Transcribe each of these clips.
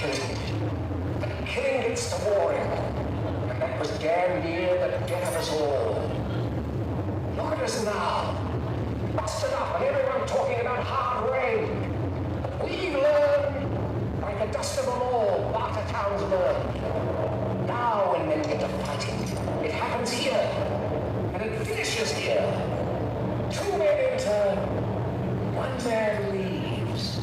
Killing gets to warring, and that was damn near the death of us all. Look at us now, busted up and everyone talking about hard rain. We've learned, like the dust of them all, Barter Towns learned. Now when men get to fighting, it happens here, and it finishes here. 2 men enter, 1 man leaves.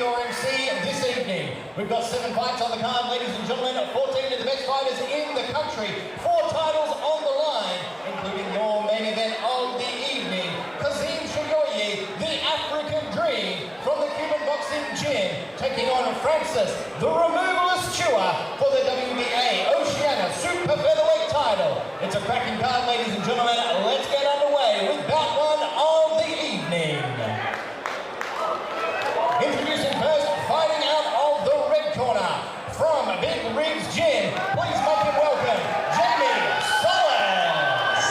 your MC this evening. We've got 7 fights on the card, ladies and gentlemen. 14 of the best fighters in the country. 4 titles on the line, including your main event of the evening. Kazim Shogoye, the African Dream, from the Cuban Boxing Gym, taking on Francis, the removalist chewer, for the WBA Oceania Super Featherweight title. It's a cracking card, ladies and gentlemen. Let's get underway with bout 1 of the evening. Introducing first, fighting out of the red corner, from Big Rigs Gym, please make him welcome, Jamie Solis.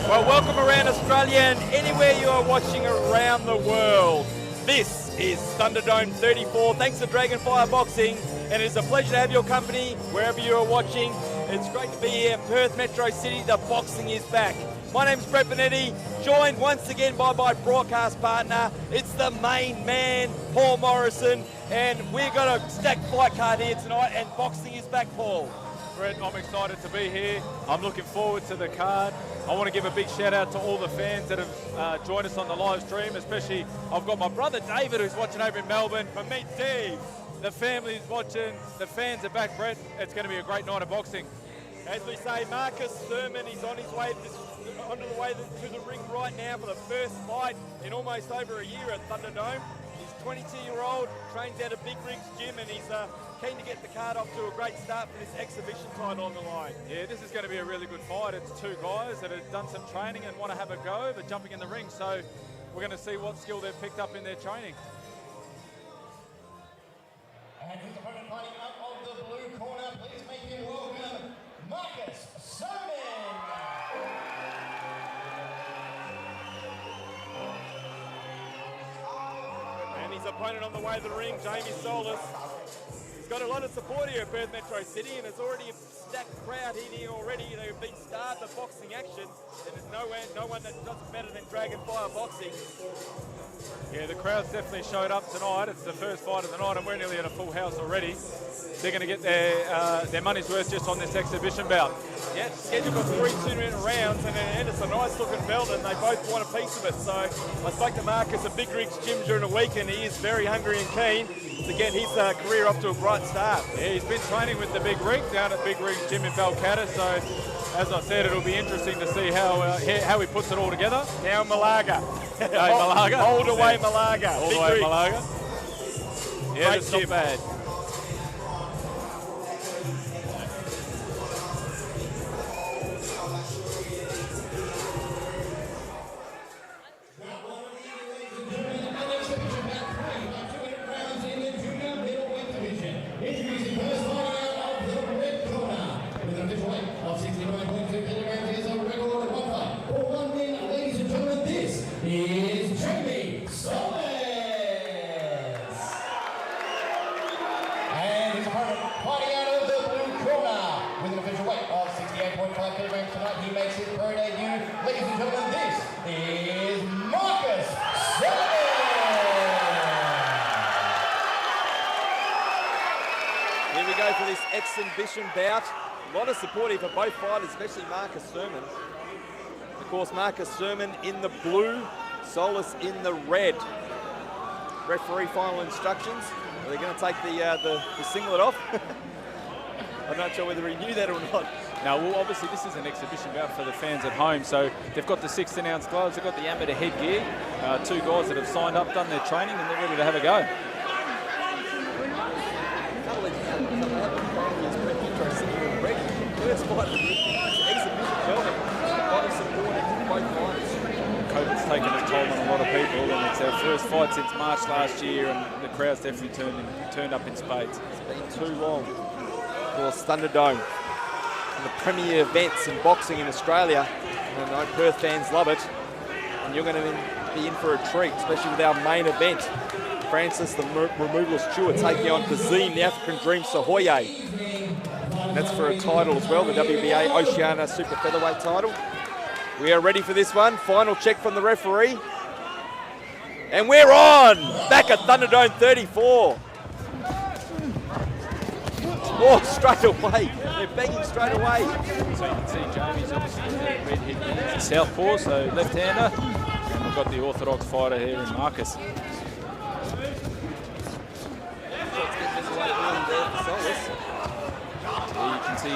Well, welcome around Australia and anywhere you are watching around the world. This is Thunderdome 34. Thanks to Dragonfire Boxing, and it's a pleasure to have your company wherever you are watching. It's great to be here in Perth Metro City. The boxing is back. My name's Brett Benetti, joined once again by my broadcast partner. It's the main man, Paul Morrison, and we've got a stacked fight card here tonight, and boxing is back, Paul. Brett, I'm excited to be here. I'm looking forward to the card. I want to give a big shout out to all the fans that have joined us on the live stream, especially I've got my brother David who's watching over in Melbourne. For me, Dave, the family's watching, the fans are back, Brett. It's going to be a great night of boxing. As we say, Marcus Thurman is on his way onto the way to the ring right now for the first fight in almost over a year at Thunderdome. He's 22-year-old, trains out of Big Rigs Gym, and he's keen to get the card off to a great start for this exhibition title on the line. Yeah, this is going to be a really good fight. It's 2 guys that have done some training and want to have a go, but jumping in the ring, so we're going to see what skill they've picked up in their training. And his opponent fighting up of the blue corner, please make him welcome, Marcus Thurman. And his opponent on the way to the ring, Jamie Solis. He's got a lot of support here at Perth Metro City, and it's already a stacked crowd in here already. They've been starved of boxing action, and there's no one that does it better than Dragonfire Boxing. Yeah, the crowd's definitely showed up tonight. It's the first fight of the night, and we're nearly at a full house already. They're going to get their money's worth just on this exhibition bout. Yeah, it's scheduled for 3 2-minute rounds, and it's a nice-looking belt, and they both want a piece of it. So I spoke to Marcus at Big Rigs Gym during the week, and he is very hungry and keen to get his career off to a bright start. Yeah, he's been training with the Big Rig down at Big Rigs Gym in Balcatta, so as I said, it'll be interesting to see how he puts it all together. Now Malaga. Malaga. Hold away Malaga. All the way Malaga. Yeah, Great that's not gym. bad. Is Jamie Solis. And his opponent fighting out of the blue corner with an official weight of 68.5 kilograms tonight. He makes his pro debut. Ladies and gentlemen, this is Marcus Thurman. Here we go for this exhibition bout. A lot of support here for both fighters, especially Marcus Thurman. Of course, Marcus Thurman in the blue, Solis in the red. Referee final instructions. Are they going to take the singlet off? I'm not sure whether he knew that or not. No, well, obviously this is an exhibition bout for the fans at home, so they've got the 16-ounce gloves, they've got the amateur headgear, 2 guys that have signed up, done their training, and they're ready to have a go. First fight of the exhibition belt. A lot of support in both fighters. COVID's taken a toll on a lot of people, and it's our first fight since March last year, and the crowd's definitely turned up in spades. It's been too long. Of course, Thunderdome, one of the premier events in boxing in Australia. And I know Perth fans love it. And you're going to be in for a treat, especially with our main event. Francis, the removalist chewer, taking on Kazim, the African Dream Sahoye. And that's for a title as well, the WBA Oceania Super Featherweight title. We are ready for this one. Final check from the referee. And we're on! Back at Thunderdome 34. Oh, straight away. They're banging straight away. So you can see Jamie's obviously in the red headgear. He's a southpaw, so left-hander. And we've got the orthodox fighter here in Marcus. Solis. Yeah, you can see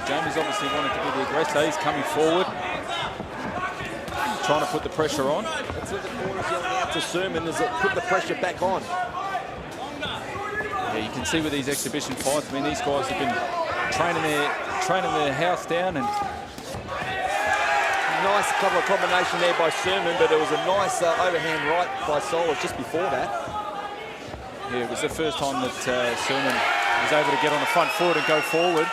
Jamie's obviously wanted to be the aggressor. He's coming forward, trying to put the pressure on. That's what the corner's yelling out to Sermon, is that put the pressure back on. Yeah, you can see with these exhibition fights, I mean, these guys have been training their house down, and Nice couple of combination there by Sermon, but there was a nice overhand right by Solis just before that. yeah, it was the first time that Sermon was able to get on the front foot and go forward.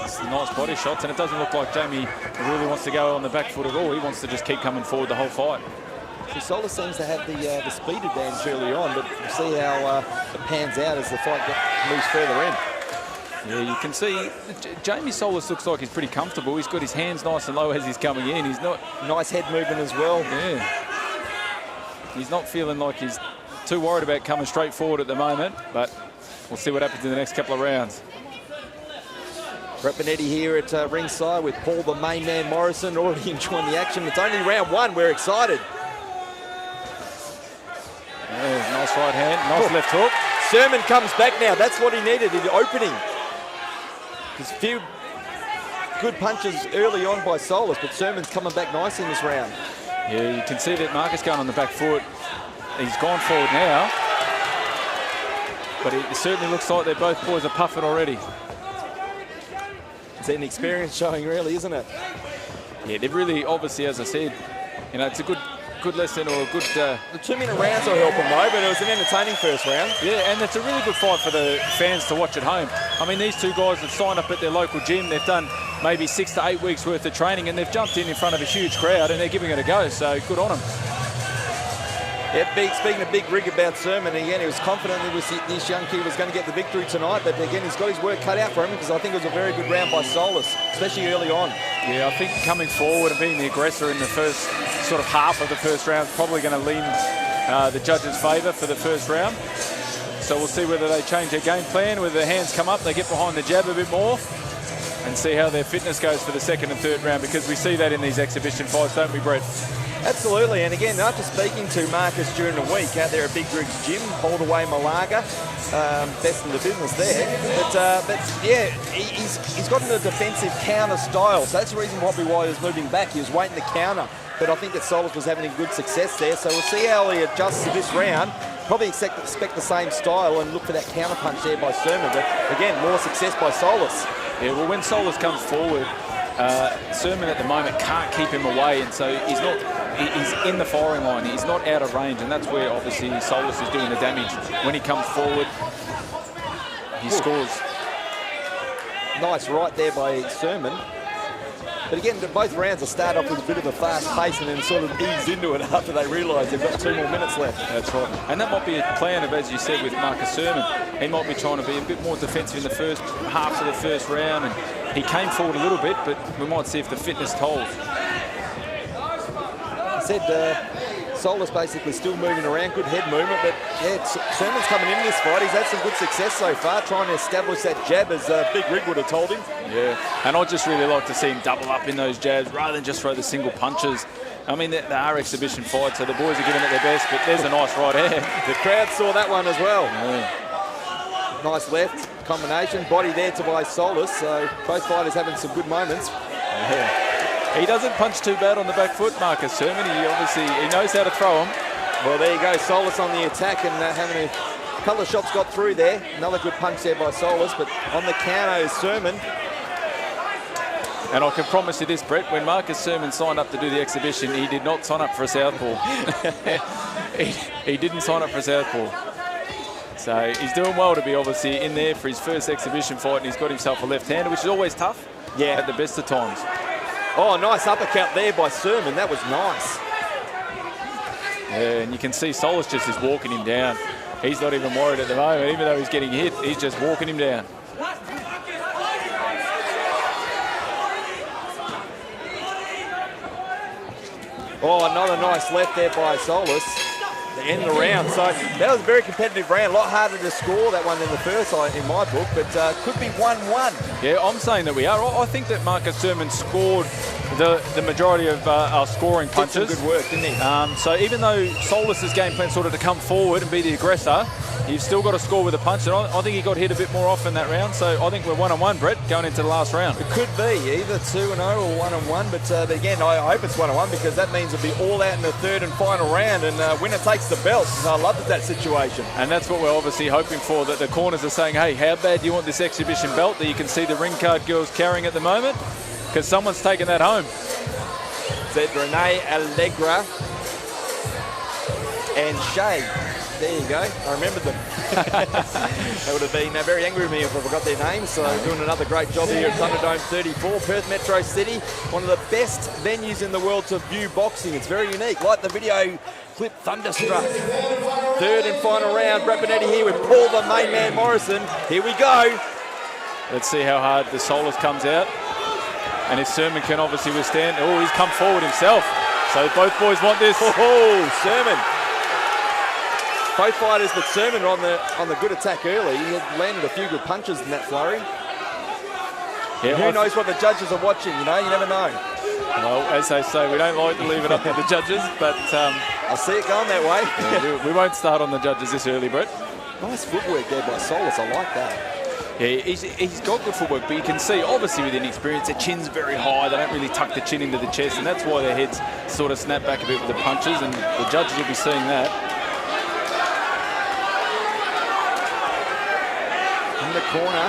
It's nice body shots, and it doesn't look like Jamie really wants to go on the back foot at all. He wants to just keep coming forward the whole fight. So Solis seems to have the speed advantage early on, but we'll see how it pans out as the fight moves further in. Yeah, you can see Jamie Solis looks like he's pretty comfortable. He's got his hands nice and low as he's coming in. He's not... Nice head movement as well. Yeah. He's not feeling like he's too worried about coming straight forward at the moment, but we'll see what happens in the next couple of rounds. Brett Benetti here at ringside with Paul the main man Morrison already enjoying the action. It's only round one. We're excited. Yeah, nice right hand, nice left hook. Sermon comes back now. That's what he needed in the opening. There's a few good punches early on by Solis, but Sermon's coming back nice in this round. Yeah, you can see that Marcus going on the back foot. He's gone forward now, but it certainly looks like they're both boys are puffing already. It's an experience showing, really, isn't it? Yeah, they've really, obviously, as I said, you know, it's a good lesson or a good... The 2-minute rounds will help them though, but it was an entertaining first round. Yeah, and it's a really good fight for the fans to watch at home. I mean, these two guys have signed up at their local gym. They've done maybe 6 to 8 weeks worth of training, and they've jumped in front of a huge crowd, and they're giving it a go, so good on them. Yeah, speaking of Big Rig about Sermon, again, he was confident that this young kid was going to get the victory tonight, but again, he's got his work cut out for him because I think it was a very good round by Solis, especially early on. Yeah, I think coming forward and being the aggressor in the first sort of half of the first round is probably going to lean the judges' favour for the first round. So we'll see whether they change their game plan, whether their hands come up, they get behind the jab a bit more, and see how their fitness goes for the second and third round, because we see that in these exhibition fights, don't we, Brett? Absolutely, and again, after speaking to Marcus during the week out there at Big Rig's gym, hauled away Malaga, best in the business there. But yeah, he's got a defensive counter style, so that's the reason probably why he was moving back. He was waiting to counter, but I think that Solis was having a good success there. So we'll see how he adjusts to this round. Probably expect the same style and look for that counter punch there by Sermon. But again, more success by Solis. Yeah, well, when Solis comes forward, Sermon at the moment can't keep him away, and so he's in the firing line. He's not out of range, and that's where obviously Solis is doing the damage. When he comes forward, he scores. Nice right there by Sermon. But again, both rounds will start off with a bit of a fast pace and then sort of ease into it after they realise they've got 2 more minutes left. That's right. And that might be a plan of, as you said, with Marcus Sermon. He might be trying to be a bit more defensive in the first half of the first round, and he came forward a little bit, but we might see if the fitness holds. I said Solis basically still moving around, good head movement, but yeah, Sermon's coming in this fight. He's had some good success so far, trying to establish that jab, as Big Rig would have told him. Yeah, and I'd just really like to see him double up in those jabs rather than just throw the single punches. I mean, they are exhibition fights, so the boys are giving it their best, but there's a nice right hand. The crowd saw that one as well. Yeah. Nice left combination, body there to by Solis, so both fighters having some good moments. Yeah. He doesn't punch too bad on the back foot, Marcus Sermon. He knows how to throw them. Well, there you go, Solis on the attack and having a couple of shots got through there. Another good punch there by Solis, but on the counter is Sermon. And I can promise you this, Brett, when Marcus Sermon signed up to do the exhibition, he did not sign up for a southpaw. he didn't sign up for a southpaw. So he's doing well to be obviously in there for his first exhibition fight, and he's got himself a left-hander, which is always tough. Yeah, at the best of times. Oh, nice uppercut there by Sermon. That was nice. Yeah, and you can see Solis just is walking him down. He's not even worried at the moment, even though he's getting hit. He's just walking him down. Oh, another nice left there by Solis to end the round. So that was a very competitive round. A lot harder to score that one than the first in my book, but could be 1-1. Yeah, I'm saying that we are. I think that Marcus Sermon scored the majority of our scoring punches. Did some good work, didn't he? So even though Solis's game plan sort of to come forward and be the aggressor, you've still got to score with a punch. And I think he got hit a bit more often that round. So I think we're 1-1, Brett, going into the last round. It could be either 2-0 or 1-1. But again, I hope it's 1-1 because that means it'll be all out in the third and final round. And winner takes the belt. I love that situation. And that's what we're obviously hoping for, that the corners are saying, hey, how bad do you want this exhibition belt that you can see the ring card girls carrying at the moment? Because someone's taken that home. Said Renee Allegra and Shay. There you go. I remembered them. They would have been very angry with me if I forgot their names. So doing another great job here at Thunderdome 34, Perth Metro City. One of the best venues in the world to view boxing. It's very unique. Like the video clip, Thunderstruck. Third and final round. Brett Bonetti here with Paul the main man Morrison. Here we go. Let's see how hard the Solis comes out. And if Sermon can obviously withstand. Oh, he's come forward himself. So both boys want this. Oh, Sermon. Both fighters, but Sermon on the good attack early. He had landed a few good punches in that flurry. Yeah, who knows what the judges are watching, you know? You never know. Well, as they say, we don't like to leave it up to the judges, but... I see it going that way. Yeah, we won't start on the judges this early, Brett. Nice footwork there by Solis. I like that. Yeah, he's got good footwork, but you can see, obviously, with inexperience, their chin's very high. They don't really tuck the chin into the chest, and that's why their heads sort of snap back a bit with the punches, and the judges will be seeing that. In the corner,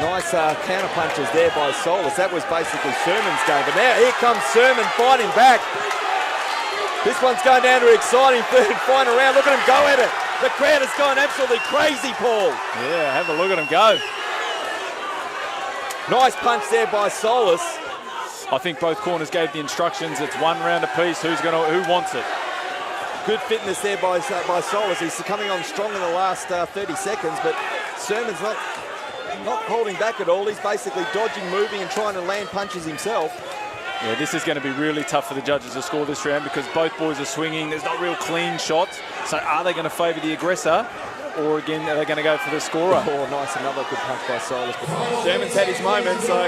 nice counter punches there by Solis. That was basically Sermon's game, but now here comes Sermon fighting back. This one's going down to an exciting third and final round. Look at him go at it. The crowd has gone absolutely crazy, Paul. Yeah, have a look at him go. Nice punch there by Solis. I think both corners gave the instructions. It's 1 round apiece. Who wants it? Good fitness there by Solis. He's coming on strong in the last 30 seconds, but Sermon's not holding back at all. He's basically dodging, moving, and trying to land punches himself. Yeah, this is going to be really tough for the judges to score this round because both boys are swinging. There's not real clean shots. So are they going to favour the aggressor, or again, are they going to go for the scorer? Oh, nice. Another good punch by Solis. But Sermon's had his moment, so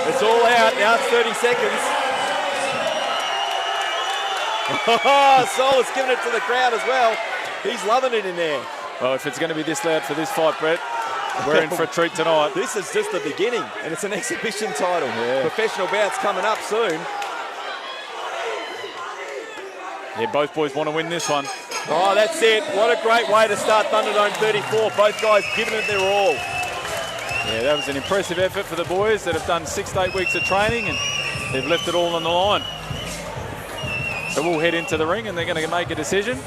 it's all out. Now it's 30 seconds. Solis giving it to the crowd as well. He's loving it in there. Well, if it's going to be this loud for this fight, Brett, we're in for a treat tonight. This is just the beginning, and it's an exhibition title. Yeah. Professional bouts coming up soon. Yeah, both boys want to win this one. Oh, that's it. What a great way to start Thunderdome 34. Both guys giving it their all. Yeah, that was an impressive effort for the boys that have done 6 to 8 weeks of training, and they've left it all on the line. So we'll head into the ring, and they're going to make a decision.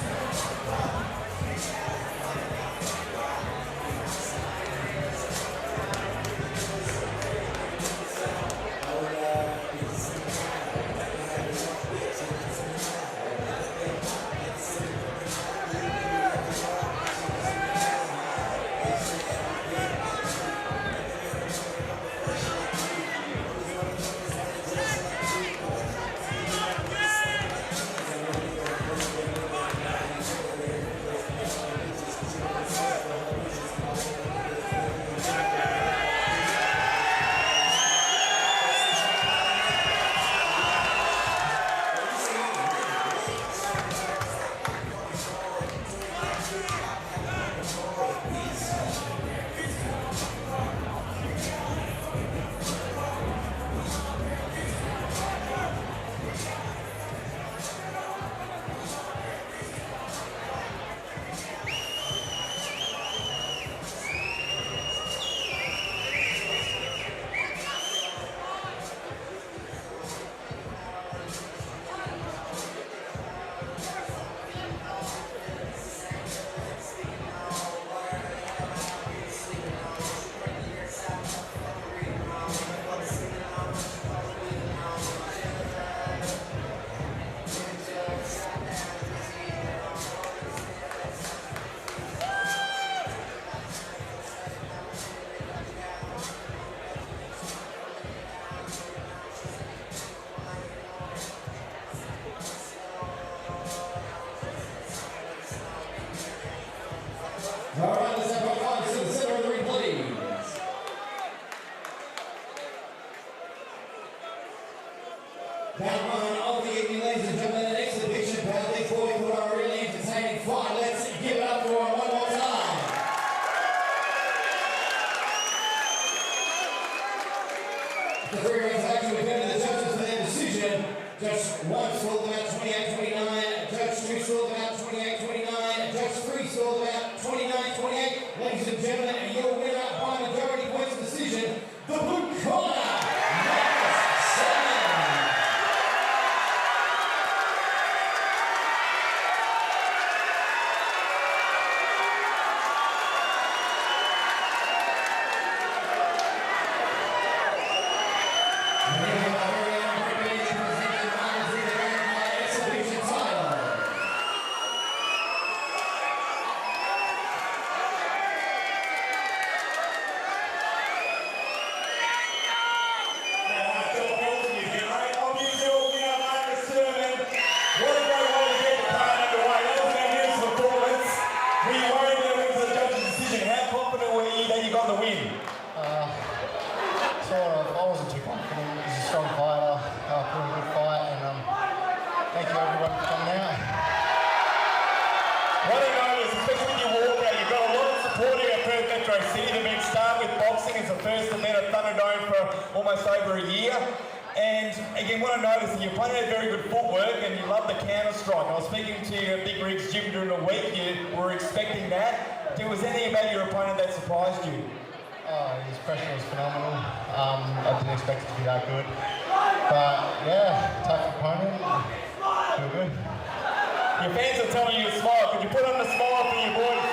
That one of the evening, ladies and gentlemen, an exhibition proudly for you for a really entertaining fight. Let's give it up for him one more time. The three rounds action will go to the judges for their decision. Judge 1 scored about 28-29, Judge 2 scored about 28-29, Judge 3 scored about 29-28. Ladies and gentlemen, and your winner by majority points decision, the blue corner, Marcus Simon. Almost over a year, and again what I noticed is your opponent had very good footwork and you love the counter strike. I was speaking to Big Rig's gym during the week, you were expecting that. Was anything about your opponent that surprised you? His pressure was phenomenal. I didn't expect it to be that good, but yeah, tough opponent, feel good. Your fans are telling you to smile. Could you put on the smile for your boys?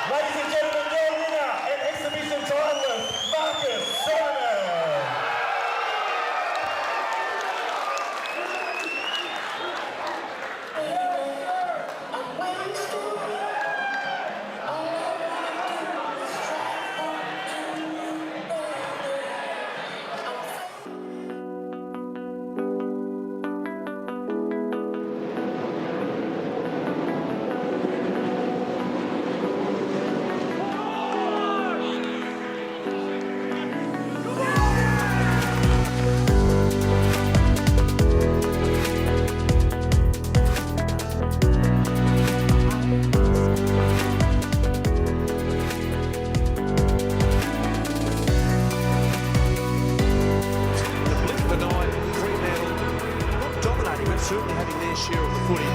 Ladies and gentlemen, your winner and exhibition titleist, Marcus Simon. Certainly having their share of the footy.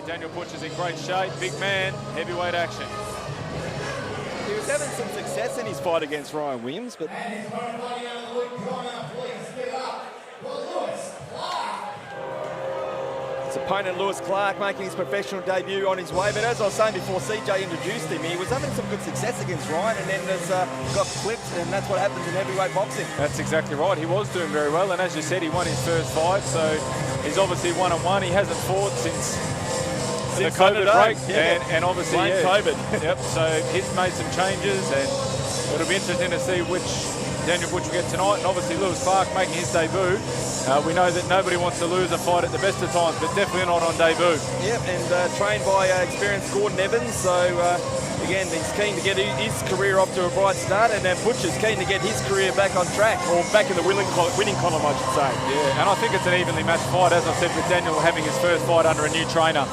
Daniel Butcher's in great shape, big man, heavyweight action. He was He's having some success in his fight against Ryan Williams, but his opponent, Lewis Clark, making his professional debut on his way. But as I was saying before CJ introduced him, he was having some good success against Ryan and then has got clipped, and that's what happens in heavyweight boxing. That's exactly right. He was doing very well, and as you said, he won his first fight, so he's obviously 1-1. He hasn't fought since the COVID break, and obviously, COVID. Yep, so he's made some changes, and it'll be interesting to see which Daniel Butcher will get tonight, and obviously Lewis Clark making his debut. We know that nobody wants to lose a fight at the best of times, but definitely not on debut. Yep, and trained by experienced Gordon Evans, so again, he's keen to get his career off to a bright start, and Butcher's keen to get his career back on track, or back in the winning column, I should say. Yeah, and I think it's an evenly matched fight, as I said, with Daniel having his first fight under a new trainer.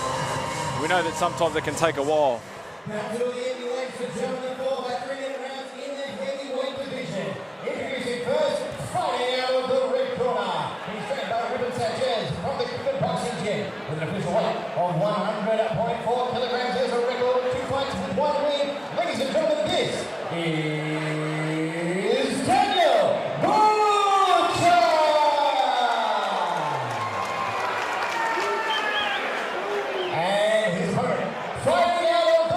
We know that sometimes it can take a while. Now to the ladies and gentlemen, for the 3 rounds in the heavyweight division. Introducing first, fighting out of the red corner. He's trained by Ruben Sanchez from the Cricket Boxing Gym with an official weight of 100.4 kilograms. There's a record of 2 fights with 1 win. Ladies and gentlemen, this is Daniel Butcher! And his opponent, fighting out of the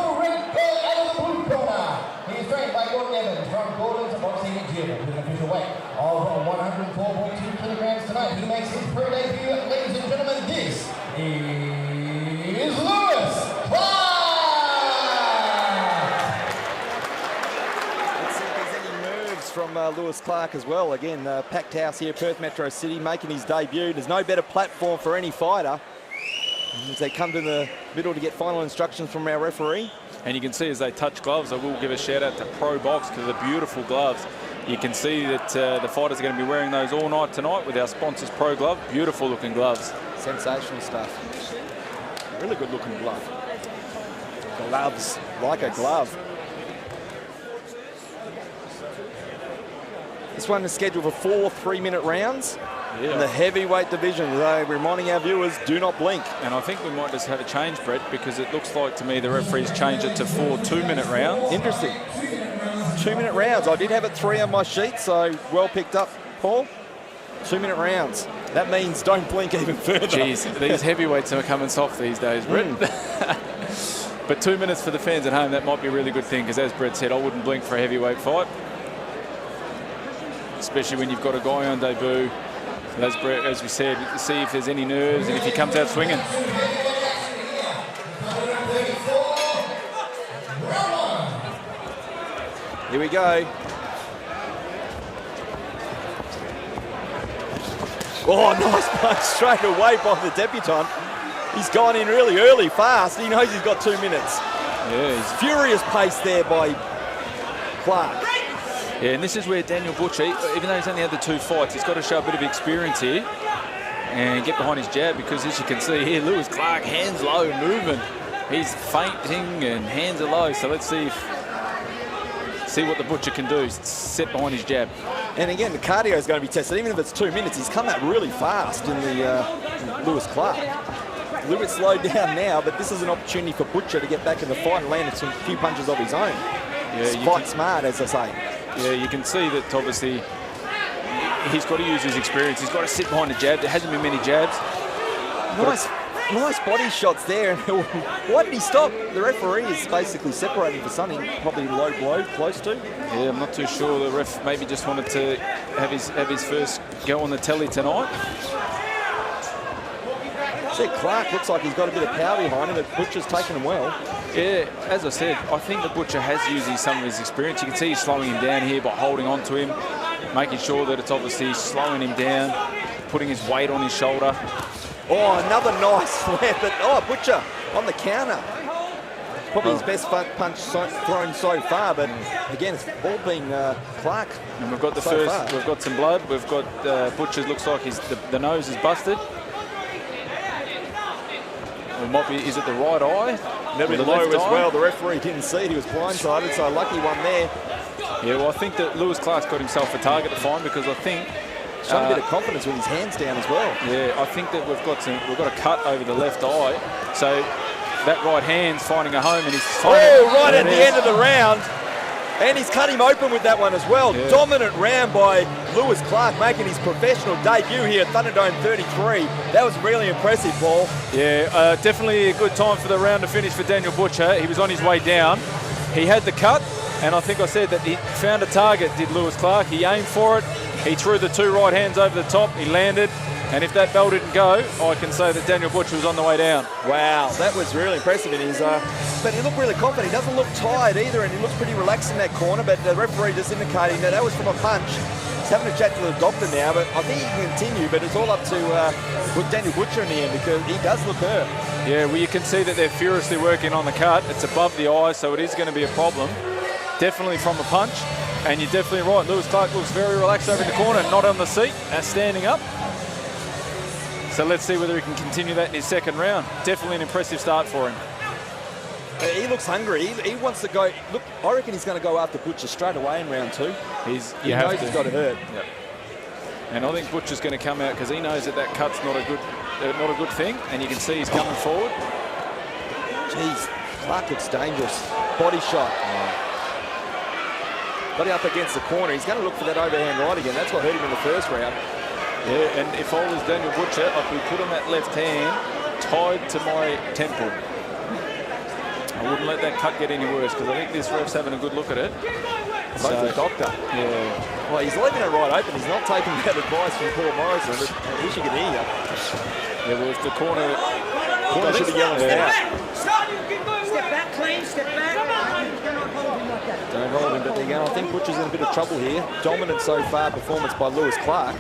blue corner. He is trained by Gordon Evans from Gordon's Boxing Gym with an official weight of 104.2 kilograms tonight. He makes his pro debut. Ladies and gentlemen, this is Lewis Clark! Let's see if there's any moves from Lewis Clark as well. Again, packed house here, Perth Metro City, making his debut. There's no better platform for any fighter as they come to the middle to get final instructions from our referee. And you can see as they touch gloves, I will give a shout out to Pro Box because of the beautiful gloves. You can see that the fighters are going to be wearing those all night tonight with our sponsors Pro Glove. Beautiful looking gloves. Sensational stuff. Really good looking glove. Gloves, like a glove. This one is scheduled for 4 3-minute rounds. In the heavyweight division, so reminding our viewers, do not blink. And I think we might just have a change, Brett, because it looks like to me the referees changed it to 4 2-minute rounds. Interesting. 2-minute rounds. I did have it 3 on my sheet, so well picked up, Paul. 2-minute rounds. That means don't blink even further. Jeez, these heavyweights are coming soft these days, Brett. But 2 minutes for the fans at home, that might be a really good thing, because as Brett said, I wouldn't blink for a heavyweight fight. Especially when you've got a guy on debut. As we said, see if there's any nerves and if he comes out swinging. Here we go. Oh, nice punch straight away by the debutant. He's gone in really early, fast. He knows he's got 2 minutes. Yeah, he's furious pace there by Clark. Yeah, and this is where Daniel Butcher, even though he's only had the 2 fights, he's got to show a bit of experience here and get behind his jab, because as you can see here, Lewis Clark, hands low, moving. He's feinting and hands are low, so let's see what the Butcher can do, set behind his jab. And again, the cardio is going to be tested. Even if it's 2 minutes, he's come out really fast in the Lewis Clark. A little bit slowed down now, but this is an opportunity for Butcher to get back in the fight and land a few punches of his own. Yeah, fight smart, as I say. Yeah, you can see that obviously he's got to use his experience. He's got to sit behind the jab. There hasn't been many jabs. Nice body shots there. Why did he stop? The referee is basically separating for something, probably low blow, close to. Yeah, I'm not too sure. The ref maybe just wanted to have his first go on the telly tonight. See, Clark looks like he's got a bit of power behind him, but Butcher's taken him well. Yeah, as I said, I think the Butcher has used some of his experience. You can see he's slowing him down here by holding on to him, making sure that it's obviously slowing him down, putting his weight on his shoulder. Oh, another nice left, but Butcher on the counter. Probably his best punch thrown so far, but again, it's all been Clark. And we've got the so first, far. we've got some blood. We've got Butcher looks like the nose is busted. It might be, is it the right eye? Maybe the low as well. The referee didn't see it. He was blindsided, so lucky one there. Yeah, well, I think that Lewis Clark's got himself a target to find, because I think showing a bit of confidence with his hands down as well. Yeah, I think that we've got a cut over the left eye, so that right hand's finding a home, and he's right at the end of the round. And he's cut him open with that one as well. Yeah. Dominant round by Lewis Clark, making his professional debut here at Thunderdome 33. That was really impressive, Paul. Yeah, definitely a good time for the round to finish for Daniel Butcher. He was on his way down. He had the cut, and I think I said that he found a target, did Lewis Clark. He aimed for it. He threw the 2 right hands over the top. He landed. And if that bell didn't go, I can say that Daniel Butcher was on the way down. Wow, that was really impressive. But he looked really confident. He doesn't look tired either, and he looks pretty relaxed in that corner. But the referee just indicating that was from a punch. He's having a chat to the doctor now, but I think he can continue. But it's all up to Daniel Butcher in the end, because he does look hurt. Yeah, well, you can see that they're furiously working on the cut. It's above the eye, so it is going to be a problem. Definitely from a punch. And you're definitely right. Lewis Clark looks very relaxed over in the corner, not on the seat, standing up. So let's see whether he can continue that in his second round. Definitely an impressive start for him. He looks hungry. He wants to go. Look, I reckon he's going to go after Butcher straight away in round 2. He knows he's got to hurt. Yep. And I think Butcher's going to come out because he knows that cut's not a good thing. And you can see he's coming forward. Jeez, Clark looks dangerous. Body shot. Got him up against the corner. He's going to look for that overhand right again. That's what hurt him in the first round. Yeah, and if I was Daniel Butcher, I'd be putting that left hand tied to my temple. I wouldn't let that cut get any worse, because I think this ref's having a good look at it. So the doctor. Yeah. Well, he's leaving it right open. He's not taking that advice from Paul Morrison, but I wish he could hear you. Yeah, well, if the corner Should be yelling out. Step back, clean, step back. Don't hold him, but again, I think Butcher's in a bit of trouble here. Dominant so far performance by Lewis Clark.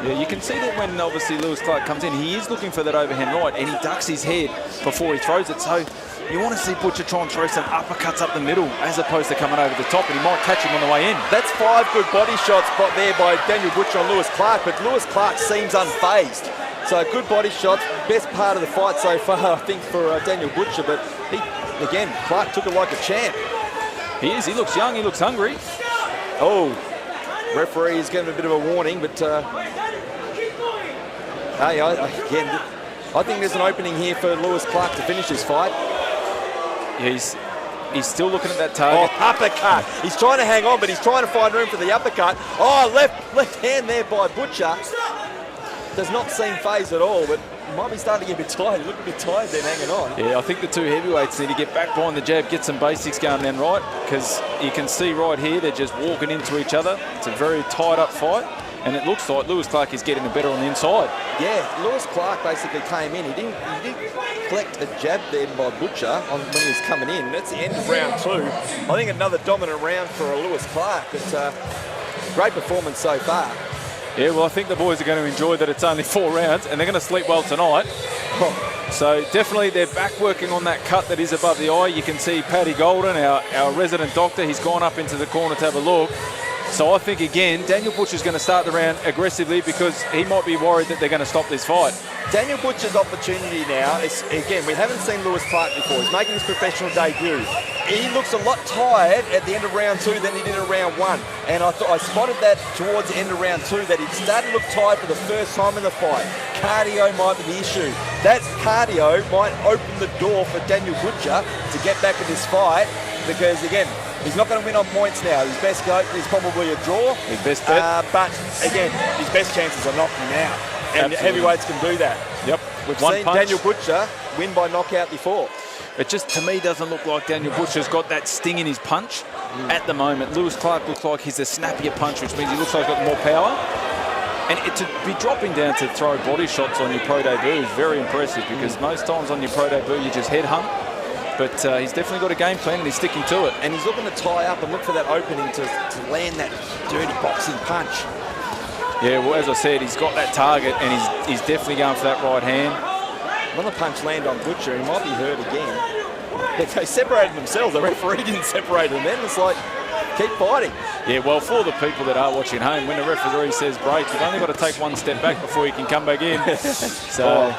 Yeah, you can see that when obviously Lewis Clark comes in, he is looking for that overhand right, and he ducks his head before he throws it. So you want to see Butcher try and throw some uppercuts up the middle as opposed to coming over the top, and he might catch him on the way in. That's 5 good body shots there by Daniel Butcher on Lewis Clark, but Lewis Clark seems unfazed. So good body shots, best part of the fight so far, I think, for Daniel Butcher. But again, Clark took it like a champ. He is. He looks young. He looks hungry. Oh, referee is giving a bit of a warning, but hey, again, I think there's an opening here for Lewis Clark to finish this fight. Yeah, he's still looking at that target. Oh, uppercut. He's trying to hang on, but he's trying to find room for the uppercut. Oh, left hand there by Butcher. Does not seem phased at all, but he might be starting to get a bit tired. He looked a bit tired then, hanging on. Yeah, I think the 2 heavyweights need to get back behind the jab, get some basics going then, right? Because you can see right here, they're just walking into each other. It's a very tied-up fight, and it looks like Lewis Clark is getting a better on the inside. Yeah, Lewis Clark basically came in. He didn't collect a jab then by Butcher when he was coming in. That's the end of round 2. I think another dominant round for Lewis Clark. But great performance so far. Yeah, well, I think the boys are going to enjoy that it's only 4 rounds, and they're going to sleep well tonight. So definitely they're back working on that cut that is above the eye. You can see Paddy Golden, our resident doctor, he's gone up into the corner to have a look. So I think, again, Daniel Butcher's going to start the round aggressively because he might be worried that they're going to stop this fight. Daniel Butcher's opportunity now is, again, we haven't seen Lewis Clark before. He's making his professional debut. He looks a lot tired at the end of round 2 than he did in round 1. And I spotted that towards the end of round 2, that he'd started to look tired for the first time in the fight. Cardio might be the issue. That cardio might open the door for Daniel Butcher to get back in this fight because, again, he's not going to win on points now. His best go is probably a draw. His best bet. But, again, his best chances are knocking out. And Absolutely. Heavyweights can do that. Yep. We've One seen punch. Daniel Butcher win by knockout before. It just, to me, doesn't look like Daniel Butcher's got that sting in his punch at the moment. Lewis Clark looks like he's a snappier punch, which means he looks like he's got more power. And to be dropping down to throw body shots on your pro debut is very impressive because most times on your pro debut, you just head hunt. But he's definitely got a game plan and he's sticking to it. And he's looking to tie up and look for that opening to land that dirty boxing punch. Yeah, well, as I said, he's got that target and he's definitely going for that right hand. When the punch landed on Butcher, he might be hurt again. They separated themselves. The referee didn't separate them then. It's like, keep fighting. Yeah, well, for the people that are watching at home, when the referee says break, you've only got to take 1 step back before you can come back in. So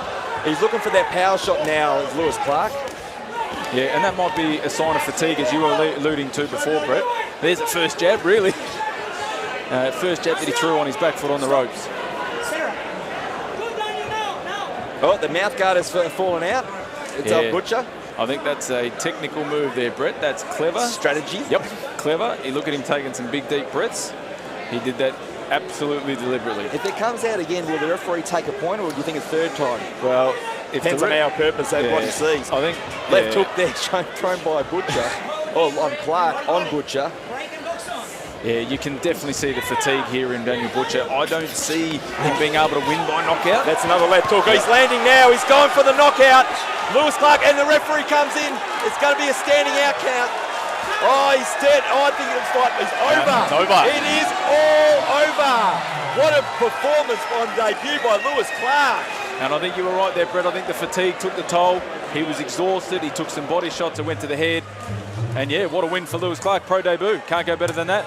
he's looking for that power shot now, Lewis Clark. Yeah, and that might be a sign of fatigue, as you were alluding to before, Brett. There's the first jab, really. First jab that he threw on his back foot on the ropes. Oh, the mouth guard has fallen out. It's Yeah. Butcher. I think that's a technical move there, Brett. That's clever. Strategy. Yep, clever. You look at him taking some big, deep breaths. He did that absolutely deliberately. If it comes out again, will the referee take a point, or do you think a third time? Well, if depends on our purpose and what he sees. I think left hook there, thrown by Butcher, or on Clark on Butcher. Yeah, you can definitely see the fatigue here in Daniel Butcher. I don't see him being able to win by knockout. That's another left hook. He's landing now. He's going for the knockout. Lewis Clark, and the referee comes in. It's going to be a standing out count. Oh, he's dead. Oh, I think it's like it's over. It's over. It is all over. What a performance on debut by Lewis Clark. And I think you were right there, Brett. I think the fatigue took the toll. He was exhausted. He took some body shots that went to the head. And yeah, what a win for Lewis Clark. Pro debut. Can't go better than that.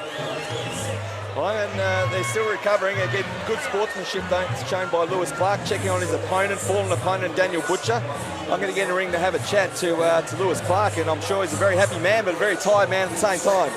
Well, and they're still recovering. Again, good sportsmanship shown by Lewis Clark, checking on his opponent, fallen opponent, Daniel Butcher. I'm going to get in the ring to have a chat to Lewis Clark, and I'm sure he's a very happy man, but a very tired man at the same time.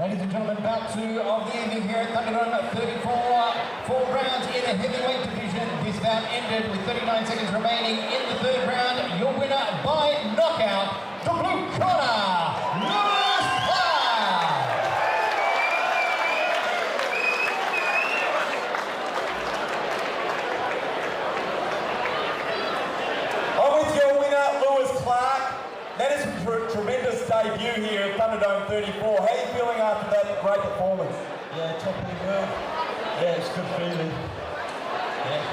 Ladies and gentlemen, bout two of the evening here at Thunderdome at 34. 4 rounds in the heavyweight division. This bout ended with 39 seconds remaining in the third round. Your winner by knockout, the blue corner, Lewis Clark. I'm with your winner, Lewis Clark. That is a tremendous debut here at Thunderdome 34. How are you feeling after that great performance? Yeah, top of the world. Yeah, it's good feeling. Yeah.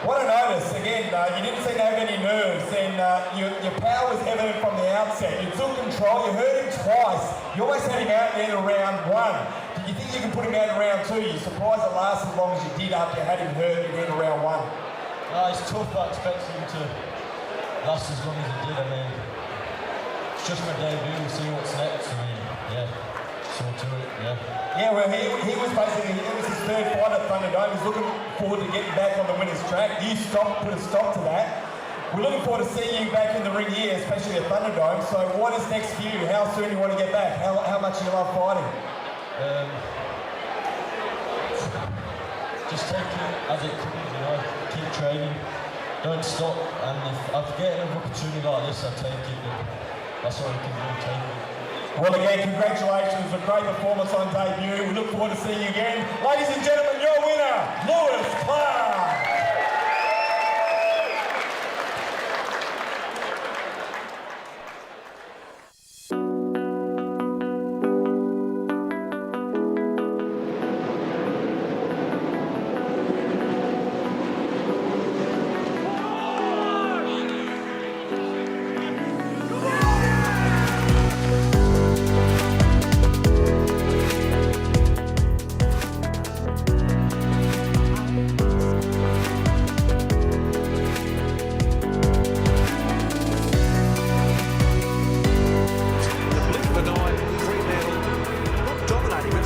What a notice, again, you didn't seem to have any nerves, and your power was evident from the outset. You took control, you heard him twice. You almost had him out there in round 1. Did you think you could put him out in round 2? You're surprised it lasted as long as you did after you had him hurt at the end of round 1. It's tough. I expected him to last as long as he did. I mean, it's just my debut. We'll see what's next. I mean, yeah, so to it, yeah. Yeah, well, he was basically, it was his third fight at Thunderdome. He's looking forward to getting back on the winner's track. You put a stop to that. We're looking forward to seeing you back in the ring here, especially at Thunderdome. So what is next for you? How soon do you want to get back? How much do you love fighting? Just take it as it comes, you know. Keep training. Don't stop. And if I get an opportunity like this, I take it. that's all we can do, take it. Well, again, congratulations. A great performance on debut. We look forward to seeing you again. Ladies and gentlemen, your winner, Lewis Clark.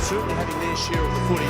Certainly having their share of the footy.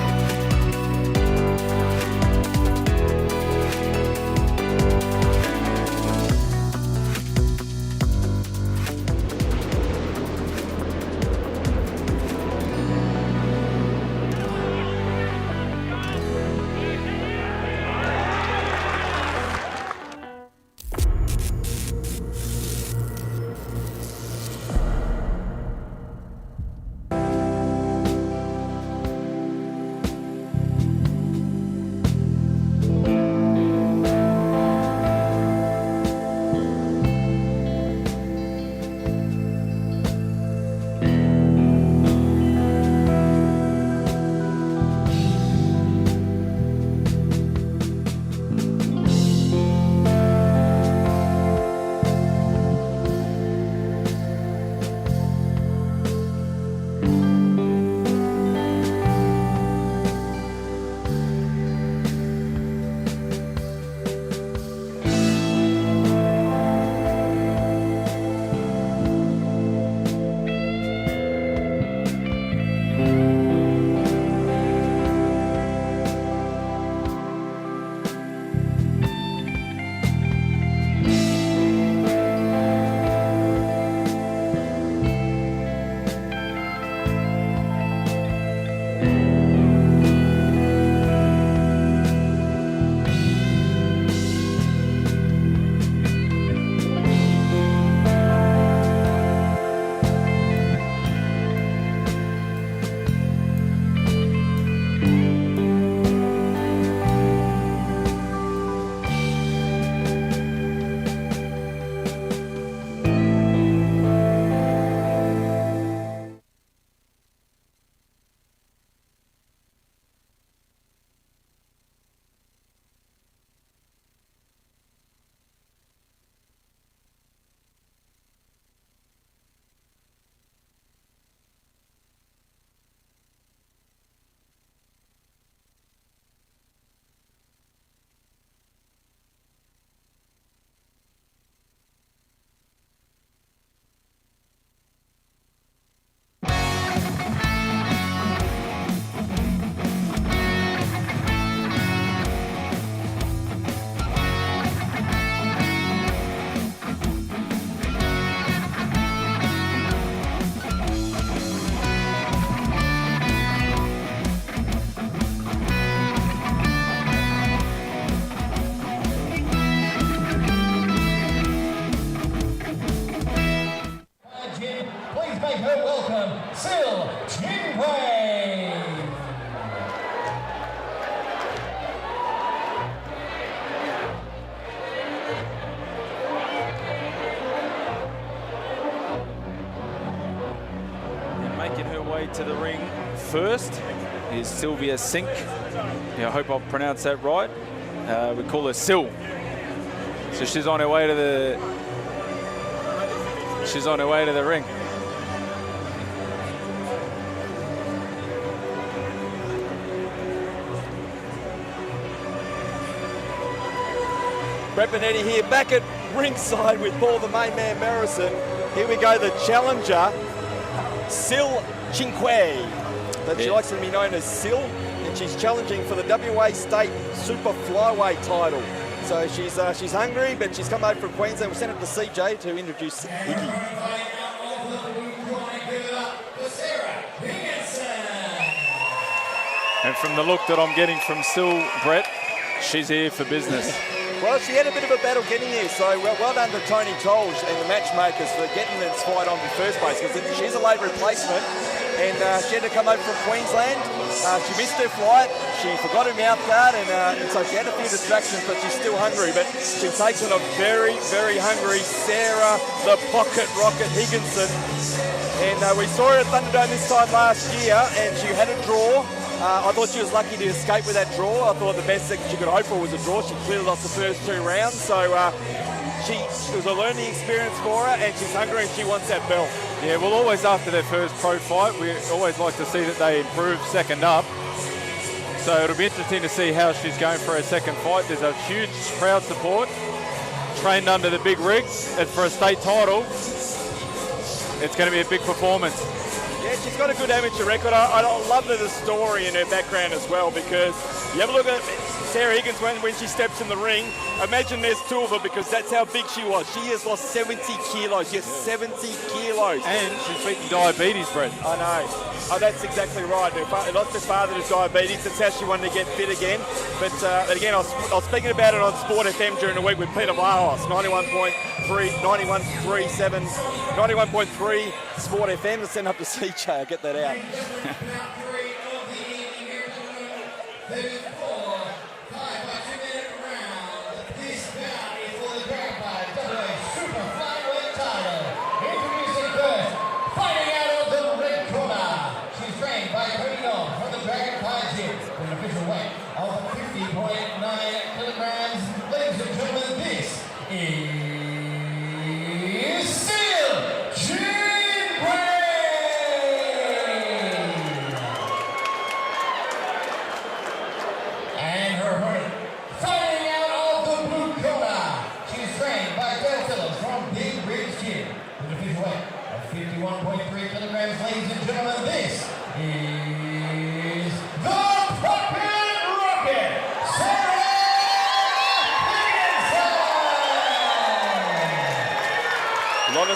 To the ring first is Sylvia Sink. Yeah, I hope I'll pronounce that right. We call her Sil. So she's on her way to the ring. Brett Benetti here, back at ringside with Paul the main man Marison. Here we go, the challenger, Sil Chinque, but she likes to be known as Sil, and she's challenging for the WA State Super Flyweight title. So she's hungry, but she's come over from Queensland. We sent it to CJ to introduce Iggy. And from the look that I'm getting from Sil, Brett, she's here for business. Well, she had a bit of a battle getting here, so well done to Tony Tolge and the matchmakers for getting this fight on in the first place, because she's a late replacement, and she had to come over from Queensland. She missed her flight, she forgot her mouth guard, and so she had a few distractions, but she's still hungry. But she takes on a very, very hungry Sarah the Pocket Rocket Higginson. And we saw her at Thunderdome this time last year, and she had a draw. I thought she was lucky to escape with that draw. I thought the best thing she could hope for was a draw. She clearly lost the first 2 rounds, so it was a learning experience for her, and she's hungry and she wants that belt. Yeah, well, always after their first pro fight, we always like to see that they improve second up. So it'll be interesting to see how she's going for her second fight. There's a huge crowd support. Trained under the big rigs, and for a state title, it's going to be a big performance. Yeah, she's got a good amateur record. I love the story in her background as well, because you have a look at Sarah Higgins when she steps in the ring. Imagine there's 2 of her, because that's how big she was. She has lost 70 kilos. Yes, 70 kilos. And she's beaten diabetes, Brett. I know. Oh, that's exactly right. Her lost her father to diabetes. That's how she wanted to get fit again. But again, I was speaking about it on Sport FM during the week with Peter Vlahos, 91.3 Sport FM. To send up to CJ. I'll get that out.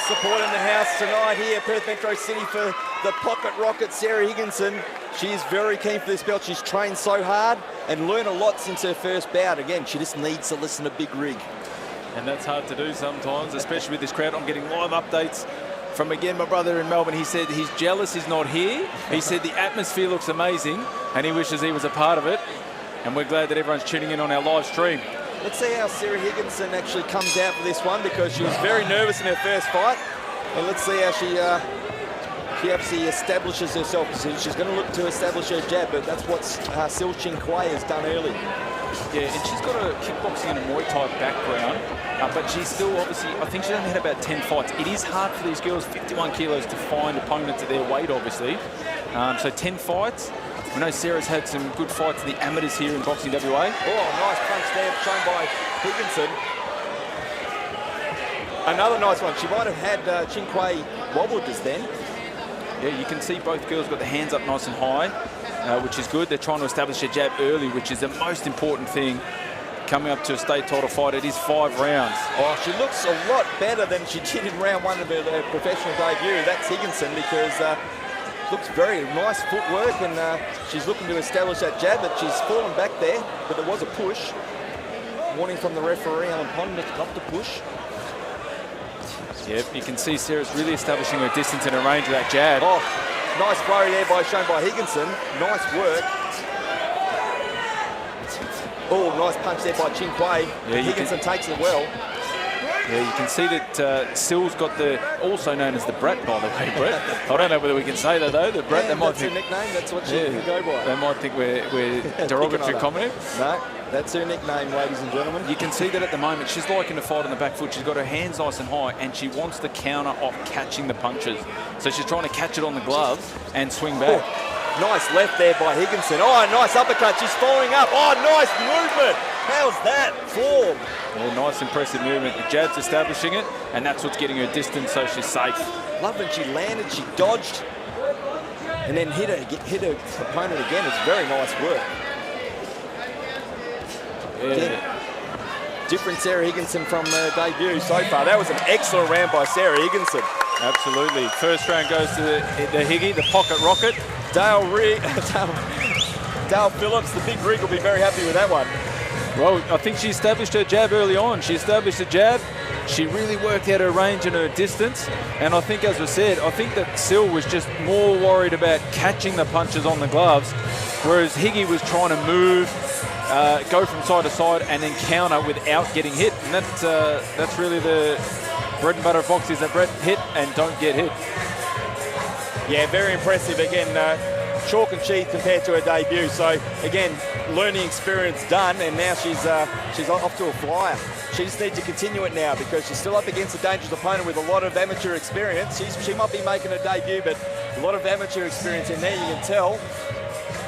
Support in the house tonight here, Perth Metro City, for the Pocket Rocket, Sarah Higginson. She is very keen for this belt. She's trained so hard and learned a lot since her first bout. Again, she just needs to listen to Big Rig. And that's hard to do sometimes, especially with this crowd. I'm getting live updates from, again, my brother in Melbourne. He said he's jealous he's not here. He said the atmosphere looks amazing and he wishes he was a part of it. And we're glad that everyone's tuning in on our live stream. Let's see how Sarah Higginson actually comes out for this one, because she was very nervous in her first fight. And let's see how she obviously establishes herself. She's going to look to establish her jab, but that's what Sil Ching Kwai has done early. Yeah, and she's got a kickboxing and a Muay Thai background, but she's still obviously, I think she's only had about 10 fights. It is hard for these girls, 51 kilos, to find opponents at their weight, obviously. So 10 fights. We know Sarah's had some good fights in the amateurs here in Boxing WA. Oh, nice punch there shown by Higginson. Another nice one. She might have had Ching Kwai wobbled just then. Yeah, you can see both girls got their hands up nice and high, which is good. They're trying to establish a jab early, which is the most important thing coming up to a state title fight. It is 5 rounds. Oh, she looks a lot better than she did in round 1 of her professional debut. That's Higginson, because looks very nice footwork, and she's looking to establish that jab, but she's fallen back there, but there was a push. Warning from the referee, Alan Pond, not to push. Yep, you can see Sarah's really establishing her distance and her range with that jab. Oh, nice flurry there shown by Higginson. Nice work. Oh, nice punch there by Ching Kwai. Yeah, Higginson takes it well. Yeah, you can see that Sil's got the, also known as the Brat, by the way, Brett. I don't know whether we can say that, though. The Brat, yeah, that's her nickname. That's what she can go by. They might think we're derogatory commenting. No, that's her nickname, ladies and gentlemen. You can see that at the moment. She's liking to fight on the back foot. She's got her hands nice and high, and she wants the counter off catching the punches. So she's trying to catch it on the gloves and swing back. Oh, nice left there by Higginson. Oh, nice uppercut. She's following up. Oh, nice movement. How's that form? Yeah, nice, impressive movement. The jab's establishing it, and that's what's getting her distance, so she's safe. Love when she landed, she dodged, and then hit her opponent again. It's very nice work. Yeah. Again, different Sarah Higginson from her debut so far. That was an excellent round by Sarah Higginson. Absolutely. First round goes to the Higgy, the Pocket Rocket. Dale Phillips, the big rig, will be very happy with that one. Well, I think she established her jab early on. She established a jab. She really worked out her range and her distance. And I think, as I said, I think that Sil was just more worried about catching the punches on the gloves, whereas Higgy was trying to move, go from side to side and then counter without getting hit. And that's really the bread and butter of boxing, is that Brett hit and don't get hit. Yeah, very impressive. Again, chalk and cheese compared to her debut. So, again, learning experience done, and now she's off to a flyer. She just needs to continue it now because she's still up against a dangerous opponent with a lot of amateur experience. She might be making her debut, but a lot of amateur experience in there, you can tell.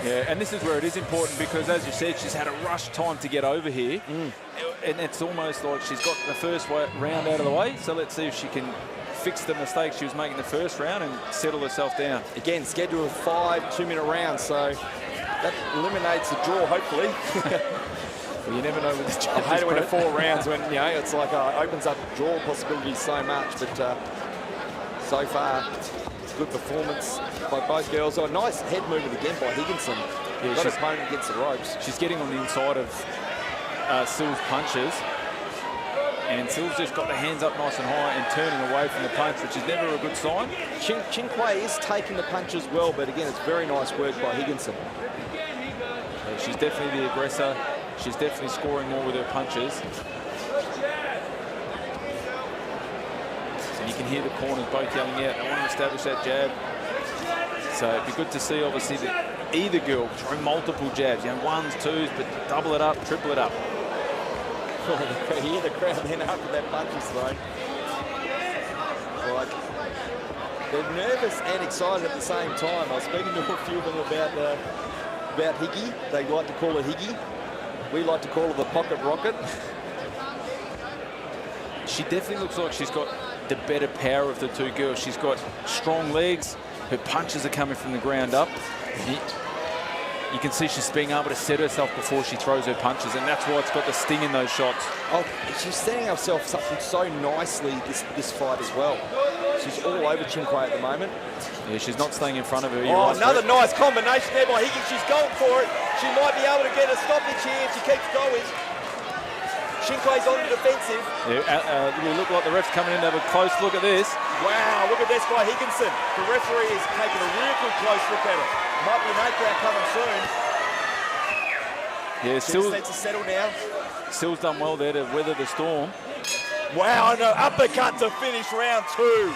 Yeah, and this is where it is important because, as you said, she's had a rush time to get over here. And it's almost like she's got the first round out of the way. So let's see if she can fix the mistakes she was making the first round and settle herself down. Again, scheduled 5 2-minute rounds, so that eliminates the draw, hopefully. Well, you never know with this. I hate it when it's 4 rounds when, you know, it's like opens up draw possibilities so much, but so far, good performance by both girls. Oh, nice head movement again by Higginson. Yeah, got her opponent against the ropes. She's getting on the inside of Sil's punches. And Sil's just got the hands up nice and high and turning away from the punch, which is never a good sign. Chin Kwei is taking the punches well, but again, it's very nice work by Higginson. Yeah, she's definitely the aggressor. She's definitely scoring more with her punches. And you can hear the corners both yelling out. They want to establish that jab. So it'd be good to see, obviously, that either girl throw multiple jabs. You know, 1s, 2s, but double it up, triple it up. You hear the crowd then after that punch is thrown. Like, they're nervous and excited at the same time. I was speaking to a few of them about Higgy. They like to call her Higgy. We like to call her the pocket rocket. She definitely looks like she's got the better power of the two girls. She's got strong legs. Her punches are coming from the ground up. You can see she's being able to set herself before she throws her punches, and that's why it's got the sting in those shots. Oh, she's setting herself something so nicely this fight as well. She's all over Chin Kwei at the moment. Yeah, she's not staying in front of her. Oh, another nice combination there by Higgins. She's going for it. She might be able to get a stoppage here if she keeps going. Chin Kwei's on the defensive. Yeah, it will look like the ref's coming in to have a close look at this. Wow, look at this by Higginson. The referee is taking a real good close look at it. Might be an 8-count coming soon. Yeah, Sil needs to settle now. Sil's done well there to weather the storm. Wow, no, uppercut to finish round 2.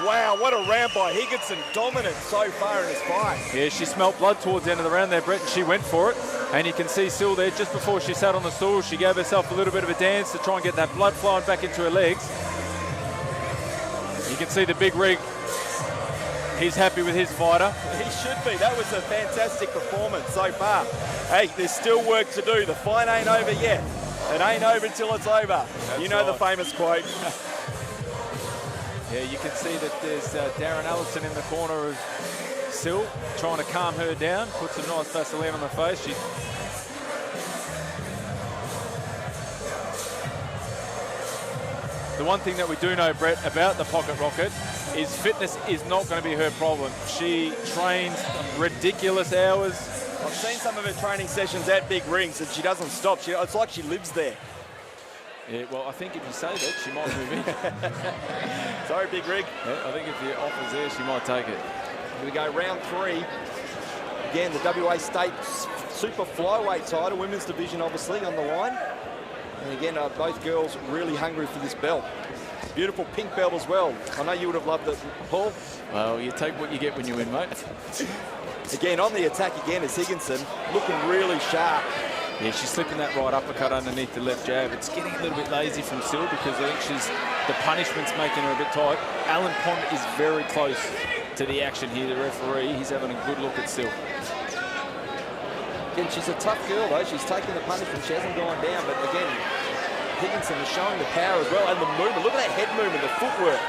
Wow, what a round by Higginson. Dominant so far in this fight. Yeah, she smelt blood towards the end of the round there, Brett, and she went for it. And you can see Sil there, just before she sat on the stool, she gave herself a little bit of a dance to try and get that blood flowing back into her legs. You can see the big rig. He's happy with his fighter. He should be. That was a fantastic performance so far. Hey, there's still work to do. The fight ain't over yet. It ain't over until it's over. That's you know right. The famous quote. Yeah, you can see that there's Darren Allison in the corner of Sil, trying to calm her down, put some nice Vaseline on the face. The one thing that we do know, Brett, about the Pocket Rocket is fitness is not going to be her problem. She trains ridiculous hours. I've seen some of her training sessions at big rings and she doesn't stop. It's like she lives there. Yeah, well, I think if you say that, she might move in. Sorry, big rig. Yeah, I think if the offer's there, she might take it. Here we go, round 3. Again, the WA State Super Flyweight title, women's division obviously on the line. And again, both girls really hungry for this belt. Beautiful pink belt as well. I know you would have loved it, Paul. Well, you take what you get when you win, mate. Again, on the attack again is Higginson, looking really sharp. Yeah, she's slipping that right uppercut underneath the left jab. It's getting a little bit lazy from Sil because I think the punishment's making her a bit tight. Alan Pond is very close to the action here, the referee. He's having a good look at Sil. Again, she's a tough girl though. She's taking the punishment. She hasn't gone down, but again, Higginson is showing the power as well and the movement. Look at that head movement, the footwork.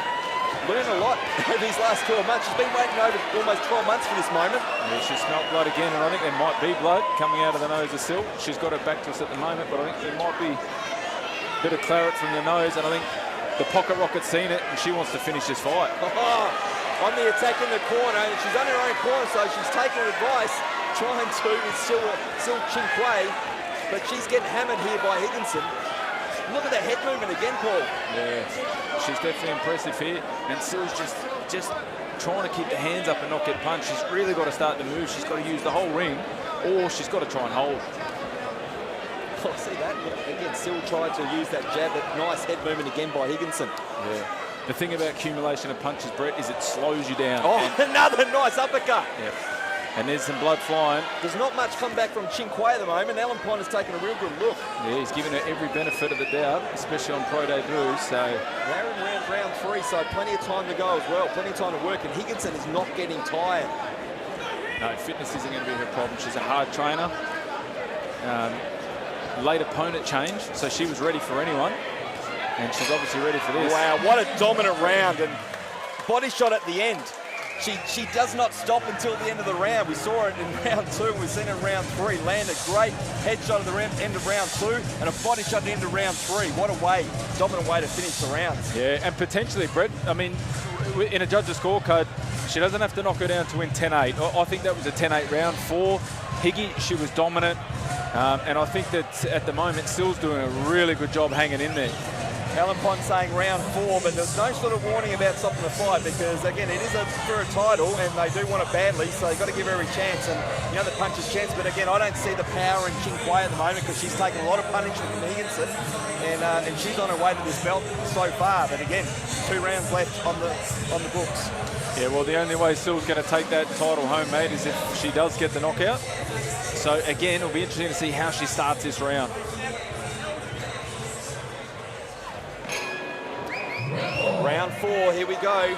Learned a lot over these last 12 months. She's been waiting over almost 12 months for this moment. Yeah, she smelt blood again, and I think there might be blood coming out of the nose of Sil. She's got her back to us at the moment, but I think there might be a bit of claret from the nose, and I think the Pocket Rocket's seen it, and she wants to finish this fight. On the attack in the corner, and she's on her own corner, so she's taking advice, trying to instill Chin Kwei. but she's getting hammered here by Higginson. Look at the head movement again, Paul. Yeah, she's definitely impressive here. And Sill's just trying to keep the hands up and not get punched. She's really got to start to move. She's got to use the whole ring, or she's got to try and hold. Oh, see that? Again, Sill tried to use that jab, but nice head movement again by Higginson. Yeah. The thing about accumulation of punches, Brett, is it slows you down. Oh, another nice uppercut. Yeah. And there's some blood flying. There's not much comeback from Chin Kwei at the moment. Alan Pond has taken a real good look. Yeah, he's given her every benefit of the doubt, especially on pro debut. So they're in round 3, so plenty of time to go as well. Plenty of time to work, and Higginson is not getting tired. No, fitness isn't going to be her problem. She's a hard trainer. Late opponent change, so she was ready for anyone. And she's obviously ready for this. Wow, what a dominant round, and body shot at the end. She does not stop until the end of the round. We saw it in round 2, we've seen it in round 3. Land a great headshot at the end of round 2 and a body shot at the end of round 3. What a way, dominant way to finish the rounds. Yeah, and potentially, Brett, I mean, in a judge's scorecard, she doesn't have to knock her down to win 10-8. I think that was a 10-8 round for Higgy. She was dominant, and I think that at the moment, Sill's doing a really good job hanging in there. Alan Pond saying round 4, but there's no sort of warning about stopping the fight because, again, it is for a title and they do want it badly, so you've got to give her every chance. And, you know, the puncher's chance, but again, I don't see the power in Chin Kwei at the moment because she's taken a lot of punishment from Higginson and she's on her way to this belt so far. But again, 2 rounds left on the books. Yeah, well, the only way Sill's going to take that title home, mate, is if she does get the knockout. So, again, it'll be interesting to see how she starts this round. Round 4, here we go.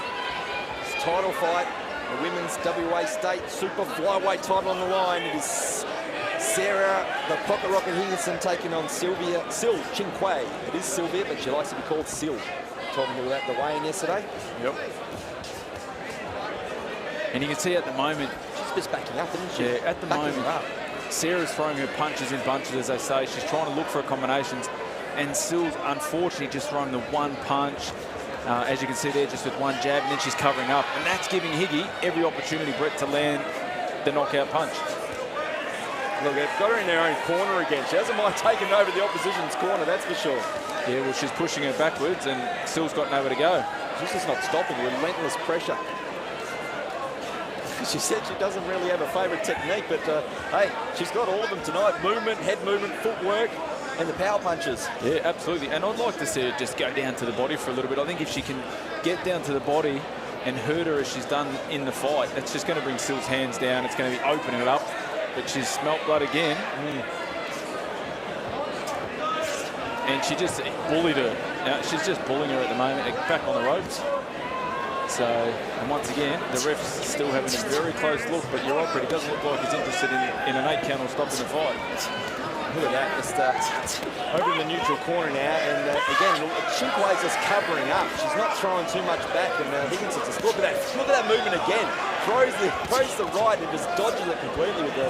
It's a title fight. The women's WA State Super Flyweight title on the line. It is Sarah, the Pocket Rocket Higginson, taking on Sil Chin Kwei. It is Sylvia, but she likes to be called Sil. Told me about the weigh-in yesterday. Yep. And you can see at the moment... She's just backing up, isn't she? Yeah, at the moment, Sarah's throwing her punches in bunches, as they say. She's trying to look for combinations. And Sil's unfortunately just throwing the one punch. As you can see there, just with one jab, and then she's covering up. And that's giving Higgy every opportunity, Brett, to land the knockout punch. Look, they've got her in their own corner again. She hasn't mind taking over the opposition's corner, that's for sure. Yeah, well, she's pushing her backwards, and Sil's got nowhere to go. She's just not stopping, relentless pressure. She said she doesn't really have a favourite technique, but hey, she's got all of them tonight. Movement, head movement, footwork, and the power punches. Yeah, absolutely. And I'd like to see her just go down to the body for a little bit. I think if she can get down to the body and hurt her as she's done in the fight, it's just going to bring Sil's hands down. It's going to be opening it up. But she's smelt blood again. And she just bullied her. Now, she's just bullying her at the moment, back on the ropes. So, and once again, the ref's still having a very close look, but you're right, Brett, it doesn't look like he's interested in an 8 count or stopping the fight. Look at that, just over in the neutral corner now, and again, Chin Kwei's just covering up. She's not throwing too much back, and Higginson just look at that movement again. Throws the right and just dodges it completely with the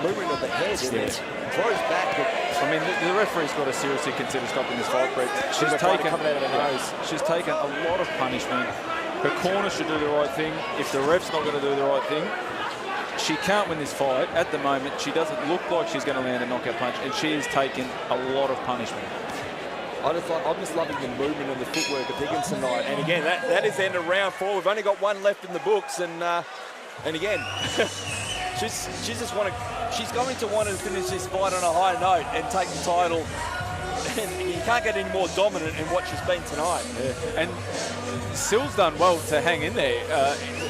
movement of the head, and then throws back. I mean, the referee's got to seriously consider stopping this fight, Brett. She's taken a lot of punishment. Her corner should do the right thing. If the ref's not going to do the right thing, she can't win this fight. At the moment, she doesn't look like she's going to land a knockout punch, and she is taking a lot of punishment. I'm just loving the movement and the footwork of Higginson tonight. And again, that is the end of round 4. We've only got one left in the books, and again, she's going to want to finish this fight on a high note and take the title. And you can't get any more dominant in what she's been tonight. Yeah. And Sil's done well to hang in there.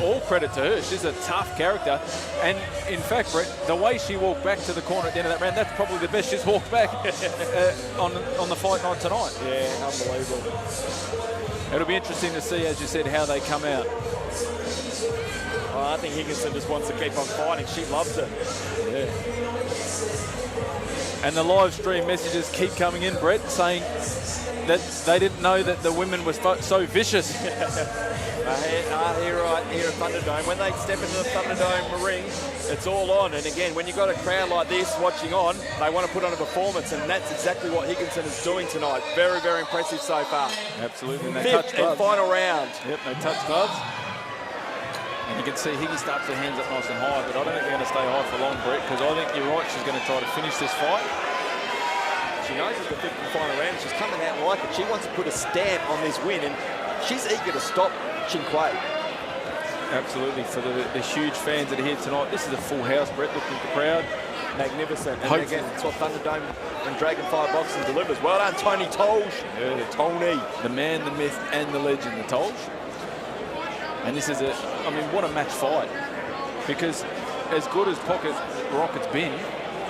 All credit to her. She's a tough character. And in fact, Brett, the way she walked back to the corner at the end of that round, that's probably the best she's walked back on the fight night tonight. Yeah, unbelievable. It'll be interesting to see, as you said, how they come out. Well, I think Higginson just wants to keep on fighting. She loves it. Yeah. And the live stream messages keep coming in, Brett, saying that they didn't know that the women were so vicious. Here at Thunderdome, when they step into the Thunderdome ring, it's all on. And again, when you've got a crowd like this watching on, they want to put on a performance, and that's exactly what Higginson is doing tonight. Very, very impressive so far. Absolutely. And they Fifth and final round. Yep, they touch gloves. And you can see Higgy starts her hands up nice and high, but I don't think they're going to stay high for long, Brett, because I think you're right, she's going to try to finish this fight. She knows it's the fifth and final round. She's coming out like it. She wants to put a stamp on this win, and she's eager to stop Chin Quay. Absolutely, for the huge fans that are here tonight. This is a full house, Brett, looking at the crowd. Magnificent. And again, it's what Thunderdome and Dragonfire Boxing delivers. Well done, Tony Tolsh. Yeah, Tony. The man, the myth, and the legend, the Tolsh. And this is I mean, what a match fight. Because as good as Pocket Rocket's been,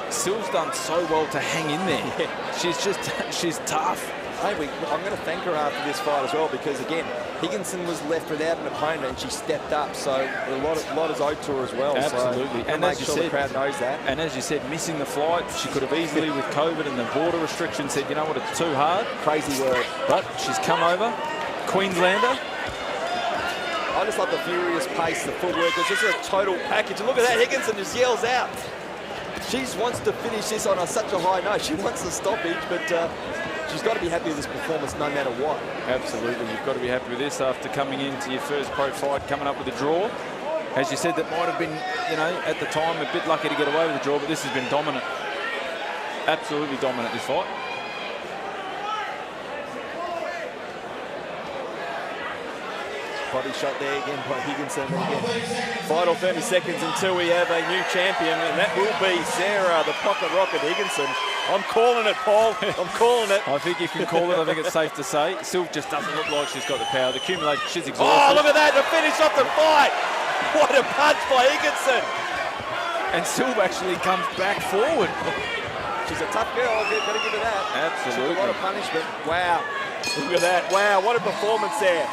Syl's done so well to hang in there. Yeah. She's tough. Hey, I'm going to thank her after this fight as well, because again, Higginson was left without an opponent and she stepped up, so a lot is owed to her as well. Absolutely. So and as you said, the crowd knows that. And as you said, missing the flight, she could have easily, with COVID and the border restrictions, said, you know what, it's too hard. Crazy word. But she's come over, Queenslander. I just love the furious pace, the footwork. It's just a total package. And look at that, Higginson just yells out. She wants to finish this on such a high note. She wants the stoppage, but she's got to be happy with this performance no matter what. Absolutely, you've got to be happy with this after coming into your first pro fight, coming up with a draw. As you said, that might have been, you know, at the time a bit lucky to get away with the draw, but this has been dominant. Absolutely dominant, this fight. Body shot there again by Higginson. Again, final 30 seconds until we have a new champion, and that will be Sarah, the Pocket Rocket Higginson. I'm calling it, Paul. I'm calling it. I think you can call it. I think it's safe to say. Sylv just doesn't look like she's got the power. The accumulation, she's exhausted. Oh, look at that, to finish off the fight. What a punch by Higginson. And Sylv actually comes back forward. She's a tough girl, I've got to give her that. Absolutely. She took a lot of punishment. Wow. Look at that. Wow, what a performance there.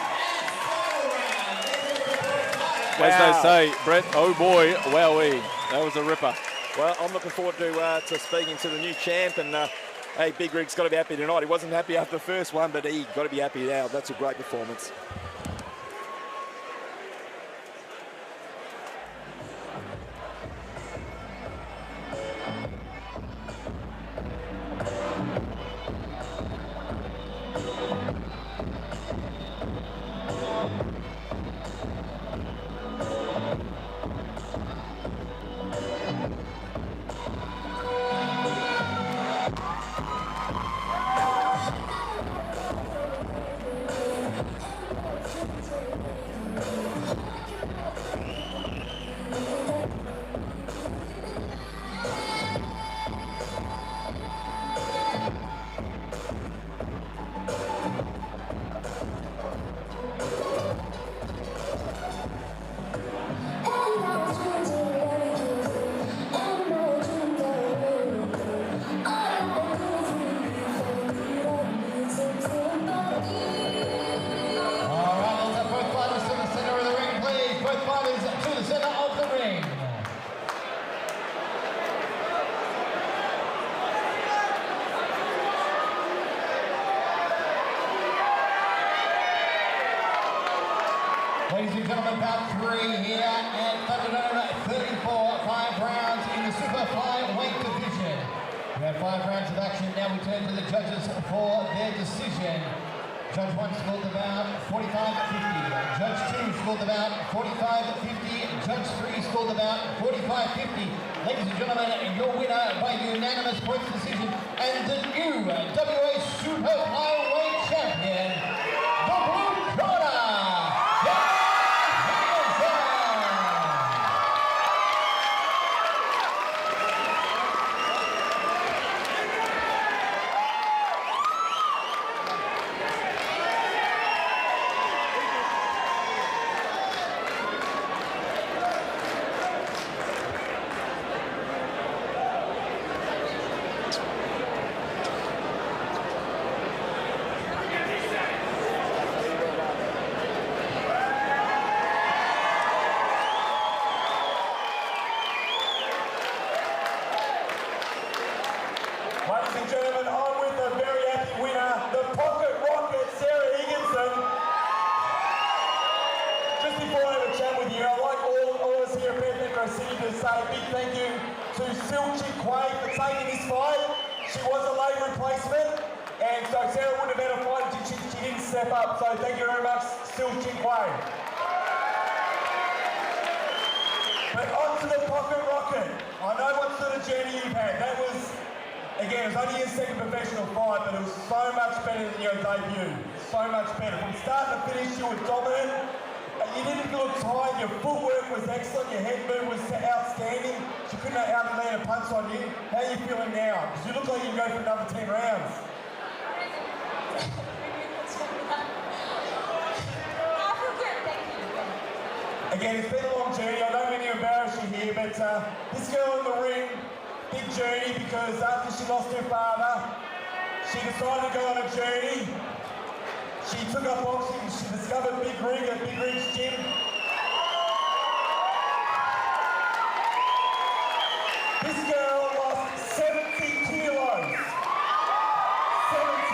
As they say, Brett, oh boy, wowee. That was a ripper. Well, I'm looking forward to speaking to the new champ, and hey, Big Rig's got to be happy tonight. He wasn't happy after the first one, but he got to be happy now. That's a great performance. Ladies and gentlemen, bout 3 here at Thunderdome, 34, 5 rounds in the super flyweight division. We have 5 rounds of action. Now we turn to the judges for their decision. Judge 1 scored the bout 45-50. Judge 2 scored the bout 45-50. Judge 3 scored the bout 45-50. Ladies and gentlemen, your winner by unanimous points decision and the new WA super flyweight champion, the Blue Corner. Ladies and gentlemen, on with a very happy winner, the Pocket Rocket, Sarah Higginson. Just before I have a chat with you, I'd like all of us here at Metro City to say a big thank you to Chin Quay for taking this fight. She was a late replacement, and so Sarah wouldn't have had a fight if she didn't step up. So thank you very much, Chin Quay. But on to the pocket rocket. I know what sort of journey you've had. That was, again, it was only your second professional fight, but it was so much better than your debut. So much better. From start to finish, you were dominant. You didn't look tired. Your footwork was excellent. Your head move was outstanding. She couldn't out-land a punch on you. How are you feeling now? Because you look like you can go for another 10 rounds. Again, it's been a long journey. I don't mean to embarrass you here, but this girl in the ring, big journey, because after she lost her father, she decided to go on a journey. She took up boxing. She discovered Big Rig at Big Rig's gym. This girl lost 70 kilos. 70.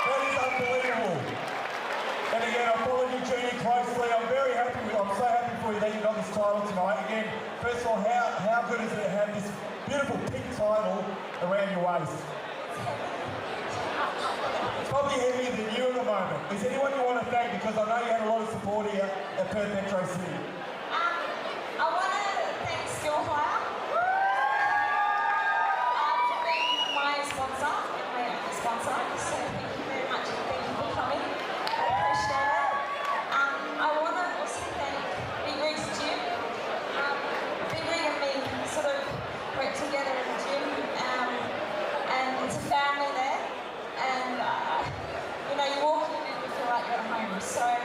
That is unbelievable. And again, I followed your journey closely. I'm very happy with it. I'm so happy for you that you got this title tonight. Again, first of all, how good is it to have this beautiful pink title around your waist? It's probably heavier than you at the moment. Is anyone you want to thank? Because I know you had a lot of support here at Perth Metro City. I want to thank Stillfire for being my sponsor and my only sponsor. So thank you very much for coming. I appreciate it. I want to also thank Big Rig's gym. Big Rig and me sort of work together in the gym, and it's a family there. And you know, you walk in and you feel like you're at home. So, and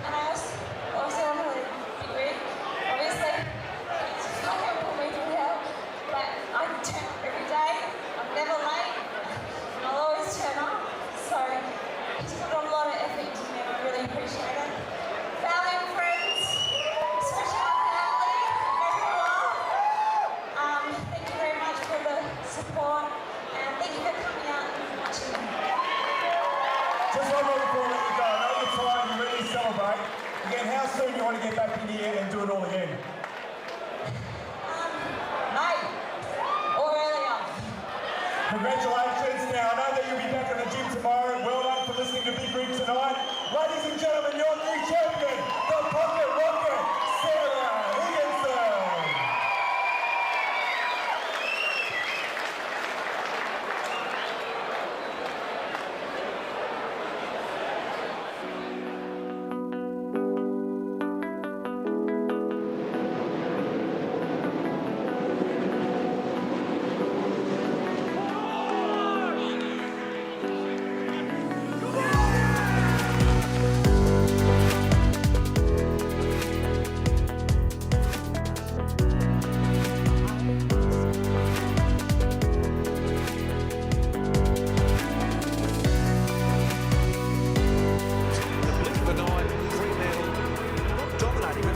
I also want to Big Rig. Obviously, it's not going to put me through hell, but I turn up every day. I'm never late, and I'll always turn up. So, he's put a lot of effort into me, and I really appreciate it. Family and friends, especially my family, wherever you are. Thank you very much for the support, and thank you for coming out and watching me. Just one more before I let you go. I know you're tired, you're ready to celebrate. Again, how soon do you want to get back in here and do it all again? Mate, or earlier. Congratulations. Now, I know that you'll be back in the gym tomorrow. Well done for listening to Big Rig tonight. Ladies and gentlemen, your new champion, the Pocket Rocket, Sarah Higginson.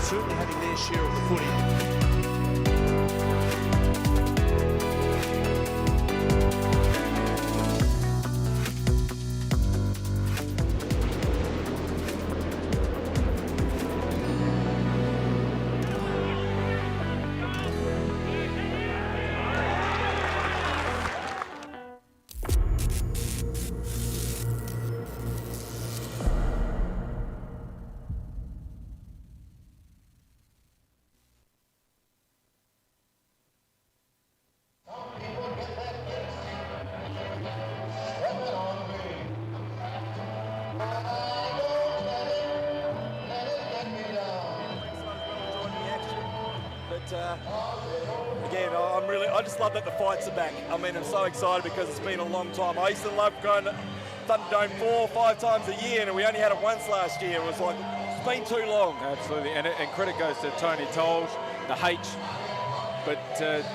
Certainly having their share of the footy. Again, I just love that the fights are back. I mean, I'm so excited because it's been a long time. I used to love going to Thunderdome 4 or 5 times a year, and we only had it once last year. It was like, it's been too long. Absolutely, and credit goes to Tony Tolge, the H. But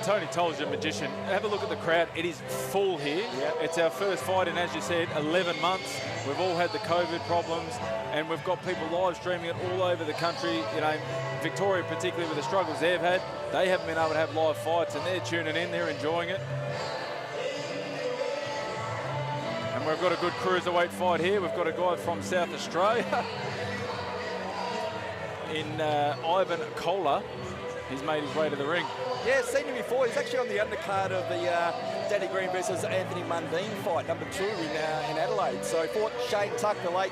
Tony Tolge, a magician. Have a look at the crowd. It is full here. Yeah. It's our first fight in, as you said, 11 months. We've all had the COVID problems, and we've got people live streaming it all over the country. You know, Victoria particularly with the struggles they've had. They haven't been able to have live fights, and they're tuning in. They're enjoying it. And we've got a good cruiserweight fight here. We've got a guy from South Australia in Ivan Kohler. He's made his way to the ring. Yeah, seen him before. He's actually on the undercard of the Danny Green versus Anthony Mundine fight, number 2 in Adelaide. So he fought Shane Tuck, the late,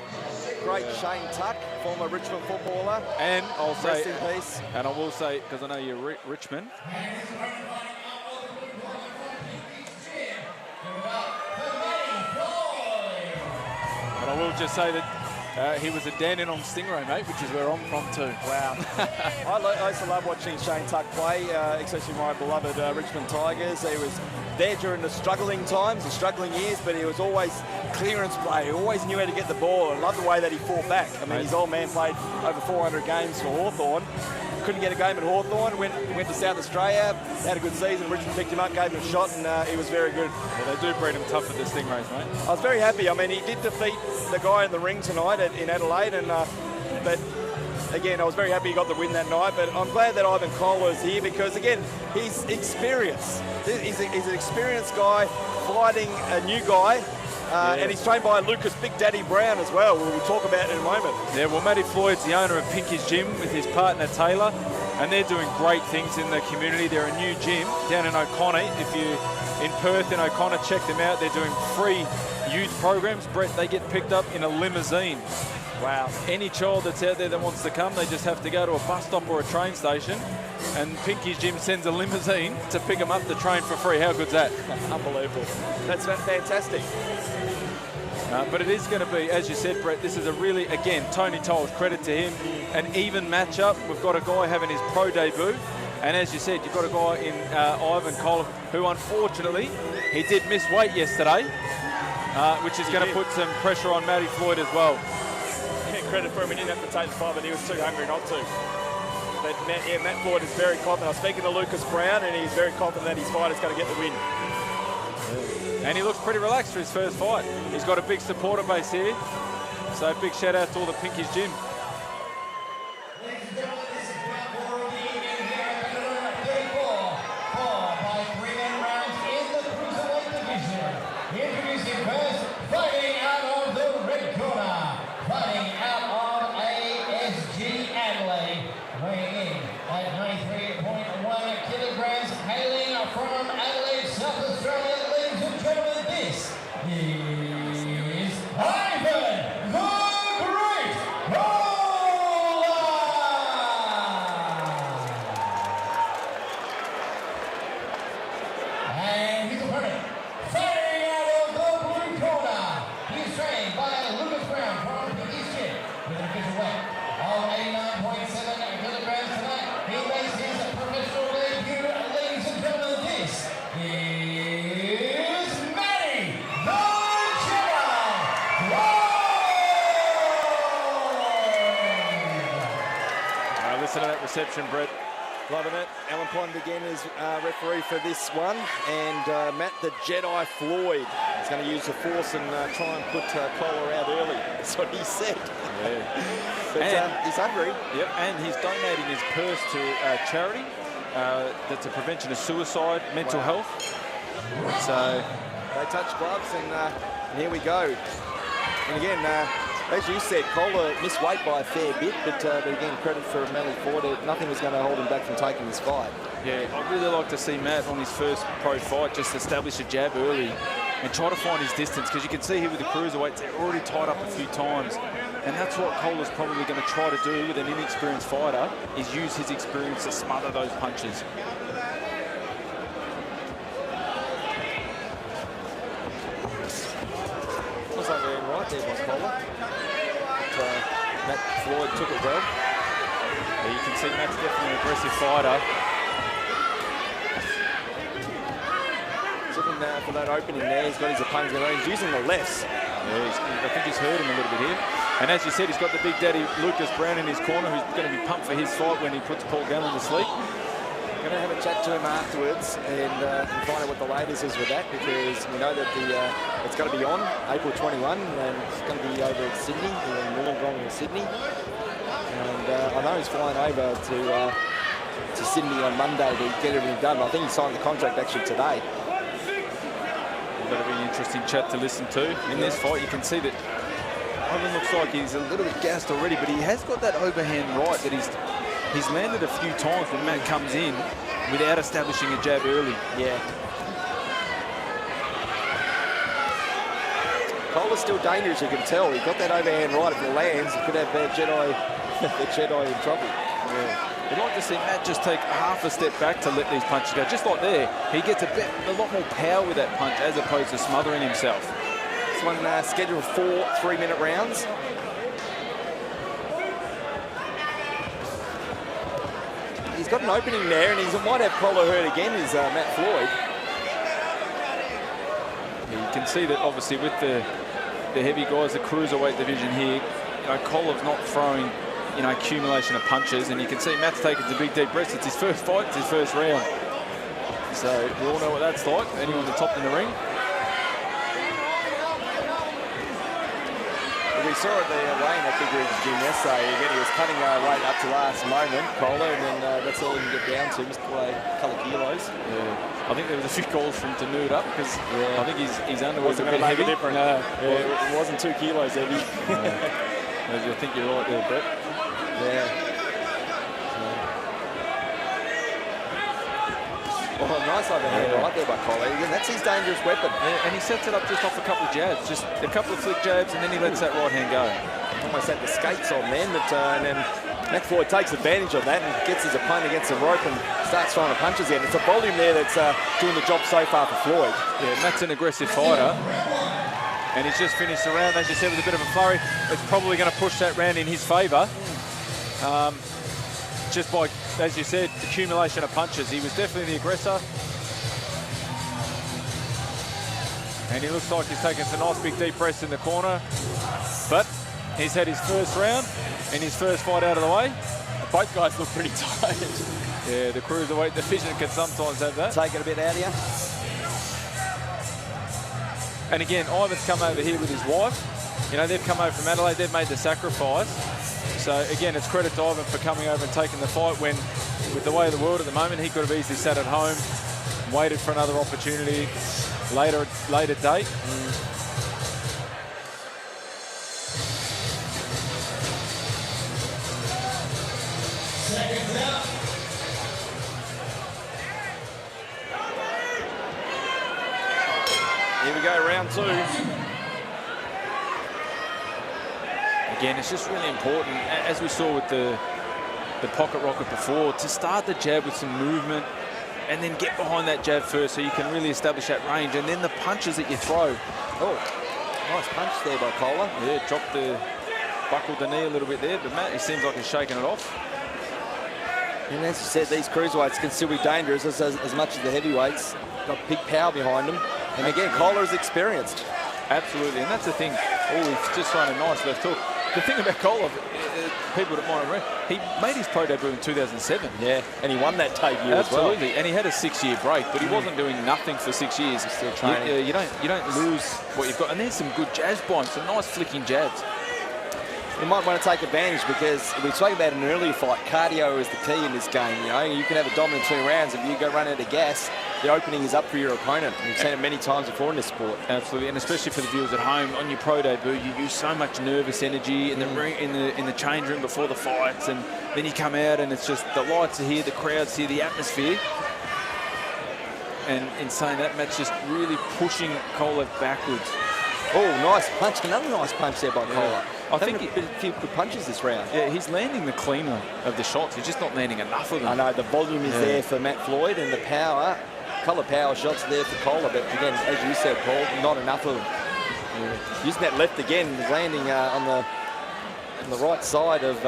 great Shane Tuck. former Richmond footballer. And I'll Rest say, in peace. and I will say, because I know you're Richmond. But I will just say that he was a Dandenong Stingray, mate, which is where I'm from too. Wow. I used to love watching Shane Tuck play, especially my beloved Richmond Tigers. He was there during the struggling times, the struggling years, but he was always clearance play. He always knew how to get the ball. I love the way that he fought back. I mean, his old man played over 400 games for Hawthorn. Couldn't get a game at Hawthorn, went to South Australia, had a good season. Richmond picked him up, gave him a shot, and he was very good. Well, they do breed him tough at the Stingrays, mate. I was very happy. I mean, he did defeat the guy in the ring tonight in Adelaide, and but again, I was very happy he got the win that night. But I'm glad that Ivan Kohler is here because, again, he's experienced. He's an experienced guy fighting a new guy. And he's trained by Lucas Big Daddy Brown as well, who we'll talk about in a moment. Yeah, well, Matty Floyd's the owner of Pinky's Gym with his partner Taylor, and they're doing great things in the community. They're a new gym down in O'Connor. If you're in Perth and O'Connor, check them out. They're doing free youth programs. Brett, they get picked up in a limousine. Wow. Any child that's out there that wants to come, they just have to go to a bus stop or a train station, and Pinky's Gym sends a limousine to pick them up the train for free. How good's that? Unbelievable. That's fantastic. But it is going to be, as you said, Brett, this is a really, again, Tony Tolles, credit to him, an even matchup. We've got a guy having his pro debut, and as you said, you've got a guy in Ivan Kohler, who unfortunately, he did miss weight yesterday, which is going to put some pressure on Matty Floyd as well. Yeah, credit for him, he didn't have to take the fight, but he was too hungry not to. But Matt Floyd is very confident. I was speaking to Lucas Brown, and he's very confident that his fight is going to get the win. And he looks pretty relaxed for his first fight. He's got a big supporter base here. So big shout out to all the Pinky's Gym. Introducing first, fighting out of the red corner, fighting out of ASG Adelaide, weighing in at 93.1 kilograms, hailing from Adelaide, South Australia. Ladies and gentlemen, this is Ivan the Great Kohler! And his opponent, fighting out of the blue corner, he's trained by Lucas Brown from Pinky's Gym with an official weight of 89.7 kilograms tonight. He makes his professional debut. Ladies and gentlemen, this is Matty the Jedi Floyd! Listen to that reception, Brett. Loving it. Alan Pond again is referee for this one, and Matt the Jedi Floyd is going to use the force and try and put Kohler out early. That's what he said. Yeah. But he's hungry. Yep, and he's donating his purse to charity that's a prevention of suicide, mental health. So they touch gloves, and here we go. And again, as you said, Kohler missed weight by a fair bit, but again, credit for Matty Floyd. Nothing was going to hold him back from taking this fight. yeah, I'd really like to see Matt on his first pro fight just establish a jab early and try to find his distance, because you can see here with the cruiserweights, they're already tied up a few times. And that's what Kohler's probably going to try to do with an inexperienced fighter, is use his experience to smother those punches. Looks like they're right there by Kohler. Matt Floyd took it well. Yeah, you can see Matt's definitely an aggressive fighter. Looking for that opening there. He's got his opponents going. He's using the lefts. Yeah, I think he's hurt him a little bit here. And as you said, he's got the big daddy Lucas Brown in his corner, who's going to be pumped for his fight when he puts Paul Gallen to sleep. Going to have a chat to him afterwards and find out what the latest is with that, because we know that it's going to be on April 21, and it's going to be over at Sydney, in Wollongong in Sydney. And I know he's flying over to Sydney on Monday to get everything done. I think he signed the contract actually today. That'll be an interesting chat to listen to. In this fight, you can see that Ivan looks like he's a little bit gassed already, but he has got that overhand right that he's landed a few times when Matt comes in without establishing a jab early. Yeah. Cola's still dangerous, you can tell. He got that overhand right. If it lands, it could have Jedi, the Jedi in trouble. Yeah. I'd like to see Matt just take half a step back to let these punches go. Just like there, he gets a lot more power with that punch as opposed to smothering himself. This one scheduled 4 3-minute rounds. He's got an opening there, and he might have collar hurt again, is Matt Floyd. Yeah, you can see that obviously with the heavy guys, the cruiserweight division here, Kolov's not throwing, accumulation of punches, and you can see Matt's taking some big deep breaths. It's his first fight, it's his first round. So we all know what that's like. Anyone at the top in the ring. We saw it there, Wayne, at Big Rig's gym yesterday. Again, he was cutting weight up to last moment, Cola, and then that's all he can get down to, just play a couple of kilos. Yeah. I think there was a few calls for him to nude up because I think his underwear was a bit make heavy. A difference. No, it wasn't 2 kilos heavy. I think you're right there, Brett. Yeah. Oh, nice overhand right there by Collie. Again, that's his dangerous weapon. Yeah, and he sets it up just off a couple of jabs, just a couple of flick jabs, and then he lets that right hand go. Almost had the skates on then, but and then Matt Floyd takes advantage of that and gets his opponent against the rope and starts throwing the punches in. It's a volume there that's doing the job so far for Floyd. Yeah, Matt's an aggressive fighter, and he's just finished the round, as you said, with a bit of a flurry. It's probably going to push that round in his favour. Just by, as you said, accumulation of punches. He was definitely the aggressor. And he looks like he's taking some nice big deep breaths in the corner. But he's had his first round and his first fight out of the way. Both guys look pretty tired. Yeah, the cruiserweight division can sometimes have that. Take it a bit out of you. And again, Ivan's come over here with his wife. They've come over from Adelaide, they've made the sacrifice. So again, it's credit to Ivan for coming over and taking the fight when, with the way of the world at the moment, he could have easily sat at home, waited for another opportunity, later date. Here we go, round 2. Again, it's just really important, as we saw with the pocket rocket before, to start the jab with some movement and then get behind that jab first so you can really establish that range, and then the punches that you throw. Oh, nice punch there by Cola. Yeah, buckled the knee a little bit there, but Matt, he seems like he's shaking it off. And as you said, these cruiserweights can still be dangerous as much as the heavyweights. Got big power behind them. And again, Cola is experienced. Absolutely, and that's the thing. Oh, he's just thrown a nice left hook. The thing about Kola, people that might remember, he made his pro debut in 2007. Yeah, and he won that debut as well. Absolutely, and he had a 6-year break, but he wasn't doing nothing for 6 years. He's still training. You don't lose what you've got, and there's some good jabs by him, some nice flicking jabs. You might want to take advantage because we spoke about in an earlier fight, cardio is the key in this game. You can have a dominant 2 rounds. If you go run out of gas, the opening is up for your opponent. We've seen it many times before in this sport. Absolutely, and especially for the viewers at home, on your pro debut, you use so much nervous energy in the ring, in the change room before the fights, and then you come out and it's just the lights are here, the crowd's here, the atmosphere. And in saying that, Matt's just really pushing Kola backwards. Oh, nice punch. Another nice punch there by Kola. I think a few good punches this round. Yeah, he's landing the cleaner of the shots. He's just not landing enough of them. I know, the volume is there for Matt Floyd, and the power, colour power shots there for Kola. But again, as you said, Paul, not enough of them. Yeah. Using that left again, landing on the right side of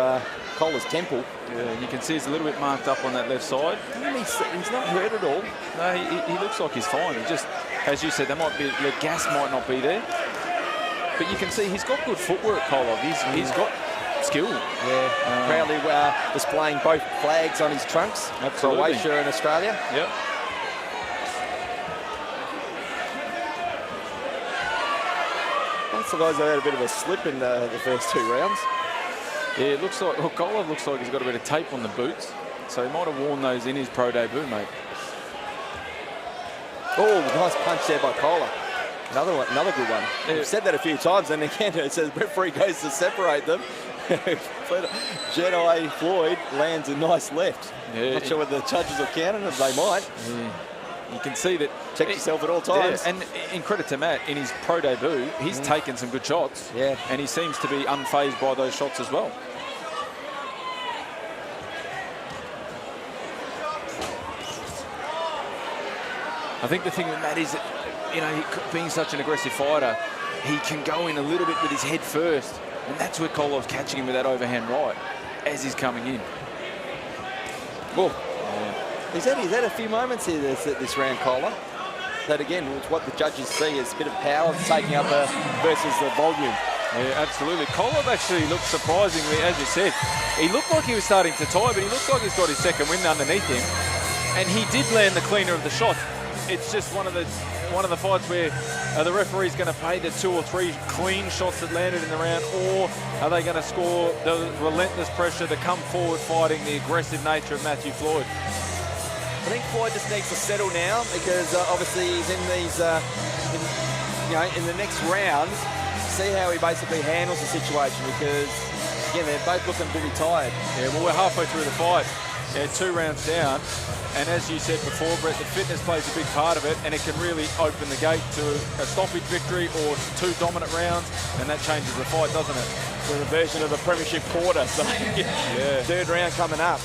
Cola's temple. Yeah, you can see he's a little bit marked up on that left side. He's not hurt at all. No, he looks like he's fine. He just, as you said, the gas might not be there. But you can see he's got good footwork, Kolov. He's got skill. Yeah, proudly displaying both flags on his trunks. Absolutely. For Croatia and Australia. Yep. That's the guys that had a bit of a slip in the first 2 rounds. Yeah, it looks like, Kolov looks like he's got a bit of tape on the boots. So he might have worn those in his pro debut, mate. Oh, nice punch there by Kola. Another good one. Yeah. We've said that a few times, and again, it says referee goes to separate them. Jedi Floyd lands a nice left. Yeah, not sure whether the judges will count it, if they might. Yeah. You can see that. Check yourself at all times. Yeah, and in credit to Matt, in his pro debut, he's taken some good shots. Yeah. And he seems to be unfazed by those shots as well. I think the thing with Matt is that, being such an aggressive fighter, he can go in a little bit with his head first. And that's where Kolov's catching him with that overhand right as he's coming in. Well, he's had a few moments here this round, Kola. That again, it's what the judges see as a bit of power taking up versus the volume. Yeah, absolutely. Kolov actually looked surprisingly, as you said, he looked like he was starting to tie, but he looks like he's got his second wind underneath him. And he did land the cleaner of the shot. It's just one of the fights where the referee's going to pay the 2 or 3 clean shots that landed in the round, or are they going to score the relentless pressure, the come forward fighting, the aggressive nature of Matthew Floyd? I think Floyd just needs to settle now because obviously he's in these, in the next round, see how he basically handles the situation because, again, they're both looking pretty tired. Yeah, well, we're halfway through the fight. Yeah, 2 rounds down. And as you said before, Brett, the fitness plays a big part of it, and it can really open the gate to a stoppage victory or 2 dominant rounds, and that changes the fight, doesn't it? We're a version of the premiership quarter, so yeah. 3rd round coming up.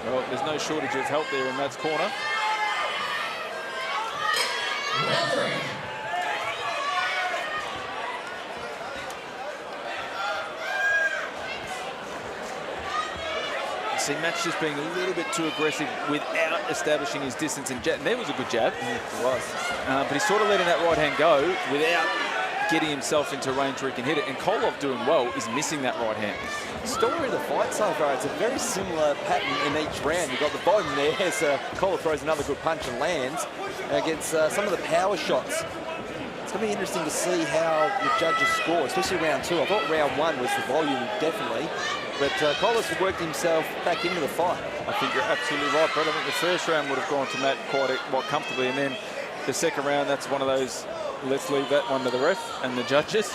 Well, there's no shortage of help there in Matt's corner. See, Matt's just being a little bit too aggressive without establishing his distance and jab. And there was a good jab. It was. But he's sort of letting that right hand go without getting himself into range where he can hit it. And Kolov doing well is missing that right hand. Story of the fight so far, it's a very similar pattern in each round. You've got the bottom there as Kolov throws another good punch and lands against some of the power shots. It's going to be interesting to see how the judges score, especially round 2. I thought round 1 was the volume, definitely. But Kolov's worked himself back into the fight. I think you're absolutely right, Brett. I think the first round would have gone to Matt quite comfortably. And then the second round, that's one of those, let's leave that one to the ref and the judges.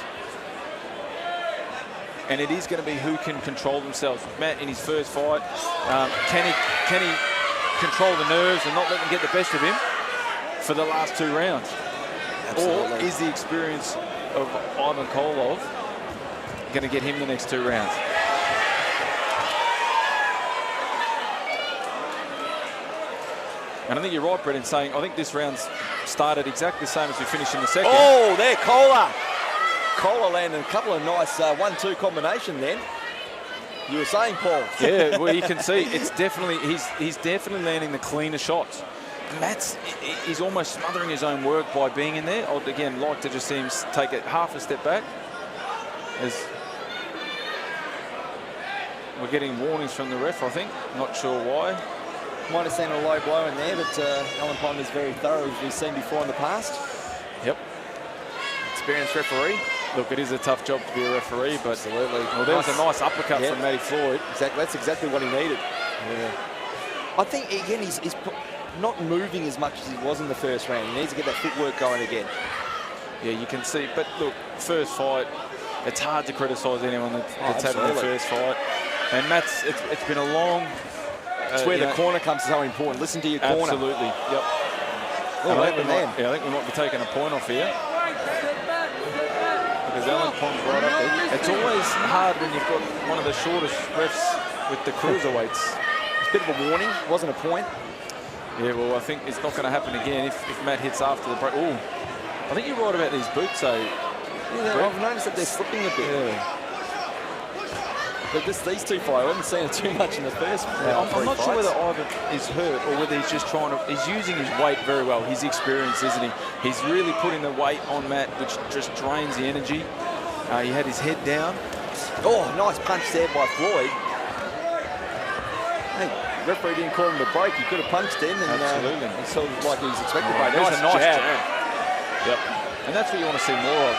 And it is going to be who can control themselves. Matt, in his first fight, can he control the nerves and not let them get the best of him for the last 2 rounds? Absolutely. Or is the experience of Ivan Kolov going to get him the next 2 rounds? And I think you're right, Brett, in saying I think this round's started exactly the same as we finished in the second. Oh, there, Kola. Kola landed a couple of nice 1-2 combination then. You were saying, Paul. Yeah, well, you can see it's definitely he's definitely landing the cleaner shots. He's almost smothering his own work by being in there. I'd again like to just see him take it half a step back. As we're getting warnings from the ref, I think. Not sure why. Might have seen a low blow in there, but Alan Pond is very thorough, as we've seen before in the past. Yep. Experienced referee. Look, it is a tough job to be a referee, but absolutely. Well, there was a nice uppercut from Matty Floyd. Exactly, that's exactly what he needed. Yeah. I think again he's not moving as much as he was in the first round. He needs to get that footwork going again. Yeah, you can see. But look, first fight, it's hard to criticise anyone that's having their first fight. And Matt's, it's been a long. It's where the corner comes so important. Listen to your corner. Absolutely. Yep. Oh, I think we might be taking a point off here. Because Alan Pond's right up there. It's always hard when you've got one of the shortest refs with the cruiserweights. It's a bit of a warning. It wasn't a point. Yeah, well, I think it's not going to happen again if Matt hits after the break. Oh, I think you're right about these boots, though. Yeah, I've noticed that they're slipping a bit. Yeah. But these 2 fights, I haven't seen it too much in the first. I'm not sure whether Ivan is hurt or whether he's just trying to. He's using his weight very well. His experience, isn't he? He's really putting the weight on Matt, which just drains the energy. He had his head down. Oh, nice punch there by Floyd. Hey, referee didn't call him to break. He could have punched in, and absolutely. It's sort of like he was expected. There's a nice jab. Yep. And that's what you want to see more of.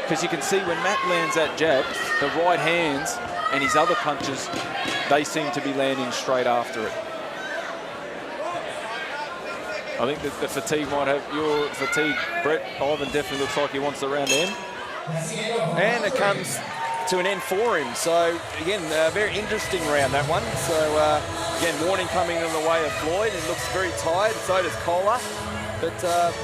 Because you can see when Matt lands that jab, the right hands and his other punches, they seem to be landing straight after it. I think that the fatigue might have your fatigue, Brett. Ivan definitely looks like he wants the round to end. And it comes to an end for him. So, again, a very interesting round, that one. So, Again, warning coming in the way of Floyd. He looks very tired, so does Kohler. But,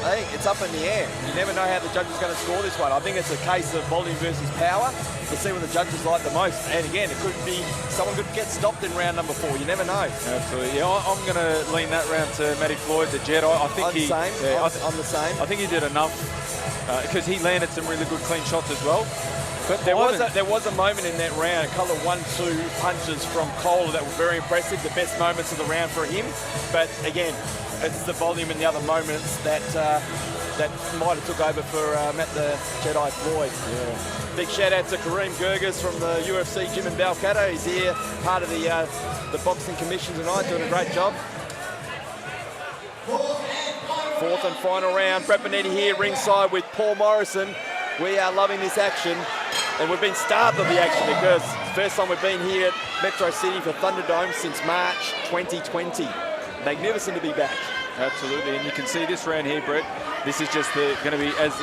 hey, it's up in the air. You never know how the judge is going to score this one. I think it's a case of volume versus power. We'll see what the judges like the most. And again, it could be someone could get stopped in round number 4. You never know. Absolutely. Yeah, I'm going to lean that round to Matty Floyd, the Jet. I think I'm the same. Yeah, I'm the same. I think he did enough because he landed some really good clean shots as well. But there was a moment in that round, a couple of 1-2 punches from Kohler that were very impressive, the best moments of the round for him. But again, it's the volume in the other moments that that might have took over for Matt the Jedi Floyd. Yeah. Big shout out to Kareem Gerges from the UFC gym in Balcatta. He's here, part of the boxing commission tonight, doing a great job. Fourth and final round. Brett Bonetti here ringside with Paul Morrison. We are loving this action. And we've been starved of the action because it's the first time we've been here at Metro City for Thunderdome since March 2020. Magnificent to be back. Absolutely, and you can see this round here, Brett. This is just going to be, as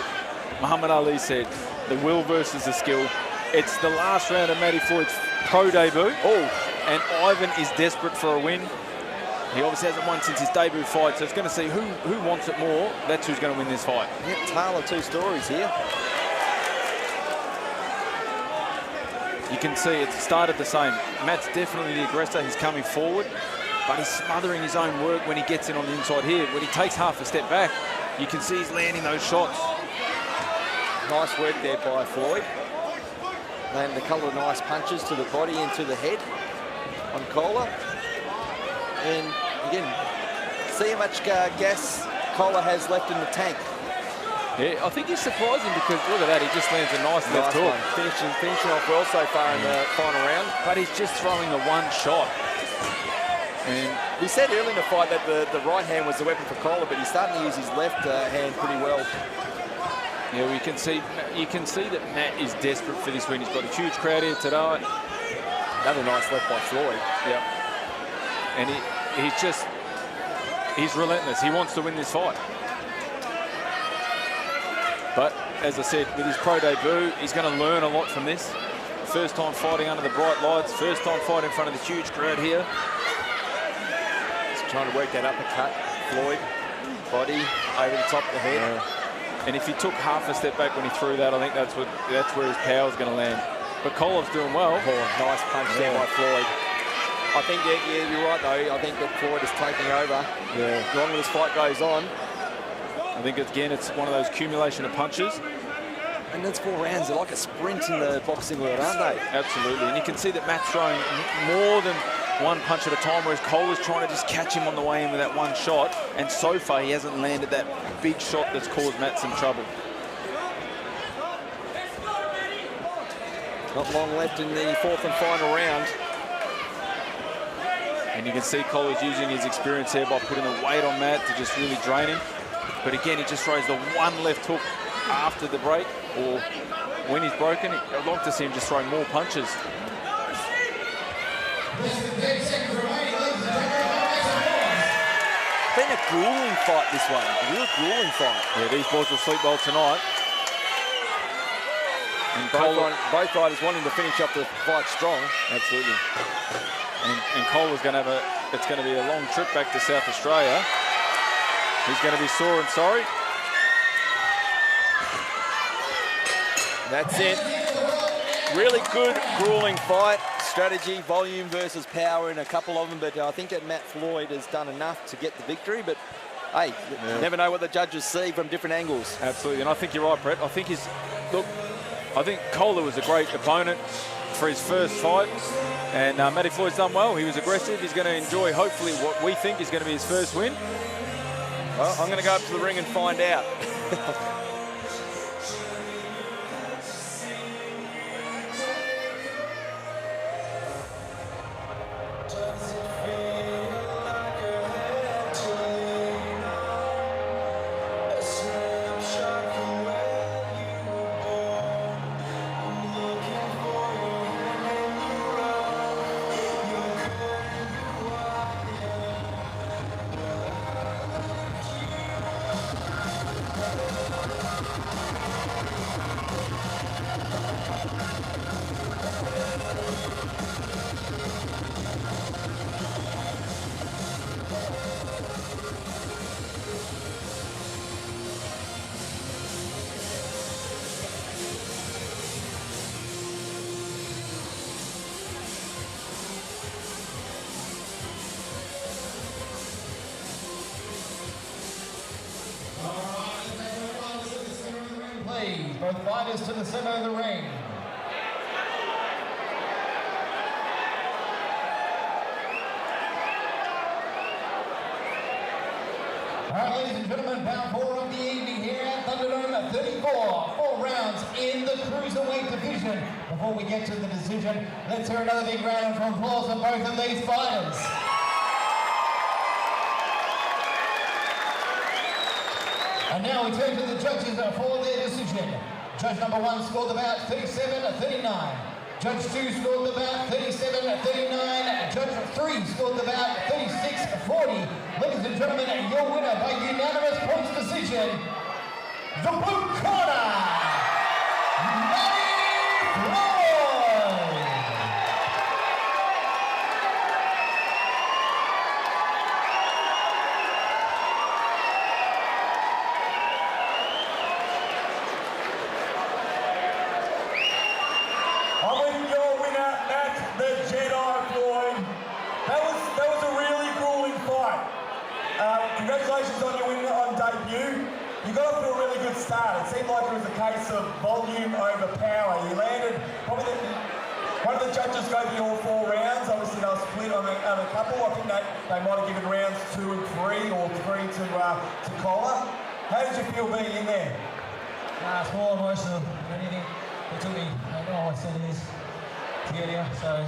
Muhammad Ali said, the will versus the skill. It's the last round of Matty Floyd's pro debut. Oh, and Ivan is desperate for a win. He obviously hasn't won since his debut fight, so it's going to see who wants it more. That's who's going to win this fight. Yeah, tale of two stories here. You can see it started the same. Matt's definitely the aggressor. He's coming forward, but he's smothering his own work when he gets in on the inside here. When he takes half a step back, you can see he's landing those shots. Nice work there by Floyd. Landing a couple of nice punches to the body and to the head on Kohler. And again, see how much gas Kohler has left in the tank. Yeah, I think he's surprising because look at that, he just lands a nice left hook. Finishing off well so far in the final round. But he's just throwing the one shot. And we said earlier in the fight that the right hand was the weapon for Kohler, but he's starting to use his left hand pretty well. Yeah, you can see that Matt is desperate for this win. He's got a huge crowd here today. Another nice left by Floyd. Yep. And he's relentless. He wants to win this fight. But as I said, with his pro debut, he's going to learn a lot from this. First time fighting under the bright lights. First time fighting in front of the huge crowd here. He's trying to work that uppercut. Floyd, body over the top of the head. Yeah. And if he took half a step back when he threw that, I think that's where his power is going to land. But Kohler's doing well. Oh, nice punch there by Floyd. I think, yeah, you're right though. I think that Floyd is taking over. Yeah. The longer this fight goes on. I think, again, it's one of those accumulation of punches. And that's 4 rounds. They're like a sprint in the boxing world, aren't they? Absolutely. And you can see that Matt's throwing more than one punch at a time, whereas Kohler's trying to just catch him on the way in with that one shot. And so far, he hasn't landed that big shot that's caused Matt some trouble. Not long left in the 4th and final round. And you can see Kohler's using his experience here by putting the weight on Matt to just really drain him. But again, he just throws the one left hook after the break, or when he's broken. I'd like to see him just throw more punches. Been a grueling fight, this one. A real grueling fight. Yeah, these boys will sleep well tonight. And both riders wanting to finish up the fight strong. Absolutely. And Kohler's going to have it's going to be a long trip back to South Australia. He's going to be sore and sorry. That's it. Really good, grueling fight. Strategy, volume versus power in a couple of them, but I think that Matt Floyd has done enough to get the victory, but hey, you never know what the judges see from different angles. Absolutely, and I think you're right, Brett. I think I think Kohler was a great opponent for his first fight, and Matty Floyd's done well. He was aggressive. He's going to enjoy, hopefully, what we think is going to be his first win. Well, I'm going to go up to the ring and find out. please both fighters to the center of the ring. All right, ladies and gentlemen, round 4 of the evening here at Thunderdome, 34, 4 rounds in the Cruiserweight division. Before we get to the decision, let's hear another big round of applause for both of these fighters. And now we turn to the judges for their decision. Judge number 1 scored the bout 37-39. Judge 2 scored the bout 37-39. Judge 3 scored the bout 36-40. Ladies and gentlemen, your winner by unanimous points decision, the blue corner, Matty Floyd. I'm with your winner, Matt the Jedi Floyd. That was a really grueling fight. Congratulations on your win on debut. You got off to a really good start. It seemed like it was a case of volume over power. You landed probably one of the judges gave you all 4 rounds. Obviously they were split on a couple. I think they might have given rounds 2 and 3 or 3 to Collar. How did you feel being in there? It's more emotional than anything. It took me, I don't know what it is, to get here. So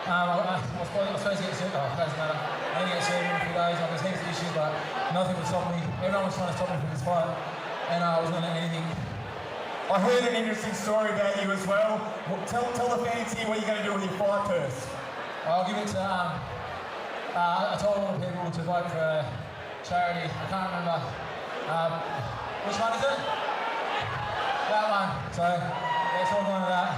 I was supposed to get sick. Oh, it doesn't matter. I only get sick in a few days. There's heaps of issues, but nothing would stop me. Everyone was trying to stop me from this fight, and I wasn't letting anything. I heard an interesting story about you as well. Tell the fans here what you're going to do with your fight purse. I'll give it to, I told all the people to vote for a charity. I can't remember. Which one is it? That one. So, that's all going to that.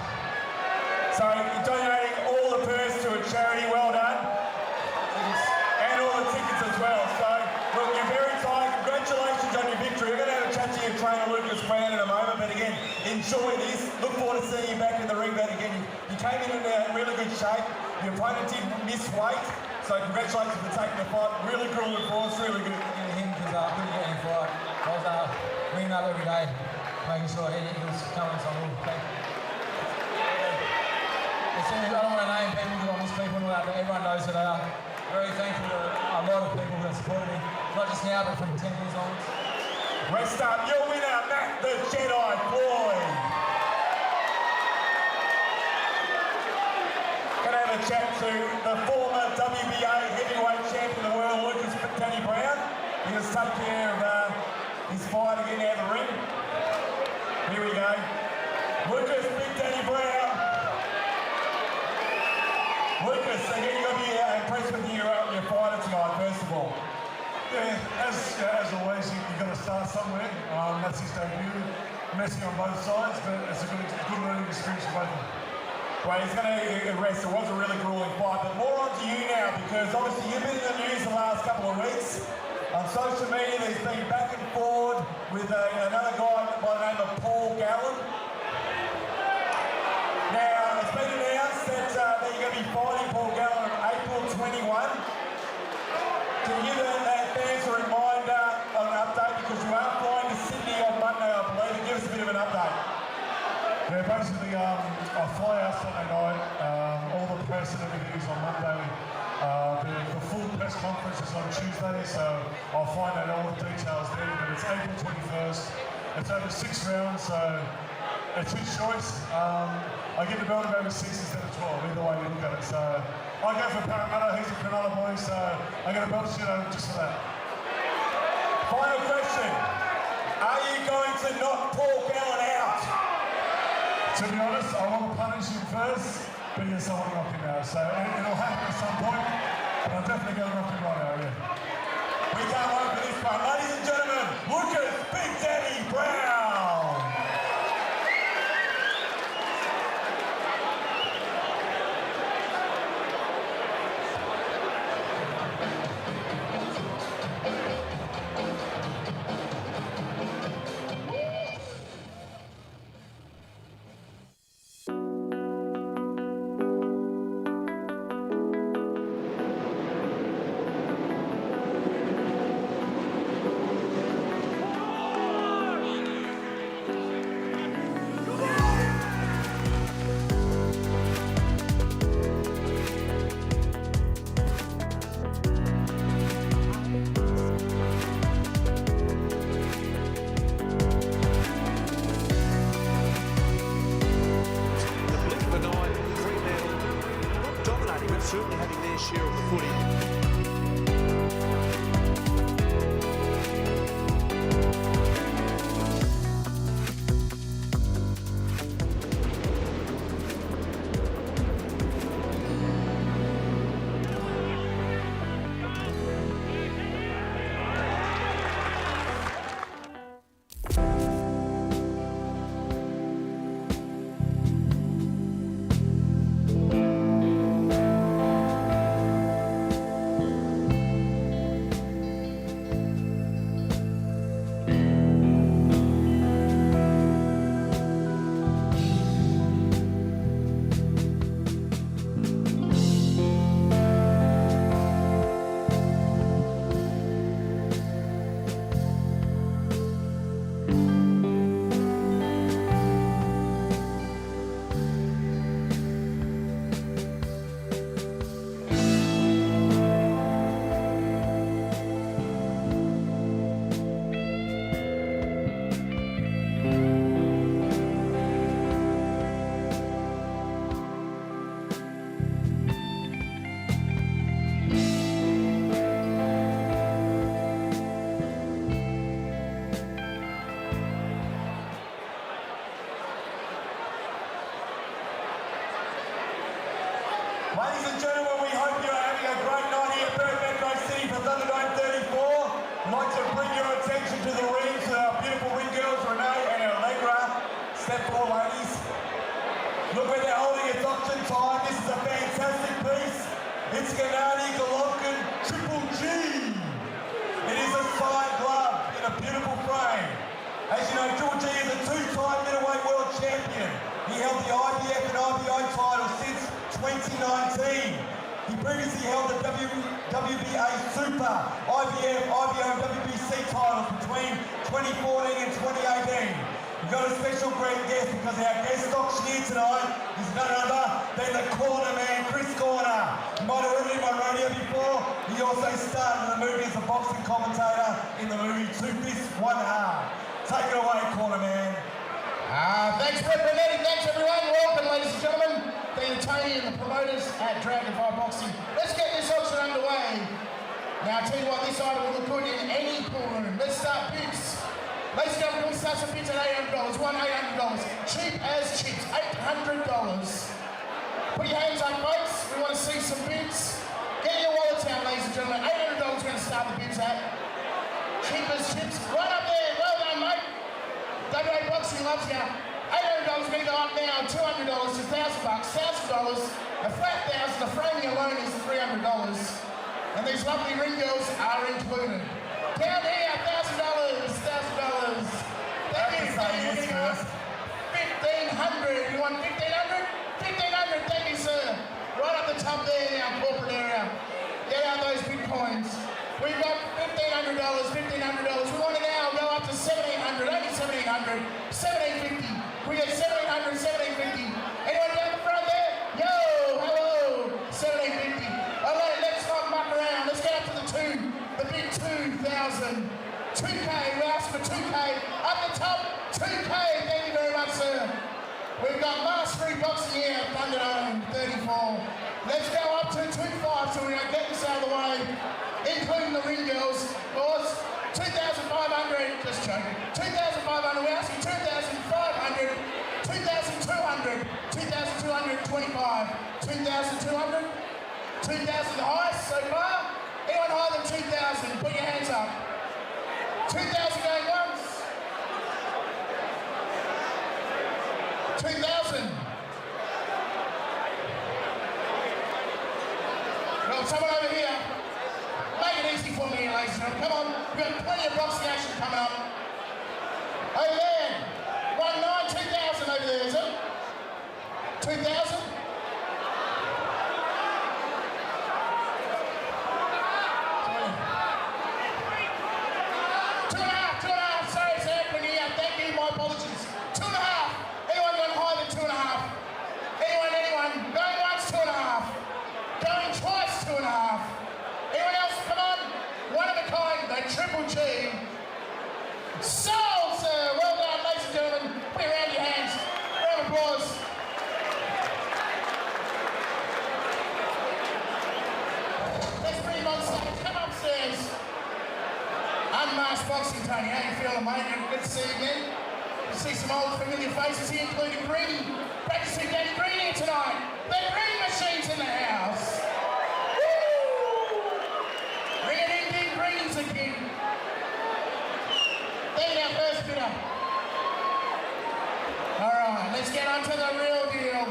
So, you're donating all the purse to a charity. Well done. And all the tickets as well. So, look, you're very tired. Congratulations on your victory. We're going to have a chat to your trainer, Lucas Brown, in a moment. But again, enjoy this. Look forward to seeing you back in the ring. But again, you came in really good shape. Your opponent did miss weight. So, congratulations for taking the fight. Really grueling for us. Really good. Him because I couldn't get any fight. I was ringing up every day, making sure he was coming. So I'm I don't want to name people because I miss people and all that, but everyone knows that I'm very thankful to a lot of people that supported me, not just now, but from 10 years on. Rest up, your winner, Matt the Jedi Floyd. Gonna have a chat to the former WBA heavyweight champion of the world, Lucas Danny Brown. He's going to take care of his fight again out of the ring. Here we go. Lucas, Big Danny Brown. Lucas, again, you've got to be impressed with your fighter tonight, first of all. Yeah, as always, you've got to start somewhere. That's his debut. Messy on both sides, but it's a good learning experience for both of them. Well, he's going to rest. It was a really grueling fight, but more on to you now, because obviously you've been in the news the last couple of weeks. On social media, there's been back and forward with another guy by the name of Paul Gallen. Now, it's been announced that you're going to be fighting Paul Gallen on April 21. Can you give the fans a reminder of an update, because you are flying to Sydney on Monday, I believe. Give us a bit of an update. Yeah, basically, I fly out Sunday night. All the press and everything is on Monday. The full press conference is on Tuesday, so I'll find out all the details there. But it's April 21st. It's over 6 rounds, so it's his choice. I get the belt of over 6 instead of 12, either way you look at it. So I go for Parramatta, he's a Cronulla boy, so I get a belt shit over just for that. Final question. Are you going to knock Paul Gallen out? To be honest, I want to punish him first, but yes, I want to knock him out. So it'll happen at some point, but I'm definitely going to knock him right out, yeah. We can't wait for this one. Ladies and gentlemen, Lucas Big Daddy Brown. your attention to the rings. Our beautiful ring girls, Renee and Allegra. Step forward, ladies. Look where they're holding its auction time. This is a fantastic piece. It's Gennady Golovkin Triple G. It is a side glove in a beautiful frame. As you know, Triple G is a two-time middleweight world champion. He held the IBF and IBO title since 2019. He previously held the WBA Super, IBF, IBO and WBC titles between 2014 and 2018. We've got a special great guest because our guest auctioneer tonight is none other than the corner man, Chris Corner. You might have heard him on radio before. He also starred in the movie as a boxing commentator in the movie Two Fists, One Heart. Take it away, corner man. Thanks, representing. Thanks, everyone. Welcome, ladies and gentlemen. Thank you, Tony and the promoters at Dragonfly Boxing. Let's get this auction underway. Now, I'll tell you what, this item will look good in any pool room. Let's start bids. Ladies and gentlemen, we start some bids at $800. One $800. Cheap as chips. $800. Put your hands up, folks. We want to see some bids. Get your wallets out, ladies and gentlemen. $800 we're going to start the bids at. Cheap as chips. Right up there. Well done, mate. WA Boxing loves you. $800 going to go up now. $200 to $1,000. $1,000. A flat $1,000. The framing alone is $300. And these lovely ring girls are included. Down here, $1,000. $1,000. Thank you. $1,500. You want $1,500? $1,500. Thank you, sir. Right up the top there in our corporate area. Get out those big coins. We've got $1,500. $1,500. We want to now go up to $1,700. Only $1,700. $1,750. We get $1,700. $1,750. Anyone down the front there? Yo, hello. $1,750. All right, let's not muck around. Let's get up to the big 2,000. 2K, we asked for 2K. Up the top, 2K. Thank you very much, sir. We've got Mastery Boxing here at Thunderdome, 34. Let's go up to 2.5 so we don't get this out of the way, including the ring girls. Of course, 2,500, just joking. 2,500, we're asking 2,500, 2,200, 2,225, 2,200, 2,000 the highest so far. Anyone higher than 2,000, put your hands up. 2,000 going once. 2,000. Well, someone over here. Make it easy for me, ladies and gentlemen. Come on, we've got plenty of boxing action coming up. Over there. 2,000 over there, is it? 2,000? Triple G. Sold, sir. Well done, ladies and gentlemen. Put your hand in your hands. Round of applause. Let's bring him on stage. Come upstairs. Unmasked Boxing, Tony. How you feeling, mate? Good to see you again. Good to see some old familiar faces here, including Greeny. Great to see Danny Green here tonight. The Green Machine's in the house. Again. There's our first bidder. Alright, let's get on to the real deal.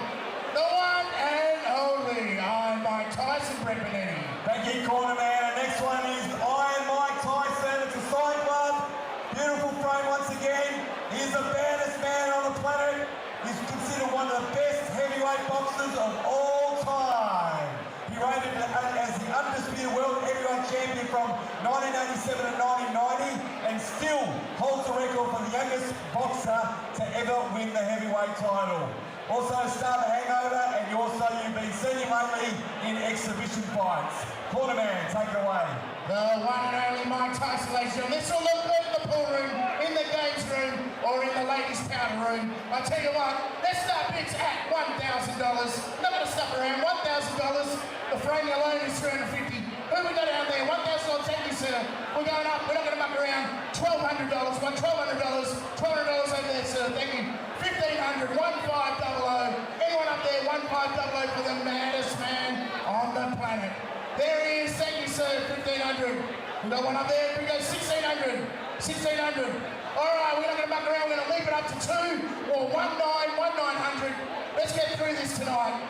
The one and only Iron Mike Tyson Brepanetti. Thank you, corner man. The next one is Iron Mike Tyson. It's a side glove. Beautiful frame once again. He's the baddest man on the planet. He's considered one of the best heavyweight boxers of all time. He rated as the undisputed world heavyweight champion from 1987 to 1990 and still holds the record for the youngest boxer to ever win the heavyweight title. Also star the Hangover, and you've been seen him lately in exhibition fights. Corner man, take it away. The one and only Mike Tyson, ladies and gentlemen. This will look good in the pool room, in the games room, or in the ladies' powder room. I tell you what, let's start bids at $1,000. Not going to stuff around. $1,000. The framing alone is $350. Who we got down there? $1,000. Thank you, sir. We're going up. We're not going to muck around. $1,200. $1,200. $1,200 over there, sir. Thank you. $1,500. 1500. Anyone up there? 1500 for the maddest man on the planet. There he is. Thank you, sir. $1,500. We got one up there. We go $1,600. $1,600. 1600. All right, we're not going to muck around. We're going to leave it up to 2 or 1900. Let's get through this tonight.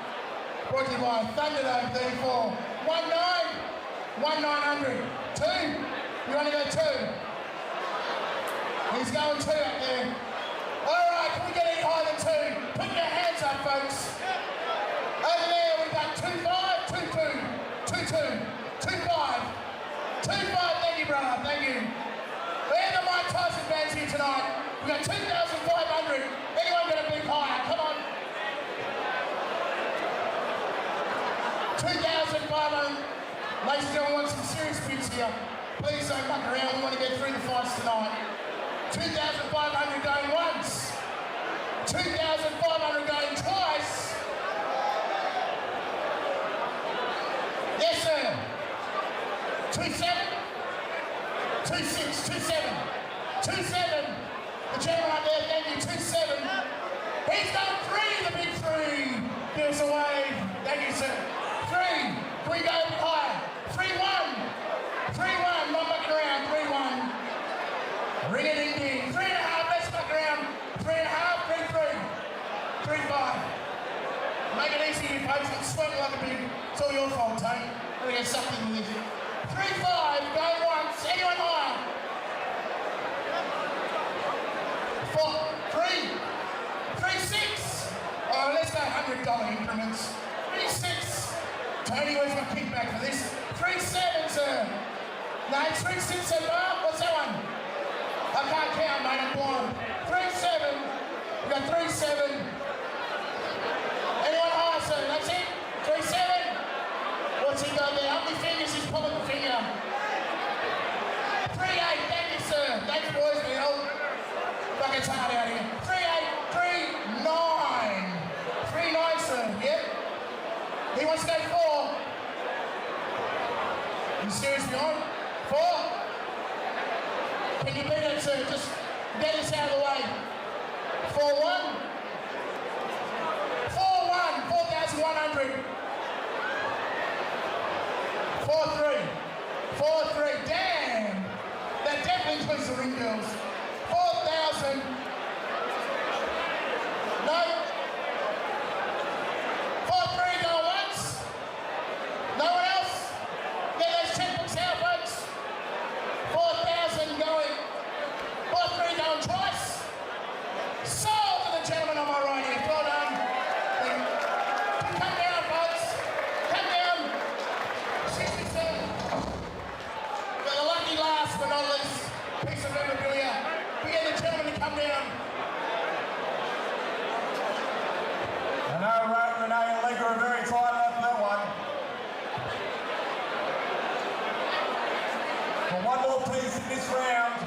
Brought to you by Thunderdome 34. 1900. 2. You want to go 2? He's going 2 up there. All right, can we get any higher than 2? Put your hands up, folks. Over there, we've got 25, 22, 22, 25, 25. Thank you, brother. Thank you. We're the Mike Tyson bands here tonight. We've got 2,500. Anyone got a big higher? Come on. 2,500. Ladies and gentlemen, want some serious bids here. Please don't muck around. We want to get through the fights tonight. 2,500 going once. 2,500 going twice. Yes, sir. 27. 26, 27, 27. The gentleman up there, thank you, 27. He's done 3, the big 3. Give us a wave. Thank you, sir. 3. Can we go a bit higher? 3-1. 3-1. Not mucking around. 3-1. Ring it in ding. 3.5. Let's muck around. 3.5. 3-3. 3-5. Make it easy, you folks. It's sweating like a pig. It's all your fault, Tony. I'm going to get sucked into this. 3-5, going once. Anyone higher? 3-6. Oh, let's go $100 increments. 3-6. Tony, where's my kickback for this? 3-7, sir. No, 3-6, sir. What's that one? I can't count, mate. I'm blind. 3-7. We got 3-7. Anyone higher, sir? That's it? 3-7. What's he got there? How many fingers he's pulling the finger? 3-8, thank you, sir. Thank you, boys, man. Fuck, it's hard out here. 3-8, 3-9. 3-9, sir. Yep. He wants to go 4. You serious, beyond? 4? Can you beat it, sir? Just get this out of the way. 4-1. 4-1. 4,100. 4-3. 4-3. Damn! That definitely includes the ring girls. 4,000. No. 4-3 going once. No one else? Get those checkbooks out, folks. 4,000 going. 4-3 going twice. Sold to the gentleman on my right here. Well done. Come down, folks. Come down. 67. Got the lucky last but not least piece of memorabilia. We get the gentleman to come down. I know Renee and Lega are very tired after that one. For one more piece in this round,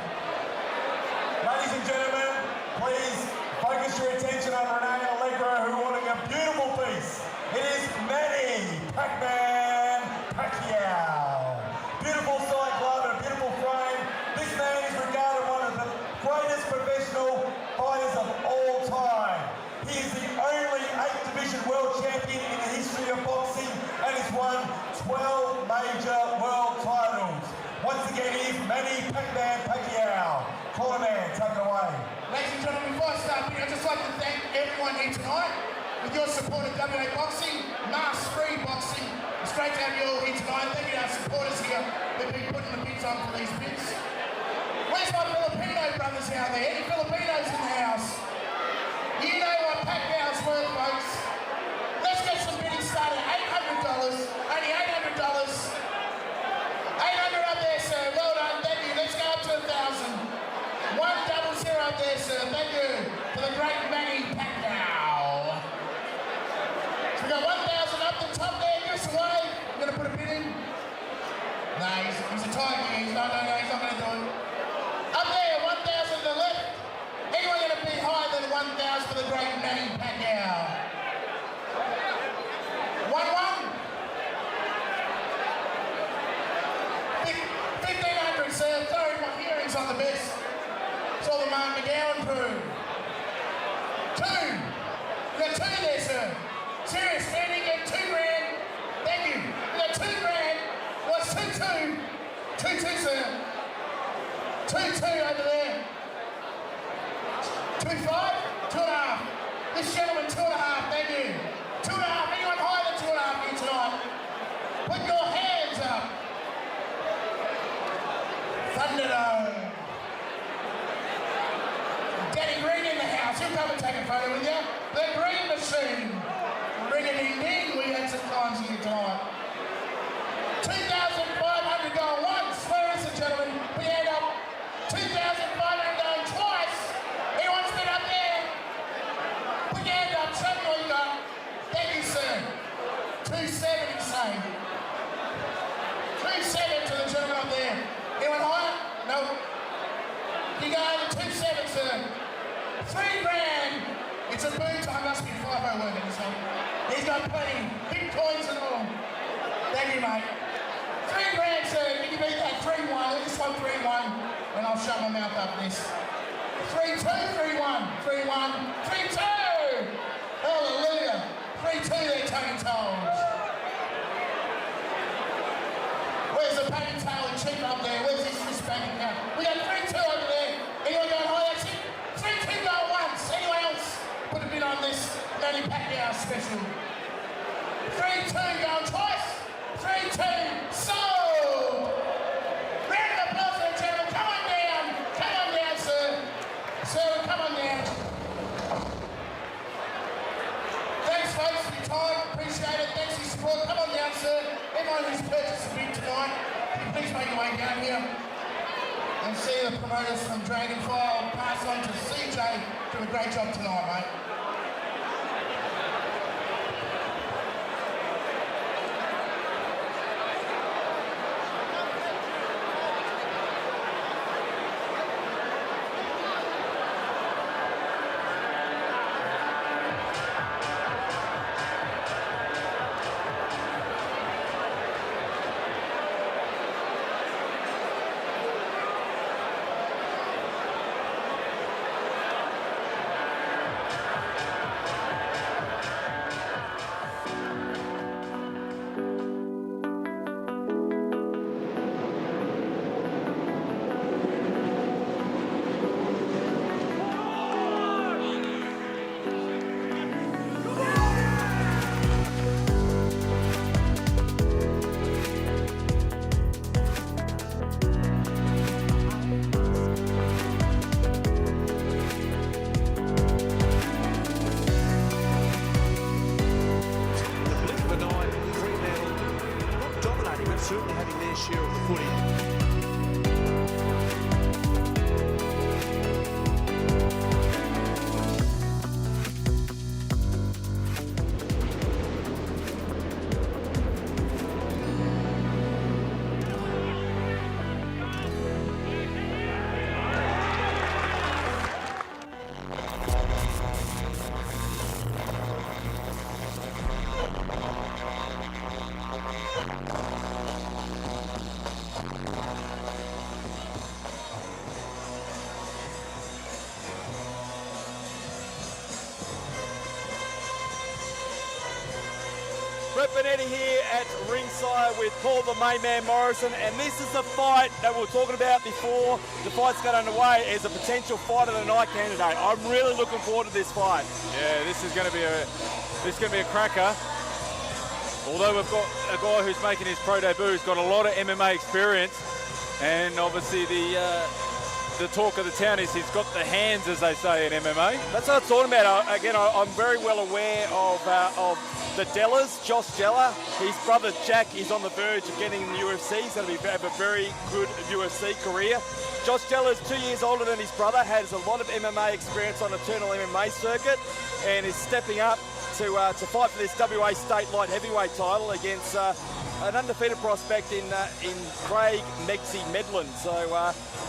ladies and gentlemen, please focus your attention on Renee and Allegra, who are wanting a beautiful piece. It is Manny Pac-Man Pacquiao. Beautiful side glove and a beautiful frame. This man is regarded one of the greatest professional fighters of all time. He is the only 8th Division World Champion in the history of boxing and has won 12 major world titles. Once again, he is Manny Pac-Man Pacquiao. Corner man, take it away. Ladies and gentlemen, before I start, I'd just like to thank everyone here tonight with your support of WA Boxing, mask-free boxing. It's great to have you all here tonight. Thank you to our supporters here who've been putting the bids on for these bids. Where's my Filipino brothers out there? Any Filipinos in the house? You know what Pacquiao's worth, folks. Let's get some bidding started. $800. Only $800. 800 up there, sir. Well done. Thank you. Let's go up to 1,000. 100 up there, sir. Thank you for the great Manny Pacquiao. So we got 1,000 up the top there. Give us a wave. I'm going to put a bid in. No, he's a tiger. He's not going to do it. Up there, 1,000 to the left. Anyone going to be higher than 1,000 for the great Manny Pacquiao? 1-1. 1,500, sir. Sorry, my hearing's not the best. It's all the Mark McGowan crew. 2. We got 2 there, sir. Serious, Manny, get 2 grand. Thank you. We got 2 grand. What's 2-2? 2-2, sir. 2-2 over there. 2-5, 2.5. This gentleman, 2.5, thank you. 2.5, anyone higher than 2.5 here tonight? Put your hands up. Thunderdome. Danny Green in the house, he'll come and take a photo with you. The Green Machine. Ring it in, we had some times here tonight. 2,500 going once, ladies and gentlemen. We end up 2,500 going twice. Anyone spit up there? Put your hand up, show me what you got. Thank you, sir. 270, say. 270 to the gentleman up there. Anyone higher? No. You go over 270, sir. $3,000. It's a boot time, must be 5-0 working, so. He's got plenty, big coins and all. Thank you, mate. $3,000, sir. Can you beat that? 3-1. I just want 3-1, and I'll shut my mouth up this. 3-2, 3-1, 3-1, 3-2. Hallelujah. 3-2 there, Tony Tolls. Where's the paying tail and cheap up there? Where's this bank account? We got 3-2 over there. Anyone going high? That's it. 3-2 going once. Anyone else put a bit on this Manny Pacquiao special? 3-2 going twice. 3-2 sold. Round of applause for the gentleman. Come on down. Come on down, sir. Sir, come on down. Thanks, folks, for your time. Appreciate it. Thanks for your support. Come on down, sir. Everyone who's purchased a bid tonight, please make your way down here and see the promoters from Dragonfly. I'll pass on to CJ. Doing a great job tonight, mate. Certainly having their share of the footy. Brett Benetti here at ringside with Paul the Main Man Morrison, and this is the fight that we were talking about before the fights got underway as a potential fight of the night candidate. I'm really looking forward to this fight. Yeah, this is going to be a cracker. Although we've got a guy who's making his pro debut, who's got a lot of MMA experience, and obviously the talk of the town is he's got the hands, as they say in MMA. That's what I'm talking about. Again, I'm very well aware of the Dellas, Josh Della. His brother Jack is on the verge of getting in the UFC. He's going to have a very good UFC career. Josh Della is 2 years older than his brother, has a lot of MMA experience on the Eternal MMA circuit, and is stepping up to fight for this WA State Light Heavyweight title against an undefeated prospect in Craig Mexi Medlin. So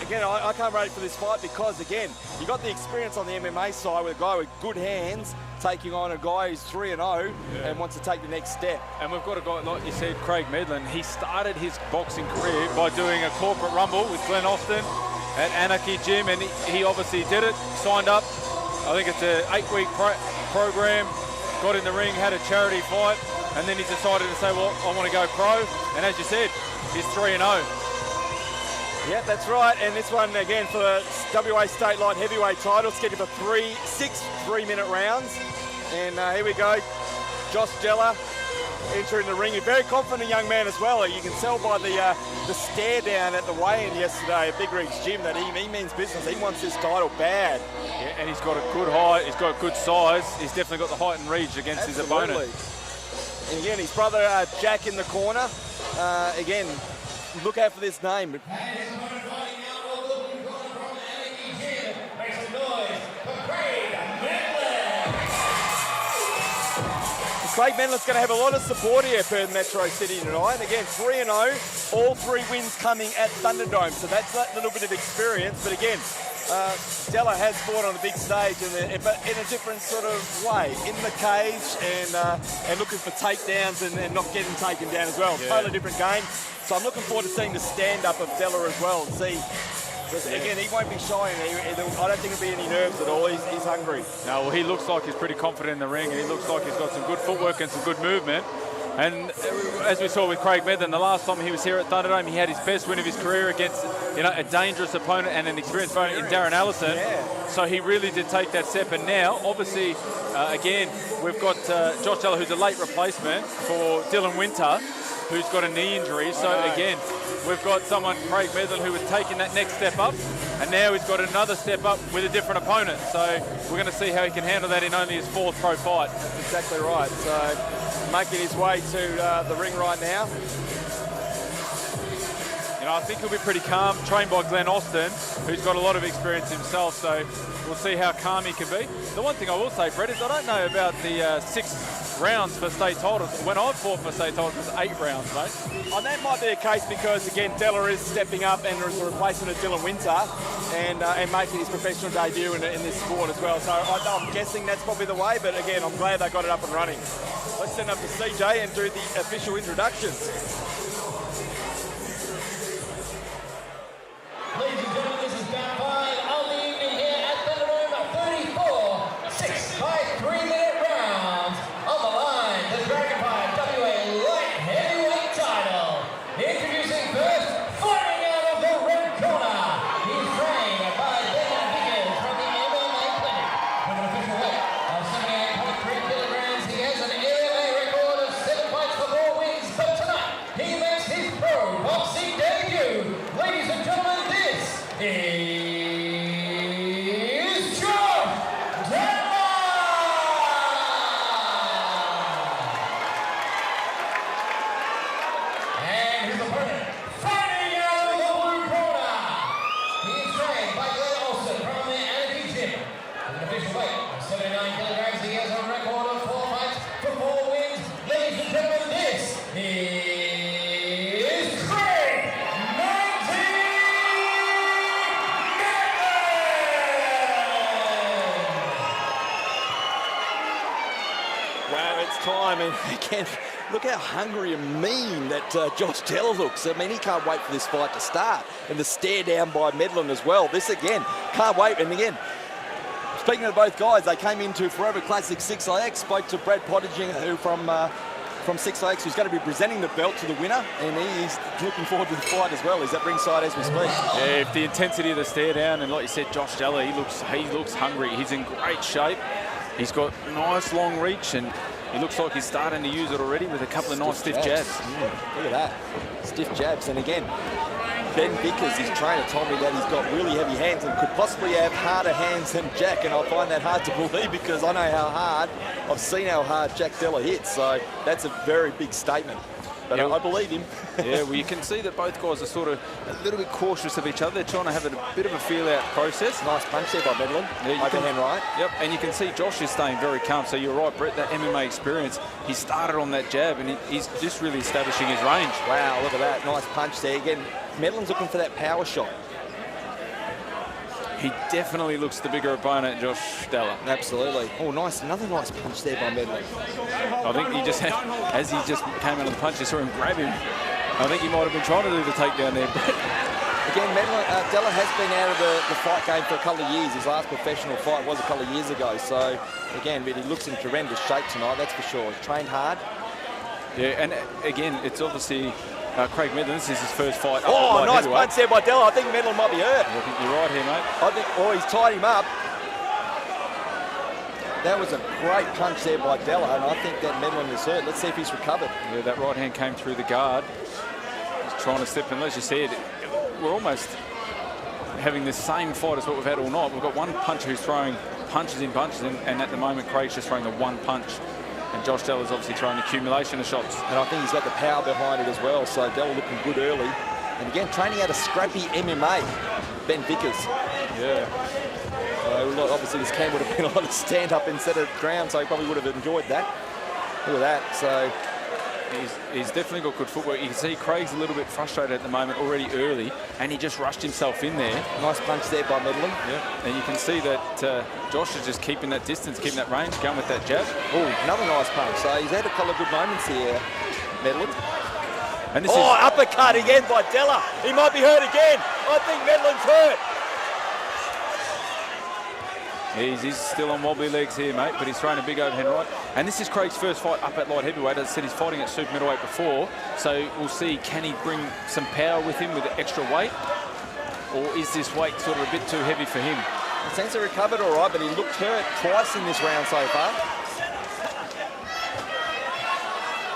again, I can't wait for this fight because again, you got the experience on the MMA side with a guy with good hands taking on a guy who's 3-0 and wants to take the next step. And we've got a guy, like you said, Craig Medlin. He started his boxing career by doing a corporate rumble with Glenn Austin at Anarchy Gym, and he obviously did it, signed up. I think it's an 8-week program, got in the ring, had a charity fight, and then he decided to say, well, I want to go pro. And as you said, he's 3-0. Yeah, that's right. And this one again for the WA State Light Heavyweight title, scheduled for 6 3-minute rounds. And here we go, Josh Della entering the ring. A very confident young man as well. You can tell by the stare down at the weigh-in yesterday at Big Rig's gym that he means business. He wants this title bad. Yeah, and he's got a good height. He's got good size. He's definitely got the height and reach against his opponent. And again, his brother Jack in the corner. Again, look out for this name. Craig Medlin's going to have a lot of support here for Metro City tonight. Again, 3-0, all 3 wins coming at Thunderdome, so that's that little bit of experience. But again, Della has fought on a big stage, but in a different sort of way, in the cage and looking for takedowns and not getting taken down as well. Yeah. Totally different game. So I'm looking forward to seeing the stand-up of Della as well and see. Again, he won't be shy. I don't think there'll be any nerves at all. He's hungry. No, well, he looks like he's pretty confident in the ring, and he looks like he's got some good footwork and some good movement. And as we saw with Craig Medlin, the last time he was here at Thunderdome, he had his best win of his career against a dangerous opponent and an experienced opponent in Darren Allison. Yeah. So he really did take that step. And now, obviously, again, we've got Josh Della, who's a late replacement for Dylan Winter, who's got a knee injury. So again, we've got someone, Craig Medlin, who was taking that next step up, and now he's got another step up with a different opponent. So we're going to see how he can handle that in only his 4th pro fight. That's exactly right. So making his way to the ring right now. I think he'll be pretty calm, trained by Glenn Austin, who's got a lot of experience himself, so we'll see how calm he can be. The one thing I will say, Brett, is I don't know about the 6 rounds for state titles. When I fought for state titles, it was 8 rounds, mate. Oh, that might be a case because, again, Della is stepping up and is a replacement of Dylan Winter and making his professional debut in this sport as well. So I'm guessing that's probably the way, but again, I'm glad they got it up and running. Let's send up to CJ and do the official introductions. Ladies and gentlemen, this is bout 5 of the evening here at Thunderdome. 34 6 by 3-minute rounds. On the line, the Dragon Fire WA Light Heavyweight title. Introducing first, fighting out of the red corner. He's trained by Ben Vickers from the MMA Clinic. With an official weight of 78.3 kilograms, he has an MMA record of 7 fights for 4 wins. But tonight, he makes his pro boxing debut. Ladies and gentlemen, this is Josh Della! And his opponent, fighting out of the blue corner. He is trained by Glenn Olsen from the Anarchy Gym. With an official weight of 79 kilograms, he has a record of 4 fights for 4 wins. Ladies and gentlemen, this is Craig Wow, it's time, and again, look how hungry and mean that Josh Della looks. I mean, he can't wait for this fight to start. And the stare down by Medlin as well. This again, can't wait. And again, speaking of both guys, they came into Forever Classic 6IX, spoke to Brad Pottiging, who from 6IX, who's going to be presenting the belt to the winner, and he's looking forward to the fight as well. He's at ringside as we speak. Yeah, if the intensity of the stare down, and like you said, Josh Della, he looks hungry. He's in great shape. He's got nice long reach, and he looks like he's starting to use it already with a couple of nice stiff jabs. Look at that, stiff jabs. And again, Ben Vickers, his trainer, told me that he's got really heavy hands and could possibly have harder hands than Jack, and I find that hard to believe because I know how hard, I've seen how hard Jack Della hits, so that's a very big statement. But yeah, I believe him. Yeah, well, you can see that both guys are sort of a little bit cautious of each other. They're trying to have a bit of a feel-out process. Nice punch there by Medlin. Yeah, overhand right. Yep, and you can see Josh is staying very calm. So you're right, Brett, that MMA experience, he started on that jab, and he's just really establishing his range. Wow, look at that. Nice punch there. Again, Medlin's looking for that power shot. He definitely looks the bigger opponent, Josh Della. Absolutely. Oh, nice. Another nice punch there by Medlin. I think he just had, as he just came out of the punch, you saw him grab him. I think he might have been trying to do the takedown there. Again, Della has been out of the fight game for a couple of years. His last professional fight was a couple of years ago. So, again, but he looks in tremendous shape tonight, that's for sure. He's trained hard. Yeah, and again, it's obviously Craig Medlin, this is his first fight. Oh, nice punch there by Della. I think Medlin might be hurt. I think you're right here, mate. I think, he's tied him up. That was a great punch there by Della, and I think that Medlin is hurt. Let's see if he's recovered. Yeah, that right hand came through the guard. He's trying to step in. As you said, we're almost having the same fight as what we've had all night. We've got one puncher who's throwing punches in, and at the moment Craig's just throwing the one punch. And Josh Della's obviously throwing an accumulation of shots. And I think he's got the power behind it as well, so Della looking good early. And again, training out of scrappy MMA, Ben Vickers. Yeah. So obviously this camp would have been a lot of stand-up instead of ground, so he probably would have enjoyed that. Look at that. So he's definitely got good footwork. You can see Craig's a little bit frustrated at the moment already early, and he just rushed himself in there. Nice punch there by Medlin. Yeah. And you can see that Josh is just keeping that distance, keeping that range, going with that jab. Oh, another nice punch. So he's had a couple of good moments here, Medlin. And this uppercut again by Della. He might be hurt again. I think Medlin's hurt. He's still on wobbly legs here, mate, but he's throwing a big overhand right. And this is Craig's first fight up at light heavyweight. As I said, he's fighting at super middleweight before. So we'll see, can he bring some power with him with the extra weight? Or is this weight sort of a bit too heavy for him? He seems to have recovered all right, but he looked hurt twice in this round so far.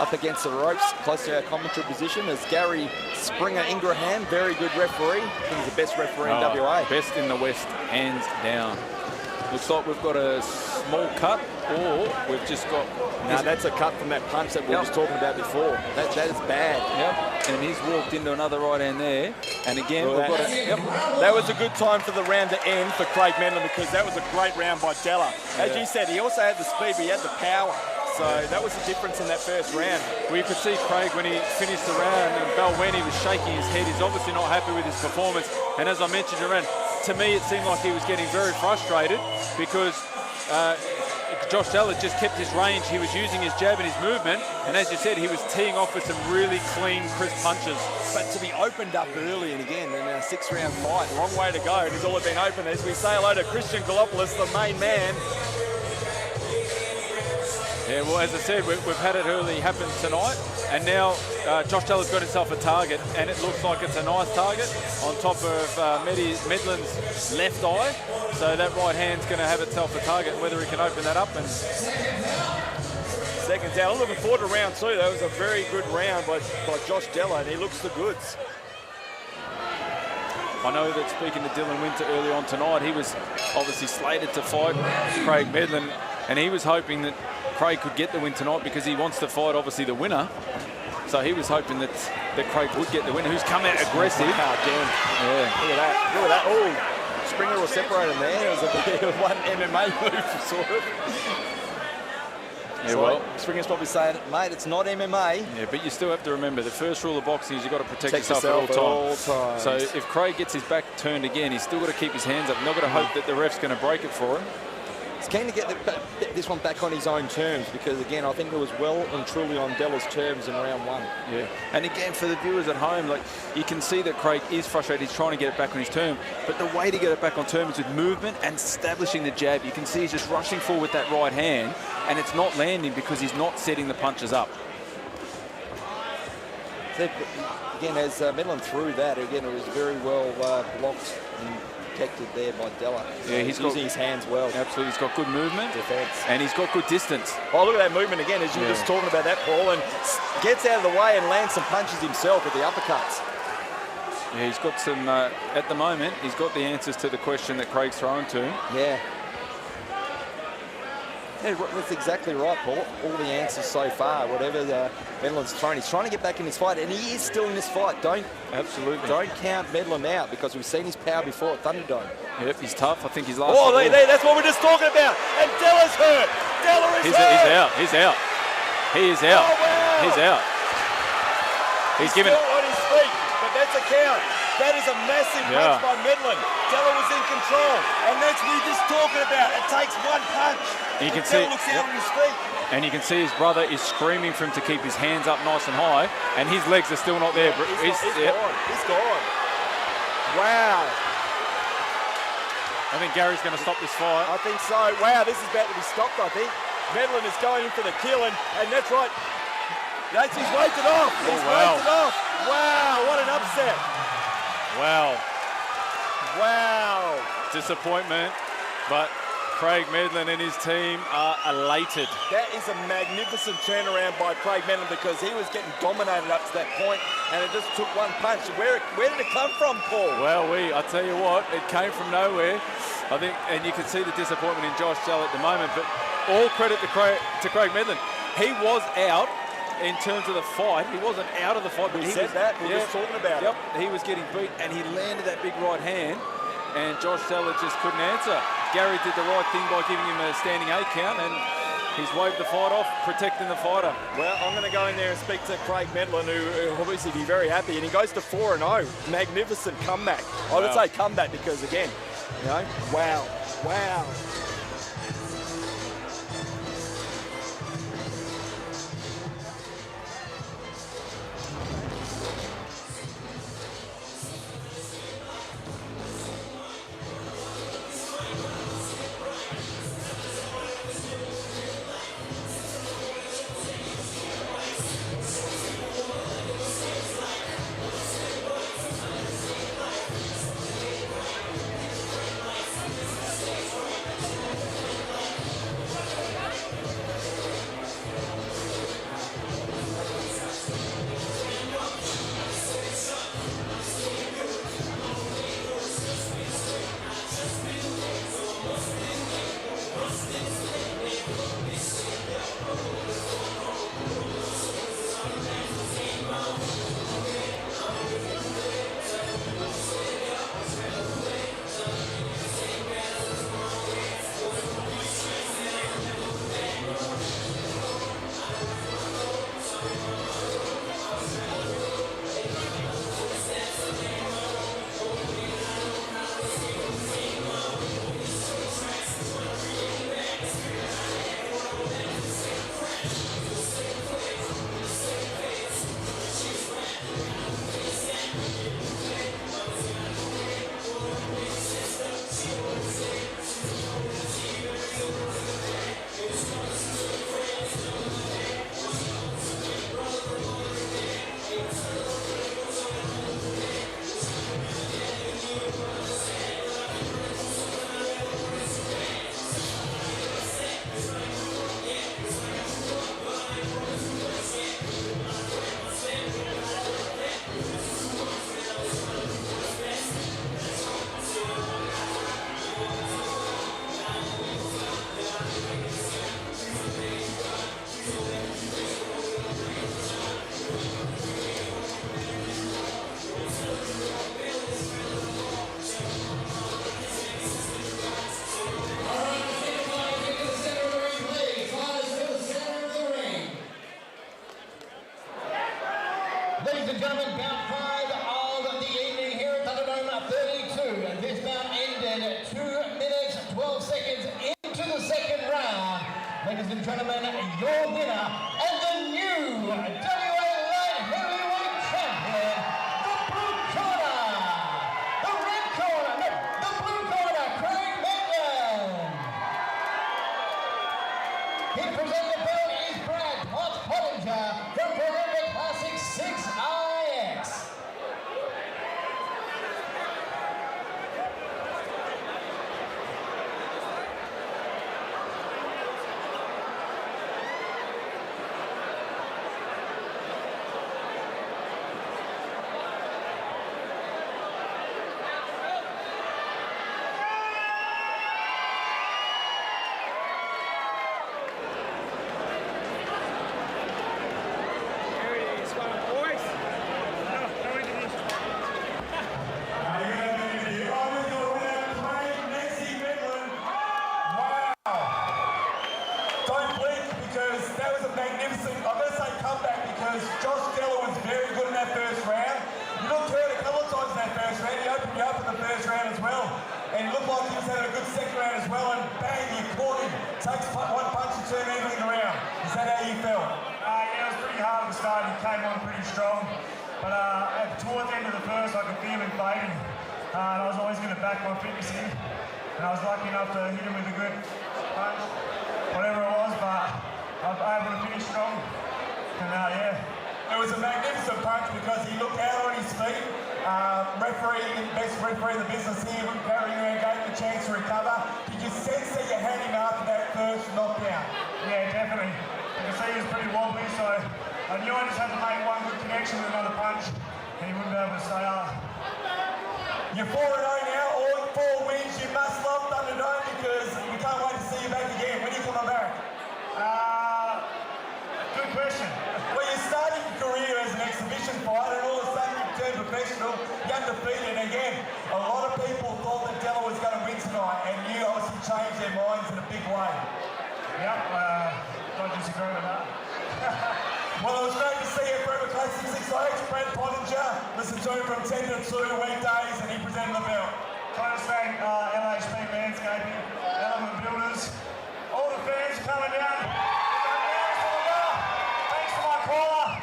Up against the ropes, close to our commentary position, is Gary Springer Ingraham, very good referee. I think he's the best referee in WA. Best in the West, hands down. Looks like we've got a small cut, or we've just got... No, that's a cut from that punch that we were just talking about before. That is bad. Yep, and he's walked into another right hand there. And again, we've got That was a good time for the round to end for Craig Medlin, because that was a great round by Della. As you said, he also had the speed, but he had the power. So that was the difference in that first round. Well, you could see Craig when he finished the round, and Balweni was shaking his head. He's obviously not happy with his performance. And as I mentioned around, to me it seemed like he was getting very frustrated because Josh Della just kept his range. He was using his jab and his movement, and as you said, he was teeing off with some really clean, crisp punches. But to be opened up early, and again, in our 6-round fight, long way to go, and he's all been open. As we say hello to Christian Galopoulos, the main man. Yeah, well, as I said, we've had it early happen tonight, and now Josh Della's got himself a target, and it looks like it's a nice target on top of Medlin's left eye. So that right hand's going to have itself a target, whether he can open that up. And seconds out. I'm looking forward to round 2. That was a very good round by Josh Della, and he looks the goods. I know that speaking to Dylan Winter early on tonight, he was obviously slated to fight Craig Medlin, and he was hoping that Craig could get the win tonight because he wants to fight, obviously, the winner. So he was hoping that Craig would get the winner, who's come out aggressive. Wow, again. Yeah. Look at that. Look at that. Oh, Springer will separate him there. It was a one MMA move, sort of. Yeah, well, Springer's probably saying, mate, it's not MMA. Yeah, but you still have to remember, the first rule of boxing is you've got to protect yourself at all times. So if Craig gets his back turned again, he's still got to keep his hands up. Not got to hope that the ref's going to break it for him. He's keen to get this one back on his own terms because, again, I think it was well and truly on Della's terms in round 1. Yeah, and again, for the viewers at home, like, you can see that Craig is frustrated. He's trying to get it back on his term, but the way to get it back on terms is with movement and establishing the jab. You can see he's just rushing forward with that right hand, and it's not landing because he's not setting the punches up. Again, as Medlin threw that, again, it was very well blocked and protected there by Della. Yeah, he's using his hands well. Absolutely, he's got good movement. Defense. And he's got good distance. Oh, look at that movement again, as you were just talking about that, Paul, and gets out of the way and lands some punches himself with the uppercuts. Yeah, he's got some, at the moment, he's got the answers to the question that Craig's throwing to him. Yeah. Yeah, that's exactly right, Paul. All the answers so far, whatever Medlin's thrown. He's trying to get back in his fight, and he is still in this fight. Don't count Medlin out, because we've seen his power before at Thunderdome. Yep, he's tough. I think he's last. Oh, that's what we're just talking about. And Della's hurt. Della is hurt. He's out. He is out. Oh, wow. He's out. He's still on his feet, but that's a count. That is a massive punch by Medlin. Della was in control, and that's what we're just talking about. It takes one punch. You can see, looks out on his feet. And you can see his brother is screaming for him to keep his hands up nice and high, and his legs are still not there. He's gone. He's gone. Wow. I think Gary's going to stop this fight. I think so. Wow, this is about to be stopped, I think. Medlin is going in for the kill, and that's right. Yates, he's waved it off. He's wow. waved it off. Wow, what an upset. Wow. Wow. Disappointment, but Craig Medlin and his team are elated. That is a magnificent turnaround by Craig Medlin because he was getting dominated up to that point and it just took one punch. Where did it come from, Paul? Well, I tell you what, it came from nowhere. I think, and you can see the disappointment in Josh Sell at the moment, but all credit to Craig Medlin. He was out in terms of the fight. He wasn't out of the fight, but We he said was, that. We were just talking about it. He was getting beat and he landed that big right hand and Josh Seller just couldn't answer. Gary did the right thing by giving him a standing 8 count and he's waved the fight off, protecting the fighter. Well, I'm going to go in there and speak to Craig Medlin, who obviously be very happy, and he goes to 4-0. Magnificent comeback. I would say comeback because, again, wow. Ladies and gentlemen, bout 5 of the evening here at Thunderdome 32. And this bout ended 2 minutes, 12 seconds into the second round. Ladies and gentlemen, your winner and the new WA Light Heavyweight Champion, the blue corner, the red corner, no, the blue corner, Craig Medlin. He presents the belt is Brad Pottinger from Forever Classic 6IX. Josh Geller was very good in that first round. You looked hurt a couple of times in that first round. He opened you up in the first round as well. And it looked like he was having a good second round as well. And bang, you caught him. Takes one punch and turn everything around. Is that how you felt? Yeah, it was pretty hard at the start. He came on pretty strong. But towards the end of the first, I could feel him fading. And I was always going to back my fitness in. And I was lucky enough to hit him with a good punch, whatever it was. But I was able to finish strong. It was a magnificent punch because he looked out on his feet. Best referee in the business here, carrying around, gave him a chance to recover. Did you sense that you had him after that first knockdown? Yeah, definitely. You can see he was pretty wobbly, so I knew I just had to make one good connection with another punch, and he wouldn't be able to stay up. You're 4-0 now, all 4 wins. You must love Thunderdome because we can't wait to see you back again. When are you coming back? Good question. Well, you started your career as an exhibition fighter and all of a sudden you turned professional, you're undefeated. And again, a lot of people thought that Della was going to win tonight and you obviously changed their minds in a big way. Yep, don't disagree with that. Well, it was great to see you at Forever Classic 6H. Brent Pottinger, listen to him from 10 to 2 weekdays and he presented the belt. Trying to thank LHP Landscaping, Element Builders, all the fans are coming down. Thanks to my caller.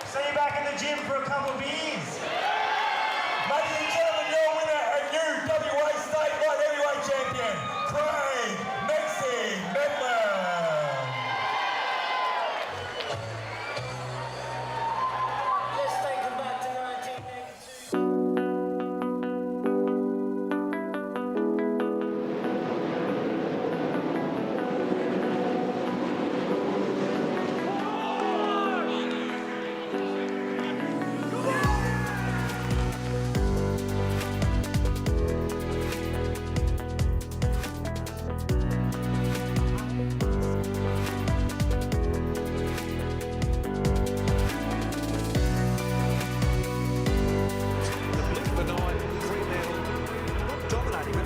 See you back in the gym for a couple of beers. Ladies and gentlemen, your winner and new WA State Light Heavyweight Champion, Craig Mexi Medler.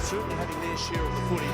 Certainly having their share of the footy.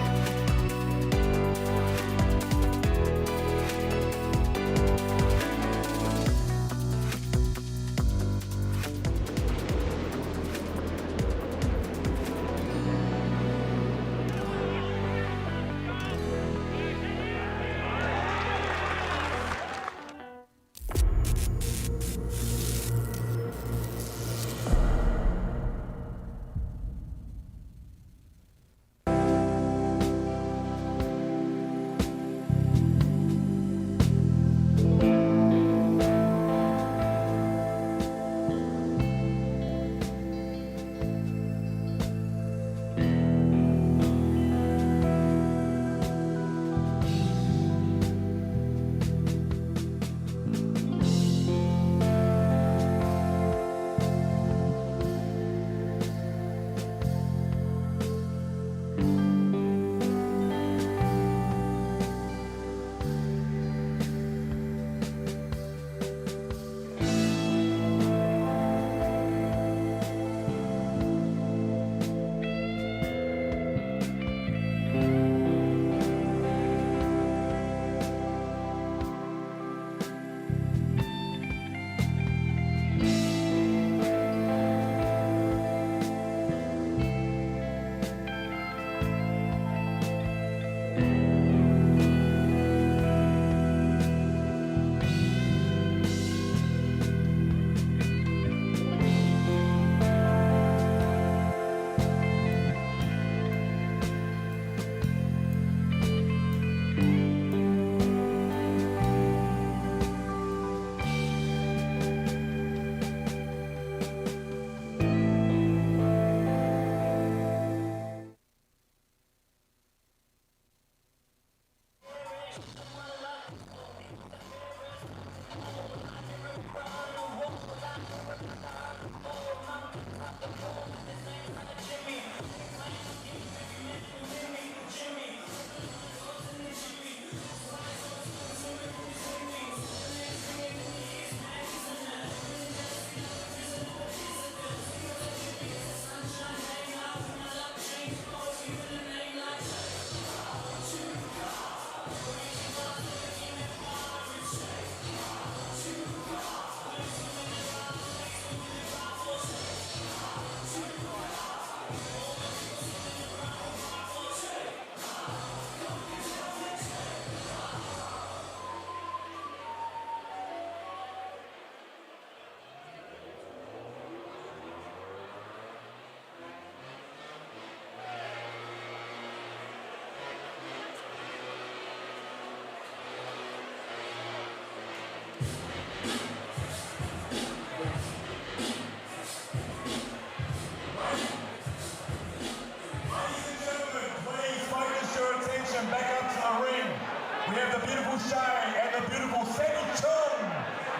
We have the beautiful Shay and the beautiful Sandy Chung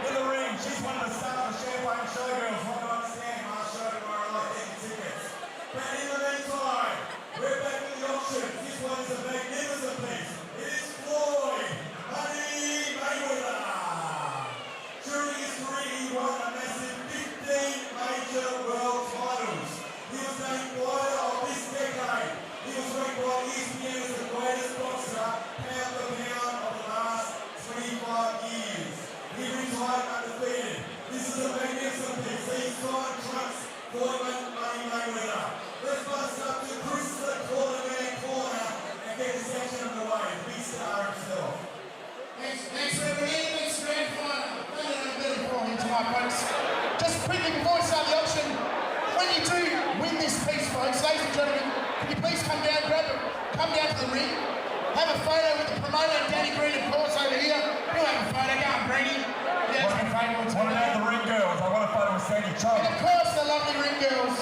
in the ring. She's one of the stars of Champagne Showgirls. Want to understand our show tomorrow night, getting tickets. But in the meantime, we're back in the auction. This one's a magnificent piece. It is Floyd Money Mayweather. During his career, he won a massive 15 major world titles. He was named Fighter of this decade. He was ranked by ESPN as the greatest boxer, pound for pound, of the last 25 years. He retired undefeated. This is a magnificent piece. He's signed trunks for Money Mayweather. Let's bust up to Chris the Corner Man Corner and get this action underway. The big star himself. Thanks for everything. Thanks for grand final. Tonight, folks. Just quickly before we start the auction, when you do win this piece, folks, ladies and gentlemen, can you please come down to the ring, have a photo with the promoter, Danny Green, of course, over here. We'll have a photo. Go on, Greeny. Yeah, What about the ring girls? I want a photo with Sandy Chung. And of course, the lovely ring girls.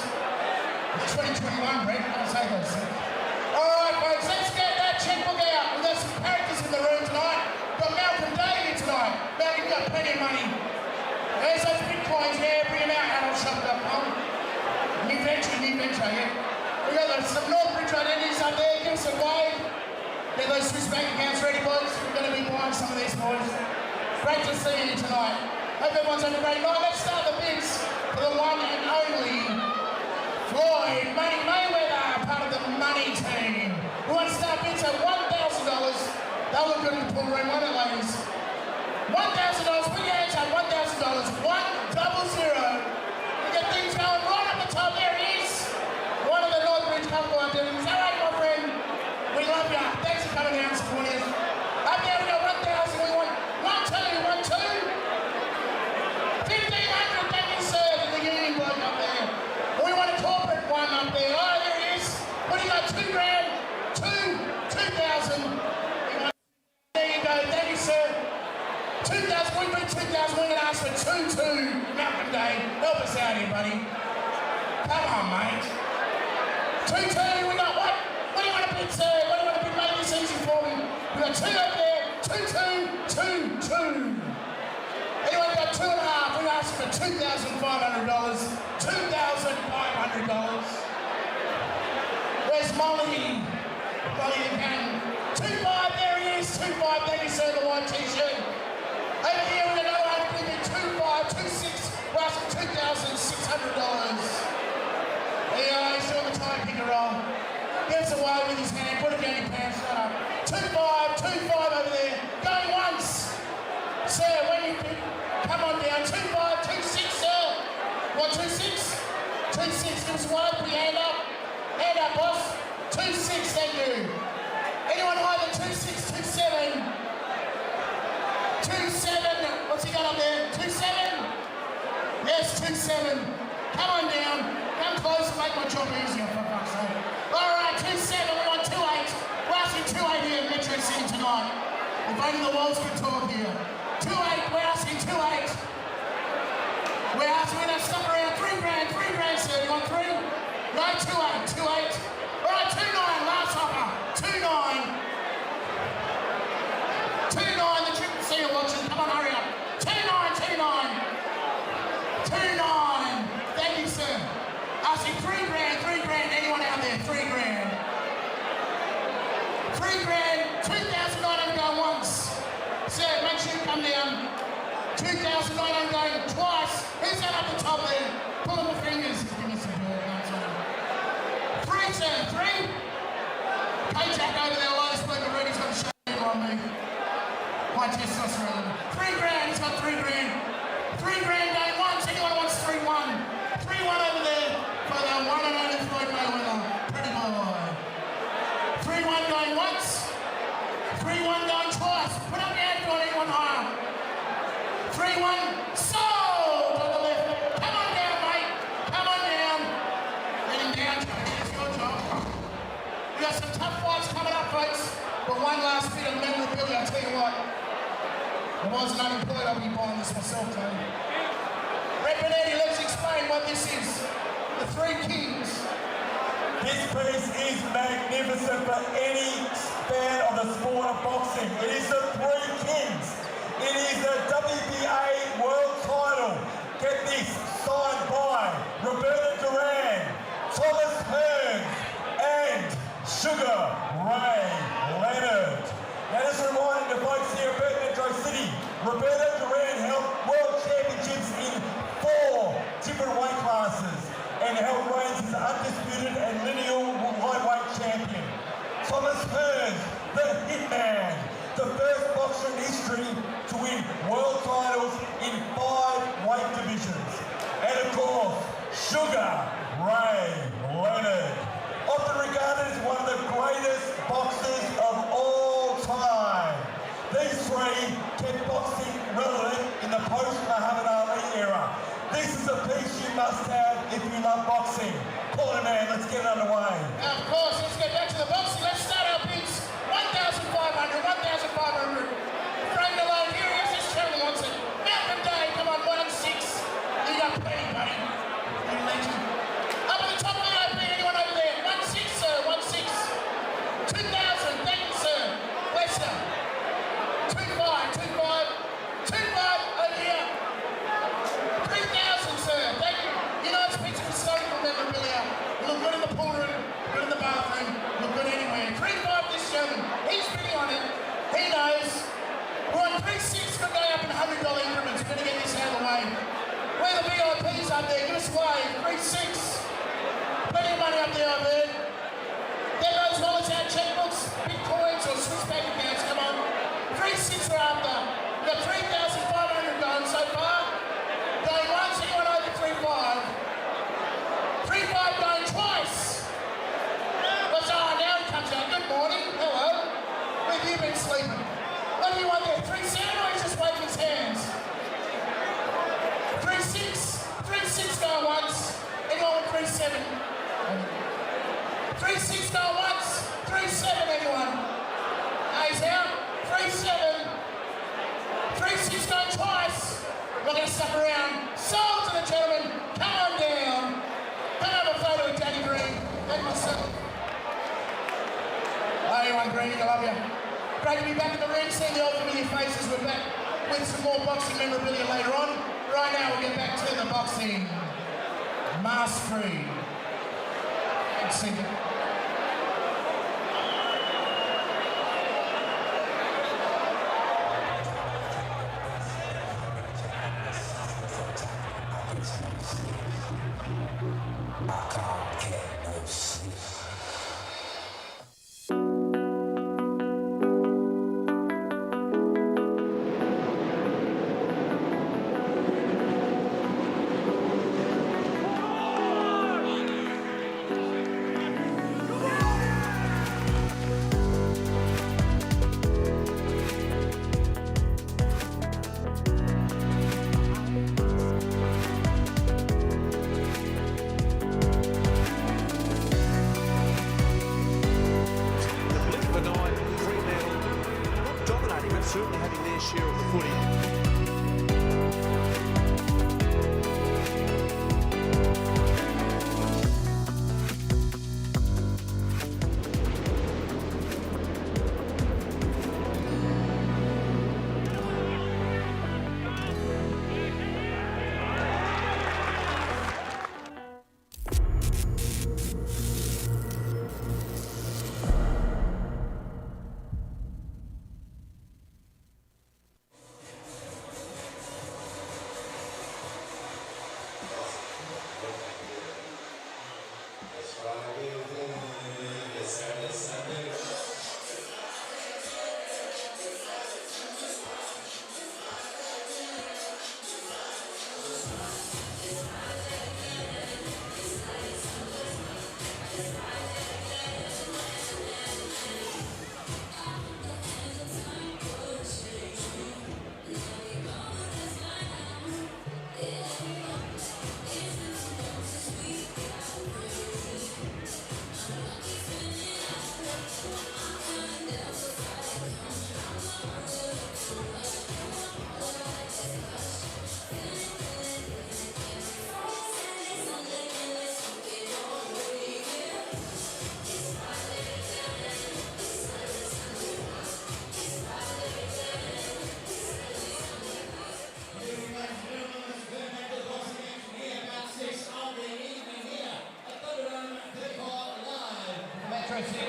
It's 2021, Brett. I'll say those things. All right, folks, let's get that checkbook out. We've got some characters in the room tonight. We've got Malcolm David tonight. Malcolm, you've got plenty of money. There's those bitcoins there. Bring them out, adultshop.com. New venture, yeah. We've got some Northbridge identities up there. Give us a wave. Get those Swiss bank accounts ready, boys. We're going to be buying some of these, boys. Great to see you tonight. Hope everyone's having a great night. Let's start the bids for the one and only Floyd Money Mayweather, part of the money team. We want to start bids at $1,000. They'll look good in the pool room, won't it, ladies? $1,000. Put your hands up. $1,000. 100. We get things going right up the top. There he is. One of the Northbridge couple up there. Is that right, my friend? We love you. Thanks for coming down and supporting us. Up there we got 1,000. We want 1, 2, 1, 2. 1,500. Thank you, sir, to the union bloke up there. We want a corporate one up there. Oh, there he is. What do you got? $2 grand. 2,000. There you go. Thank you, sir. 2,000. We bring 2,000. We're going to ask for 2. Malcolm Day. Help us out here, buddy. Come on, mate. 2. We got what? What do you want to bid, sir? What do you want to bid? Make this easy for me. We got 2 up there. 2. Anyone got 2.5? We ask for $2,500. $2,500. Where's Molly? Molly again. 2.5. There he is. 2.5. Thank you, sir. The white t-shirt. Over here we got another one. We bid 2.5. 2.6. We're asking $2,600. There you are. He's doing the time picker roll. Gives away with his hand. Put it down your pants. Shut up. 2.5 over there. Going once. Sir, when you pick, come on down. 2.5, 2.6, sir. What, 2.6? 2.6. Give us a wave. Put your hand up. Hand up, boss. 2.6, thank you. Anyone higher than 2.6, 2.7? 2.7. What's he got up there? 2.7? Yes, 2.7. Come on down. Come close and make my job easier, for fuck's sake. All right, 2.7. We want 2.8. We're asking 2.8 here in Metro City tonight. If only the walls could talk here. 2.8. We're asking 2.8. We're asking, we're going to stop around 3 grand. 3 grand, sir. You want 3? No, 2.8. 2.8. All right, 2.9. Last offer. 2.9. 2.9. The Triple C are watching. Come on, hurry up. 2.9. 2.9. 2.9. Thank you, sir. Asking 3 grand. 3 grand. Anyone out there? 3 grand. 3 grand. 2,900 going once. Sir, make sure you come down. 2,900 going twice. Who's that up the top there? Pull on the fingers. Give me some good. 3, sir. 3. K-Jack over there, lowest bloke already. He's got a shame on me. My testosterone. 3 grand. He's got 3 grand. 3 grand going once. Anyone wants 3-1? 3-1 over there for the one and only Floyd Mayweather. Pretty boy. 3-1 going once. 3-1 going twice. Put up your hand for anyone higher. 3-1. Sold on the left. Come on down, mate. Come on down. Let him down. It's your job. We got some tough fights coming up, folks. But one last bit of memorability, I'll tell you what. If I wasn't unemployed, I'd be buying this myself, Tony. Representative, let's explain what this is. The 3 Kings. This piece is magnificent for any fan of the sport of boxing. It is the Thomas Hearns, the Hitman, the first boxer in history to win world titles in 5 weight divisions. And of course, Sugar Ray Leonard, often regarded as one of the greatest boxers of all time. These three kept boxing relevant in the post-Muhammad Ali era. This is a piece you must have if you love boxing. Call it a man, let's get it underway. Of course, let's get back to the boxing. Let's start our bids. 1,500, 1,500. Frank alone, here he is, this channel wants it. Malcolm Day, come on, 1-6. You got plenty, buddy. You legend. Up at the top of the IP, anyone over there? 1-6, sir, 1-6. 2,000, thank you, sir. Lester. 2-5, 2-5. 2-5 over here. 3,000, sir, thank you. You know, it's picture historical memorabilia. You look good in the pool room, good in the bathroom, look good anywhere. 3-5 this gentleman, he's bidding on it. He knows. We're on 3-6, we're going up in $100 increments. We're going to get this out of the way. Where the VIPs up there, give us a wave. 3-6. Plenty of money up there, I've heard. Get those wallets out, checkbooks, bitcoins or Swiss bank accounts, come on. 3-6 are after. We've got 3,500 going so far. Going once, anyone over 3-5. 3-5 going twice. What's on? Now he comes out. Good morning. Hello. Where have you been sleeping? What do you want there? 3-7 or he's just waving his hands? 3-6. 3-6 going once. Anyone with 3-7? 3-6 going once. 3-7 anyone? He's out. 3-7. 3-6 going twice. We're going to stuck around. Sold to the gentleman. Come on down. Come have a photo with Daddy Green. And myself. Hi everyone, Green, I love you. Great to be back in the ring, seeing the old familiar faces. We're back with some more boxing memorabilia later on. Right now we'll get back to the boxing. Mastery. Let's see. Certainly having their share of the footy.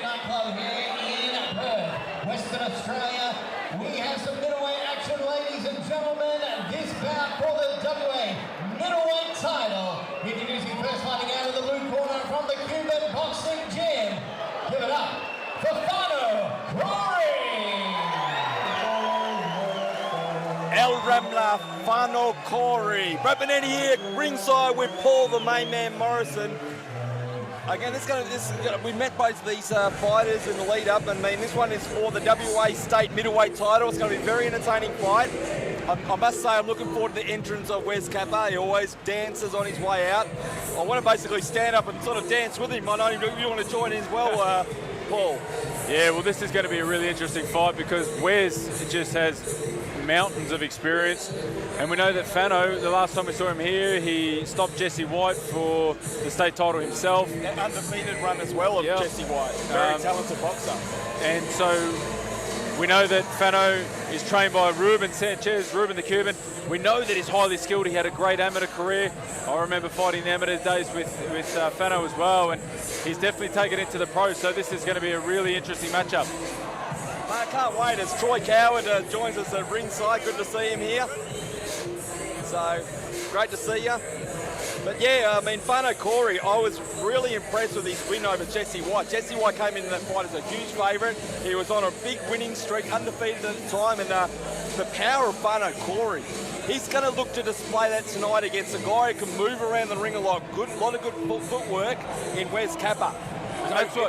Nightclub here in Perth, Western Australia. We have some middleweight action, ladies and gentlemen. This bout for the WA middleweight title. Introducing first fighting out of the blue corner from the Cuban Boxing Gym. Give it up for El Ramla Whānau Kori. Brett Benetti here, ringside with Paul, the main man Morrison. Again, we met both of these fighters in the lead up, and I mean, this one is for the WA State Middleweight title. It's going to be a very entertaining fight. I must say, I'm looking forward to the entrance of Wes Kappa. He always dances on his way out. I want to basically stand up and sort of dance with him. I know you want to join in as well, Paul. Yeah, well, this is going to be a really interesting fight because Wes just has mountains of experience. And we know that Fano, the last time we saw him here, he stopped Jesse White for the state title himself. An undefeated run as well of Jesse White. Very talented boxer. And so we know that Fano is trained by Ruben Sanchez, Ruben the Cuban. We know that he's highly skilled. He had a great amateur career. I remember fighting the amateur days with Fano as well, and he's definitely taken it to the pros. So this is going to be a really interesting matchup. I can't wait as Troy Coward joins us at ringside. Good to see him here. So, great to see you. But yeah, I mean, Whānau Kori, I was really impressed with his win over Jesse White. Jesse White came into that fight as a huge favourite. He was on a big winning streak, undefeated at the time, and the power of Whānau Kori. He's going to look to display that tonight against a guy who can move around the ring a lot of good footwork in Wes Kappa.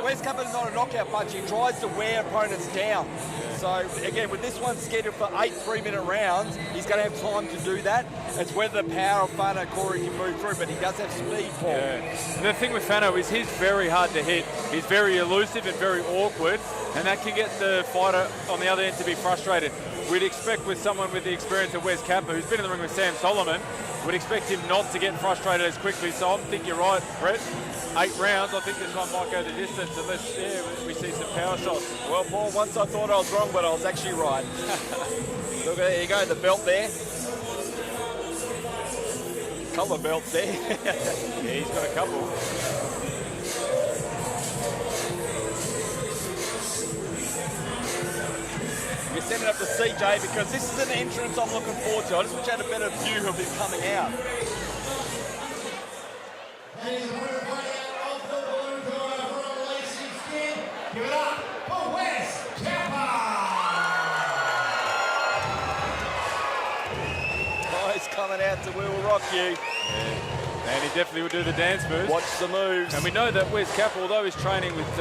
Wes Kappa's not a knockout punch. He tries to wear opponents down. So, again, with this one scheduled for 8 3-minute rounds, he's going to have time to do that. It's whether the power of Whānau Kori can move through, but he does have speed, Paul. Yeah. The thing with Fano is he's very hard to hit. He's very elusive and very awkward, and that can get the fighter on the other end to be frustrated. We'd expect with someone with the experience of Wes Kappa, who's been in the ring with Sam Solomon, we'd expect him not to get frustrated as quickly. So I think you're right, Brett. 8 rounds, I think this one might go the distance unless we see some power shots. Well, Paul, once I thought I was wrong, but I was actually right. Look, there you go, the belt there. Couple of belts there. Yeah, he's got a couple. We're sending up to CJ because this is an entrance I'm looking forward to. I just wish I had a better view of him coming out. Give it up for Wes Kappa! Oh, he's coming out to We Will Rock You. Yeah. And he definitely will do the dance moves. Watch the moves. And we know that Wes Kappa, although he's training with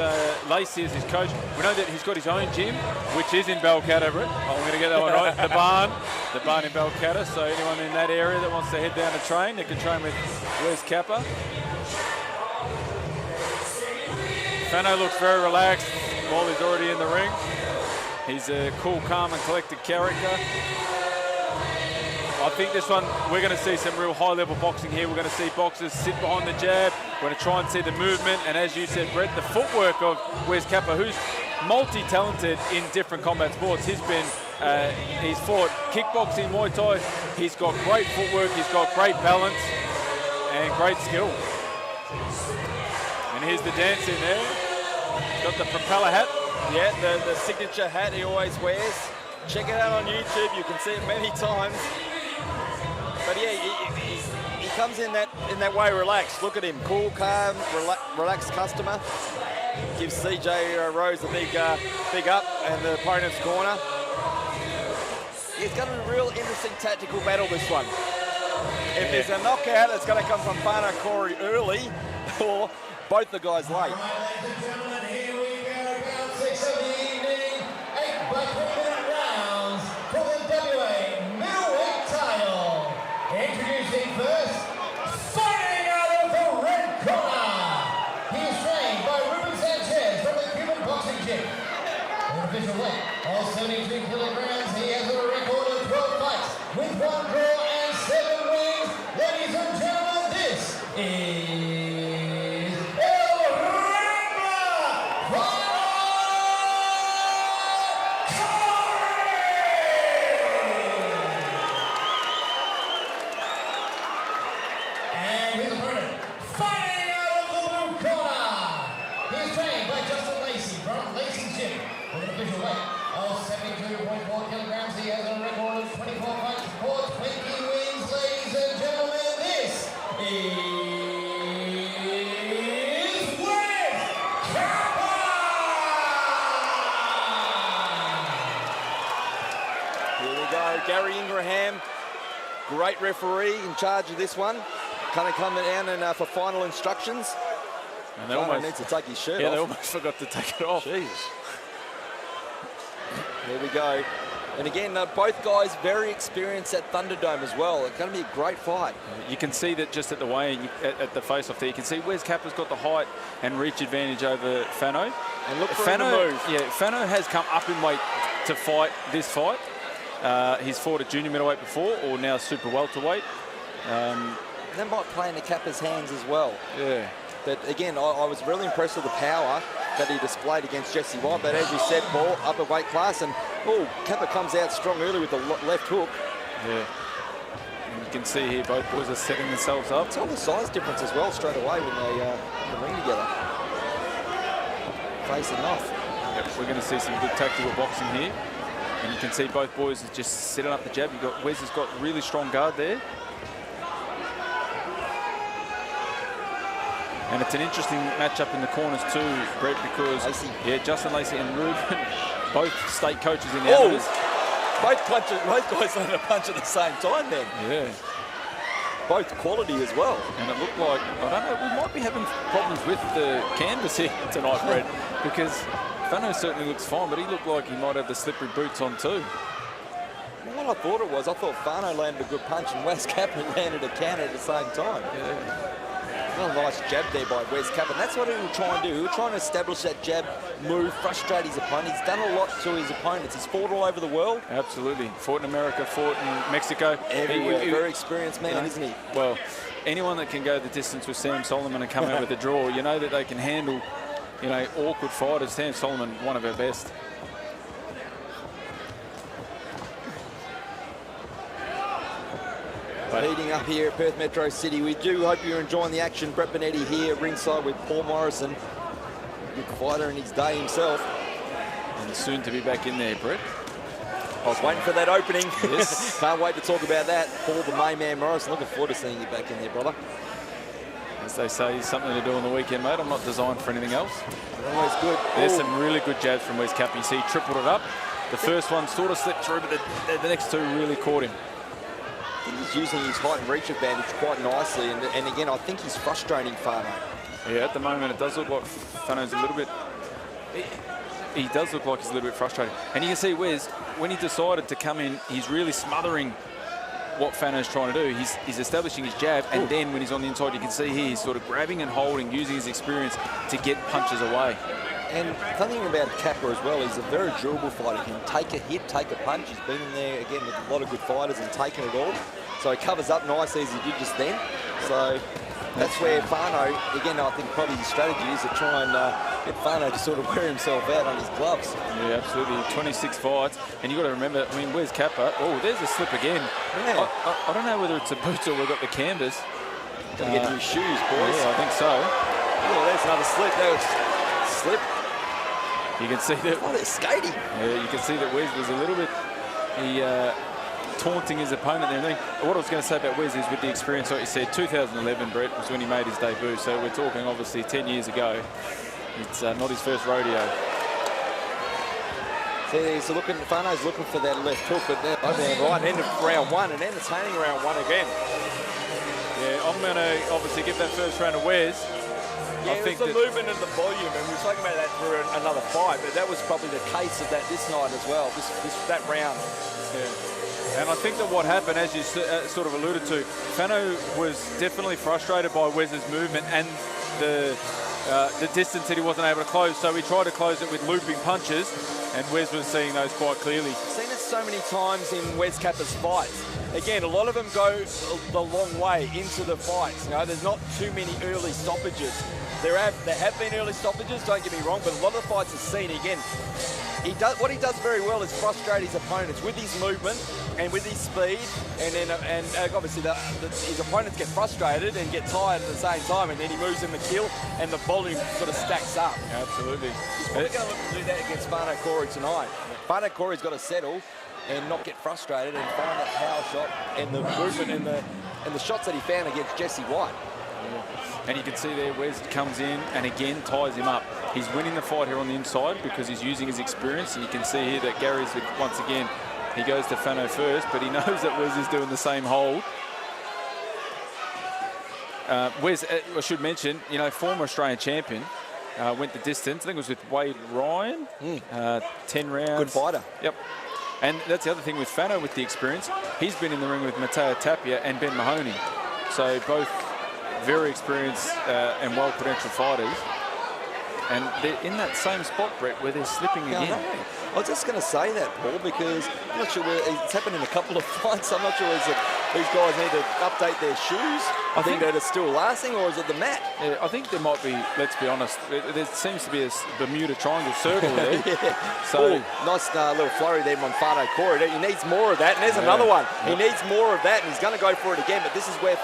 Lacey as his coach, we know that he's got his own gym, which is in Balcatta, Britt. I'm going to get that one right. The barn in Balcatta. So anyone in that area that wants to head down to train, they can train with Wes Kappa. Fano looks very relaxed while he's already in the ring. He's a cool, calm and collected character. I think this one, we're going to see some real high-level boxing here. We're going to see boxers sit behind the jab. We're going to try and see the movement. And as you said, Brett, the footwork of Wes Kappa, who's multi-talented in different combat sports. He's fought kickboxing, Muay Thai. He's got great footwork. He's got great balance and great skill. And here's the dance in there. Got the propeller hat. Yeah, the signature hat he always wears. Check it out on YouTube. You can see it many times. But yeah, he comes in that way relaxed. Look at him, cool, calm, relaxed customer. Gives CJ Rose a big up and the opponent's corner. It's going to be a real interesting tactical battle, this one. If there's a knockout, it's going to come from Whānau Kori early or both the guys late. Introducing first, fighting out of the red corner. He is trained by Ruben Sanchez from the Cuban boxing gym. In official weight, all 72 kilograms, he has a record of 12 fights with 1 draw and 7 wins. Ladies and gentlemen, this is El Ramla And his opponent, fighting out of the blue corner. He is trained by Justin Lacey from Lacey's gym. With an official weight of 72.4 kilograms, he has a record of 24 fights for 20 wins. Ladies and gentlemen, this is Wes Kappa! Here we go. So Gary Ingraham, great referee in charge of this one. Kind of coming down and for final instructions. And they almost needs to take his shirt off. Yeah, they almost forgot to take it off. Jeez. There we go. And again, both guys very experienced at Thunderdome as well. It's going to be a great fight. You can see that just at the weigh, at the face-off there, you can see Wes Kappa's got the height and reach advantage over Fano. And look for him to move. Yeah, Fano has come up in weight to fight this fight. He's fought at junior middleweight before, or now super welterweight. That might play into Kappa's hands as well. Yeah. But again, I was really impressed with the power that he displayed against Jesse White. But as you said, Paul, upper weight class, and Kappa comes out strong early with the left hook. Yeah. And you can see here both boys are setting themselves up. Tell the size difference as well straight away when they in the ring together. Facing off. Yep, we're going to see some good tactical boxing here. And you can see both boys are just setting up the jab. You've got Wes has got really strong guard there. And it's an interesting matchup in the corners too, Brett, because Justin Lacey and Ruben, both state coaches in the amateurs. Both guys landed a punch at the same time then. Yeah. Both quality as well. And it looked like, I don't know, we might be having problems with the canvas here tonight, Brett, because Fano certainly looks fine, but he looked like he might have the slippery boots on too. Well, what I thought it was, I thought Fano landed a good punch and Wes Kappa landed a counter at the same time. Yeah. Well, nice jab there by Wes Kappa. And that's what he will try and do. He'll try and establish that jab move, frustrate his opponent. He's done a lot to his opponents. He's fought all over the world. Absolutely. Fought in America, fought in Mexico. Everywhere. Very experienced man, isn't he? Well, anyone that can go the distance with Sam Solomon and come out with a draw, you know that they can handle, you know, awkward fighters. Sam Solomon, one of our best. Heating up here at Perth Metro City. We do hope you're enjoying the action. Brett Bonetti here ringside with Paul Morrison. Good fighter in his day himself. And soon to be back in there, Brett. I was waiting for that opening. Yes. Can't wait to talk about that. Paul the main man Morrison. Looking forward to seeing you back in there, brother. As they say, something to do on the weekend, mate. I'm not designed for anything else. Always good. There's some really good jabs from Wes Kappa. You see, he tripled it up. The first one sort of slipped through, but the next two really caught him. He's using his height and reach advantage quite nicely, and again, I think he's frustrating Fano. Yeah, at the moment, it does look like Fano's a little bit... He does look like he's a little bit frustrated. And you can see Wes, when he decided to come in, he's really smothering what Fano's trying to do. He's establishing his jab, and then when he's on the inside, you can see here, he's sort of grabbing and holding, using his experience to get punches away. And something about Kappa as well, he's a very durable fighter. He can take a hit, take a punch. He's been in there, again, with a lot of good fighters and taken it all. So he covers up nicely as he did just then. So that's where Fano, again, I think probably his strategy is to try and get Fano to sort of wear himself out on his gloves. Yeah, absolutely. 26 fights. And you've got to remember, I mean, where's Kappa? Oh, there's a slip again. Yeah. I don't know whether it's a boot or we've got the canvas. Got to get new shoes, boys. Yeah, I think so. Oh, there's another slip. That was slip. You can see that. Oh, they're skating. Yeah, you can see that Wes was a little bit taunting his opponent there. What I was going to say about Wes is with the experience, like you said, 2011, Brett, was when he made his debut. So we're talking obviously 10 years ago. It's not his first rodeo. See, he's looking, Fano's looking for that left hook, but then right end of round one and entertaining round one again. Yeah, I'm going to obviously give that first round to Wes. Yeah, I think the movement and the volume, and we were talking about that for another fight, but that was probably the case of that this night as well, that round. Yeah. And I think that what happened, as you sort of alluded to, Fano was definitely frustrated by Wes's movement and the distance that he wasn't able to close, so he tried to close it with looping punches, and Wes was seeing those quite clearly. I've seen it so many times in Wes Kappa's fights. Again, a lot of them go the long way into the fights. You know, there's not too many early stoppages. There have been early stoppages, don't get me wrong, but a lot of the fights I've seen, again, what he does very well is frustrate his opponents with his movement and with his speed, and obviously his opponents get frustrated and get tired at the same time, and then he moves in the kill, and the volume sort of stacks up. Absolutely. He's probably going to look to do that against Fano Corey tonight. Fano Corey's got to settle and not get frustrated and find that power shot and the movement and the shots that he found against Jesse White. And you can see there, Wes comes in and again ties him up. He's winning the fight here on the inside because he's using his experience. And you can see here that Gary's once again He goes to Fano first, but he knows that Wes is doing the same hold. Wes, I should mention, you know, former Australian champion, went the distance. I think it was with Wade Ryan, 10 rounds. Good fighter. Yep. And that's the other thing with Fano, with the experience. He's been in the ring with Matteo Tapia and Ben Mahoney. So both very experienced and well-credentialed fighters. And they're in that same spot, Brett, where they're slipping again. I was just going to say that, Paul, because I'm not sure it's happened in a couple of fights. I'm not sure is it these guys need to update their shoes. I think that it's still lasting, or is it the mat? Yeah, I think there might be, let's be honest, there seems to be a Bermuda Triangle circle there. So nice little flurry there on Fano Corey. He needs more of that, and there's another one. He needs more of that, and he's going to go for it again, but this is where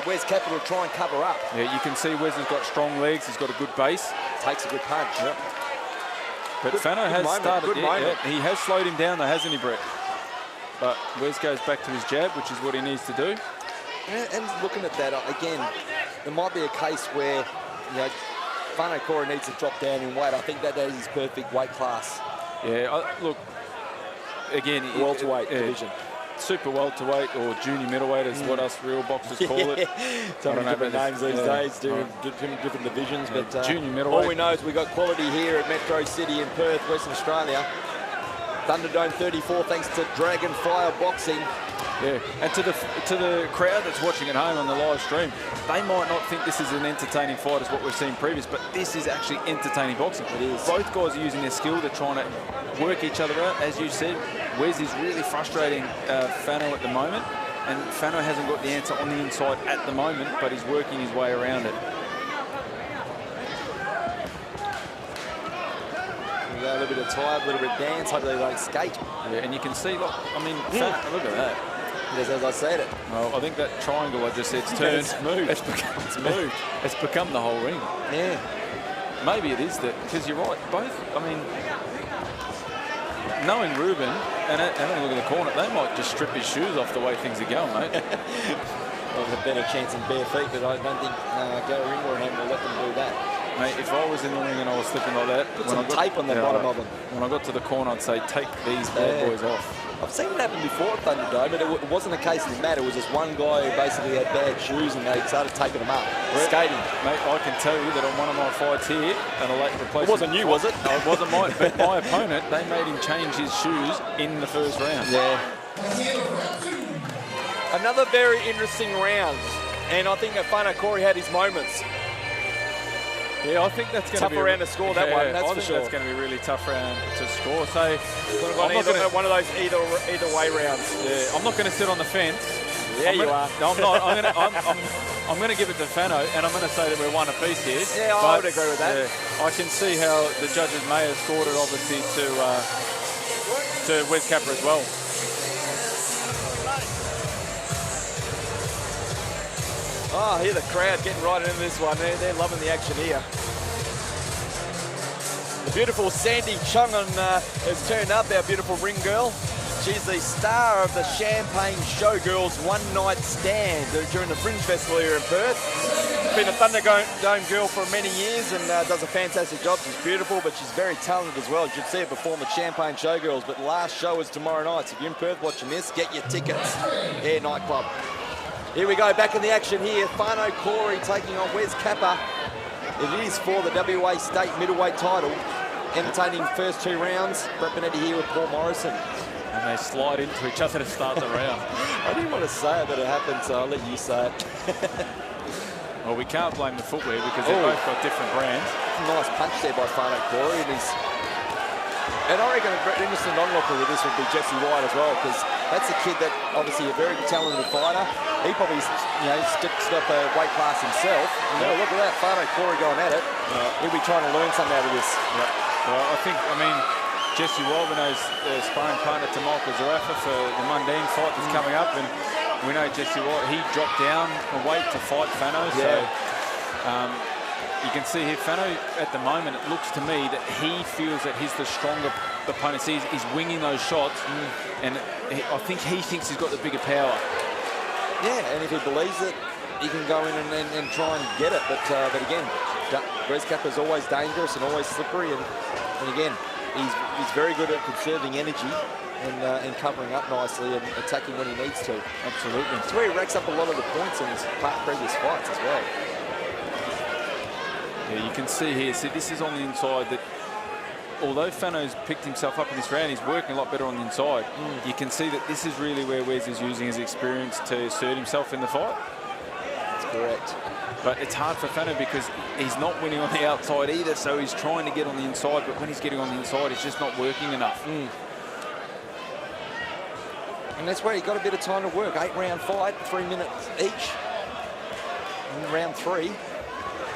Wes Capper will try and cover up. Yeah, you can see Wes has got strong legs. He's got a good base. Takes a good punch. Yep. But Fano has started. He has slowed him down, though, hasn't he, Brett? But Wes goes back to his jab, which is what he needs to do. And looking at that, again, there might be a case where, you know, Fano Corey needs to drop down in weight. I think that is his perfect weight class. Yeah, look, again, welterweight division. Super welterweight or junior middleweight is what us real boxers call it. So many different names these days, different divisions. But junior middleweight. All we know is we've got quality here at Metro City in Perth, Western Australia. Thunderdome 34, thanks to Dragonfire Boxing. Yeah, and to the crowd that's watching at home on the live stream, they might not think this is an entertaining fight as what we've seen previous, but this is actually entertaining boxing. It is. Both guys are using their skill. They're trying to work each other out. As you said, Wes is really frustrating Fano at the moment, and Fano hasn't got the answer on the inside at the moment, but he's working his way around it. A little bit of tie, a little bit of dance, hopefully they don't skate. Yeah, and you can see, look, I mean, look at that. As I said it. Well, I think that triangle I just said's turned. It's moved. It's moved. It's become the whole ring. Yeah. Maybe it is that, because you're right, both, I mean, knowing Ruben and having a look at the corner, they might just strip his shoes off the way things are going, mate. Well, a better chance in bare feet, but I don't think Gary Ringler will let them do that. Mate, if I was in the ring and I was slipping like that, put some tape on the bottom of them. When I got to the corner, I'd say, take these bad boys off. I've seen it happen before at Thunderdome, but it wasn't a case of the matter. It was just one guy who basically had bad shoes and they started taking them up, skating. Mate, I can tell you that on one of my fights here, and a late replacement. It wasn't you, was it? No, it wasn't mine. But my opponent, they made him change his shoes in the first round. Yeah. Another very interesting round, and I think that Fano Corey had his moments. Yeah, I think that's going to be tough round to score that one. That's I for think sure. That's going to be a really tough round to score. So I'm not going to one of those either way rounds. Yeah, I'm not going to sit on the fence. Yeah, you are. No, I'm not. I'm going to give it to Fano, and I'm going to say that we're one apiece here. Yeah, I would agree with that. I can see how the judges may have scored it, obviously, to Wes Capper as well. Oh, hear the crowd getting right into this one. They're loving the action here. The beautiful Sandy Chung has turned up, our beautiful ring girl. She's the star of the Champagne Showgirls One Night Stand during the Fringe Festival here in Perth. Been a Thunderdome girl for many years and does a fantastic job. She's beautiful, but she's very talented as well. You should see her perform at Champagne Showgirls, but the last show is tomorrow night. So if you're in Perth watching this, get your tickets. Air Nightclub. Here we go, back in the action here. Fano Corey taking on Wes Capper. It is for the WA State Middleweight title. Entertaining first two rounds. Brett Benetti here with Paul Morrison. And they slide into each other to start the round. I didn't want to say it, but it happened, so I'll let you say it. Well, we can't blame the footwear because they've both got different brands. Nice punch there by Fano Corey. And I reckon an interesting onlooker with this would be Jesse White as well, because that's a kid that obviously a very talented fighter. He probably, sticks up a weight class himself. Look at that, Fano Corey going at it. He'll be trying to learn something out of this. Yep. Well, I mean, Jesse White, we know, is sparring partner to Michael Zarafa for the Mundine fight that's coming up, and we know Jesse White, he dropped down a weight to fight Fano, so you can see here, Fano at the moment, it looks to me that he feels that he's the stronger opponent. He's winging those shots, and I think he thinks he's got the bigger power. Yeah, and if he believes it, he can go in and try and get it. But again, Wes Capper's always dangerous and always slippery, and again, he's very good at conserving energy. and covering up nicely and attacking when he needs to. Absolutely. It's where he racks up a lot of the points in his previous fights as well. Yeah, you can see here, this is on the inside that although Fano's picked himself up in this round, he's working a lot better on the inside. You can see that this is really where Wes is using his experience to assert himself in the fight. That's correct. But it's hard for Fano because he's not winning on the outside either, so he's trying to get on the inside, but when he's getting on the inside, it's just not working enough. And that's where he got a bit of time to work. 8-round fight, 3 minutes each. In round 3.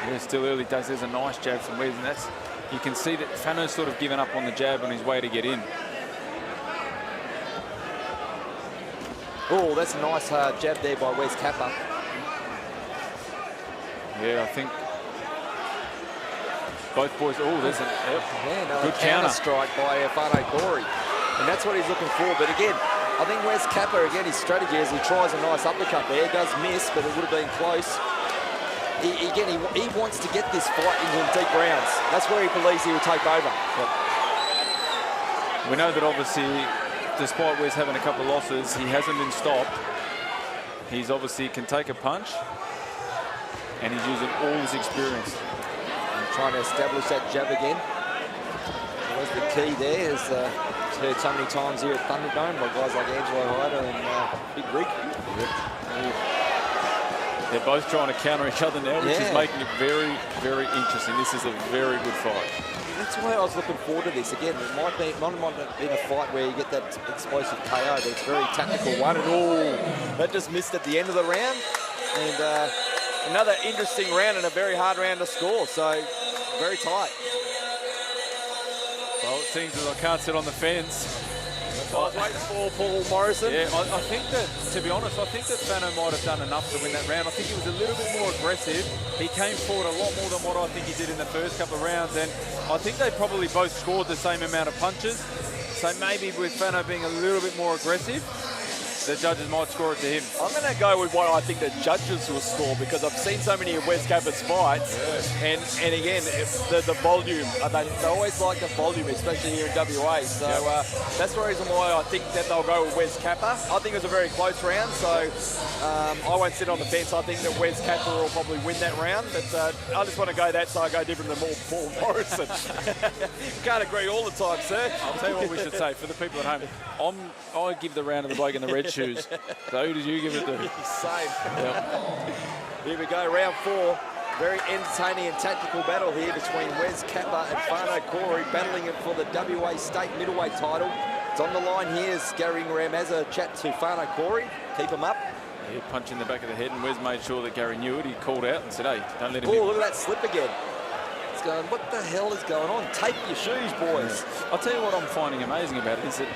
Yeah, still early days. There's a nice jab from Wes, and that's, you can see that Fano's sort of given up on the jab on his way to get in. Oh, that's a nice hard jab there by Wes Kappa. Yeah, I think both boys. Oh, there's a good counter strike by Fano Corey, and that's what he's looking for. But again, I think Wes Kappa, again, his strategy is he tries a nice uppercut there. He does miss, but it would have been close. He wants to get this fight into deep rounds. That's where he believes he will take over. We know that obviously, despite Wes having a couple of losses, he hasn't been stopped. He's obviously can take a punch, and he's using all his experience. And trying to establish that jab again. That was the key there, as heard so many times here at Thunderdome by guys like Angelo Hyder and Big Rick. They're both trying to counter each other now, which is making it very, very interesting. This is a very good fight. That's why I was looking forward to this. Again, it might be a fight where you get that explosive KO, but it's a very tactical one. And that just missed at the end of the round. And another interesting round and a very hard round to score. So, very tight. Well, it seems that I can't sit on the fence. I was waiting for Paul Morrison. Yeah, I think that, to be honest, I think that Fano might have done enough to win that round. I think he was a little bit more aggressive. He came forward a lot more than what I think he did in the first couple of rounds, and I think they probably both scored the same amount of punches. So maybe with Fano being a little bit more aggressive, the judges might score it to him. I'm going to go with what I think the judges will score, because I've seen so many of Wes Kappa's fights, and again, the volume. They always like the volume, especially here in WA. So that's the reason why I think that they'll go with Wes Kappa. I think it was a very close round, so I won't sit on the fence. I think that Wes Kappa will probably win that round, but I just want to go that, so I go different than Paul Morrison. Can't agree all the time, sir. I'll tell you what we should say for the people at home. I give the round to the bloke in the red shoes. So who did you give it to? Same. Here we go, round 4. Very entertaining and tactical battle here between Wes Kappa and Fano Corey, battling it for the WA State middleweight title. It's on the line here as Gary Ram has a chat to Fano Corey. Keep him up. Yeah, punch in the back of the head, and Wes made sure that Gary knew it. He called out and said, hey, don't let him look at that slip again. It's going, what the hell is going on? Tape your shoes, boys. I'll tell you what I'm finding amazing about it is that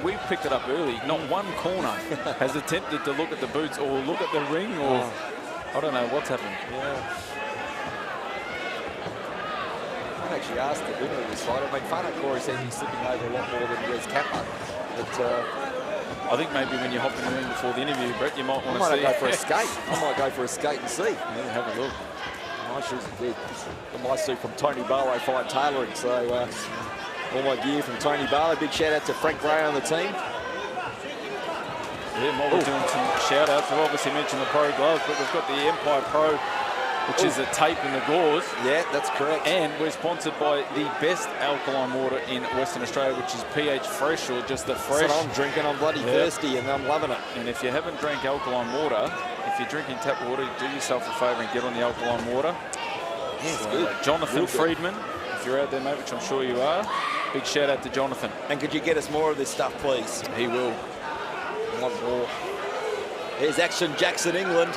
we picked it up early. Not one corner has attempted to look at the boots or look at the ring, or I don't know what's happened. I actually asked the winner of this fight. I mean, Fano Corey said he's slipping over a lot more than Wes Kappa. But I think maybe when you hop in the ring before the interview, Brett, you might want to see. I might go for a skate. I might go for a skate and see. Yeah, have a look. My shoes are good. My suit from Tony Barlow Fine Tailoring. So all my gear from Tony Barlow. Big shout out to Frank Gray on the team. Yeah, while we're doing some shout outs, we've obviously mentioned the Pro gloves, but we've got the Empire Pro, which is the tape and the gauze. Yeah, that's correct. And we're sponsored by the best alkaline water in Western Australia, which is pH Fresh, or just the fresh. That's what I'm drinking. I'm bloody thirsty and I'm loving it. And if you haven't drank alkaline water, if you're drinking tap water, do yourself a favour and get on the alkaline water. Yeah, it's good. Jonathan Friedman, if you're out there, mate, which I'm sure you are, big shout out to Jonathan. And could you get us more of this stuff, please? He will. One more. Here's Action Jackson, England.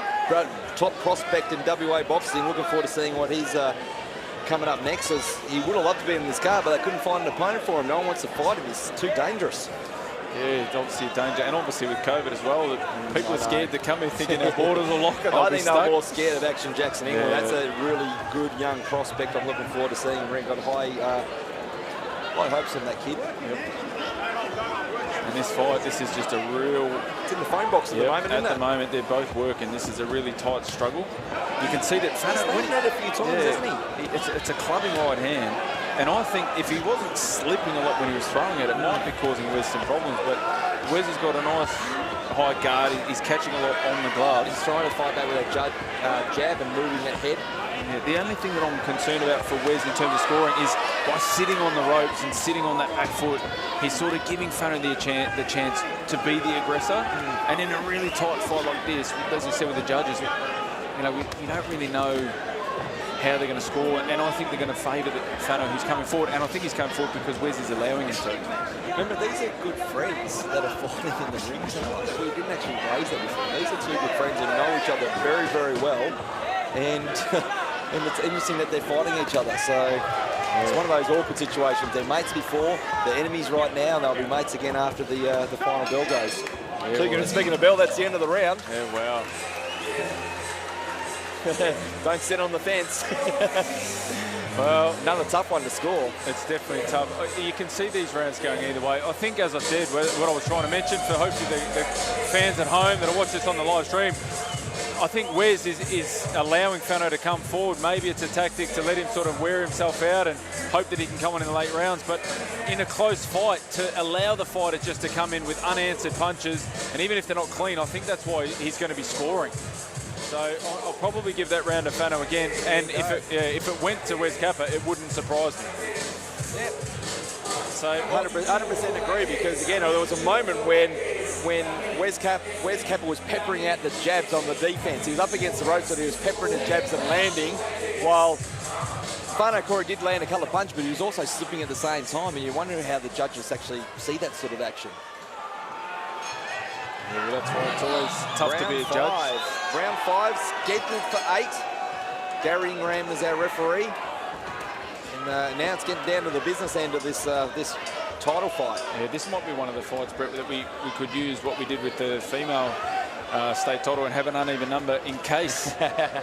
Top prospect in WA boxing. Looking forward to seeing what he's coming up next. As he would have loved to be in this car, but they couldn't find an opponent for him. No one wants to fight him. He's too dangerous. Yeah, it's obviously a danger. And obviously with COVID as well, that people are scared to come here thinking our borders are locked. I think they're more scared of Action Jackson, England. That's a really good young prospect. I'm looking forward to seeing him. Got high hopes in that kid. And this fight, this is just a real... It's in the phone box at the moment, isn't it? At the moment, they're both working. This is a really tight struggle. You can see that Fano... He's done that a few times, hasn't he? It's a clubbing right hand. And I think if he wasn't slipping a lot when he was throwing it, it might be causing Wes some problems. But Wes has got a nice high guard. He's catching a lot on the gloves. He's trying to fight that with a jab and moving that head. Yeah, the only thing that I'm concerned about for Wes in terms of scoring is by sitting on the ropes and sitting on that back foot, he's sort of giving Fano the chance to be the aggressor. And in a really tight fight like this, as we said with the judges, you know, you don't really know how they're going to score, and I think they're going to favour Fano, who's coming forward, and I think he's coming forward because Wes is allowing him to. Remember, these are good friends that are fighting in the ring tonight. We didn't actually raise that before. These are two good friends who know each other very, very well, and and it's interesting that they're fighting each other. So it's one of those awkward situations. They're mates before, they're enemies right now, and they'll be mates again after the final bell goes. Yeah, Speaking of bell, that's the end of the round. Yeah, wow. Don't sit on the fence. Well, another tough one to score. It's definitely tough. You can see these rounds going either way. I think, as I said, what I was trying to mention for hopefully the fans at home that will watch this on the live stream, I think Wes is allowing Fano to come forward. Maybe it's a tactic to let him sort of wear himself out and hope that he can come on in the late rounds. But in a close fight, to allow the fighter just to come in with unanswered punches, and even if they're not clean, I think that's why he's going to be scoring. So I'll probably give that round to Fano again, and if it went to Wes Kappa, it wouldn't surprise me. Yep. So 100% agree, because again, there was a moment when Wes Kappa was peppering out the jabs on the defense. He was up against the ropes, so he was peppering the jabs and landing, while Fano Corey did land a couple of punches, but he was also slipping at the same time, and you're wondering how the judges actually see that sort of action. Yeah, well, that's why it's always tough to be a judge. Round 5, scheduled for 8. Gary Ingram is our referee. And now it's getting down to the business end of this this title fight. Yeah, this might be one of the fights, Brett, that we could use what we did with the female state title and have an uneven number in case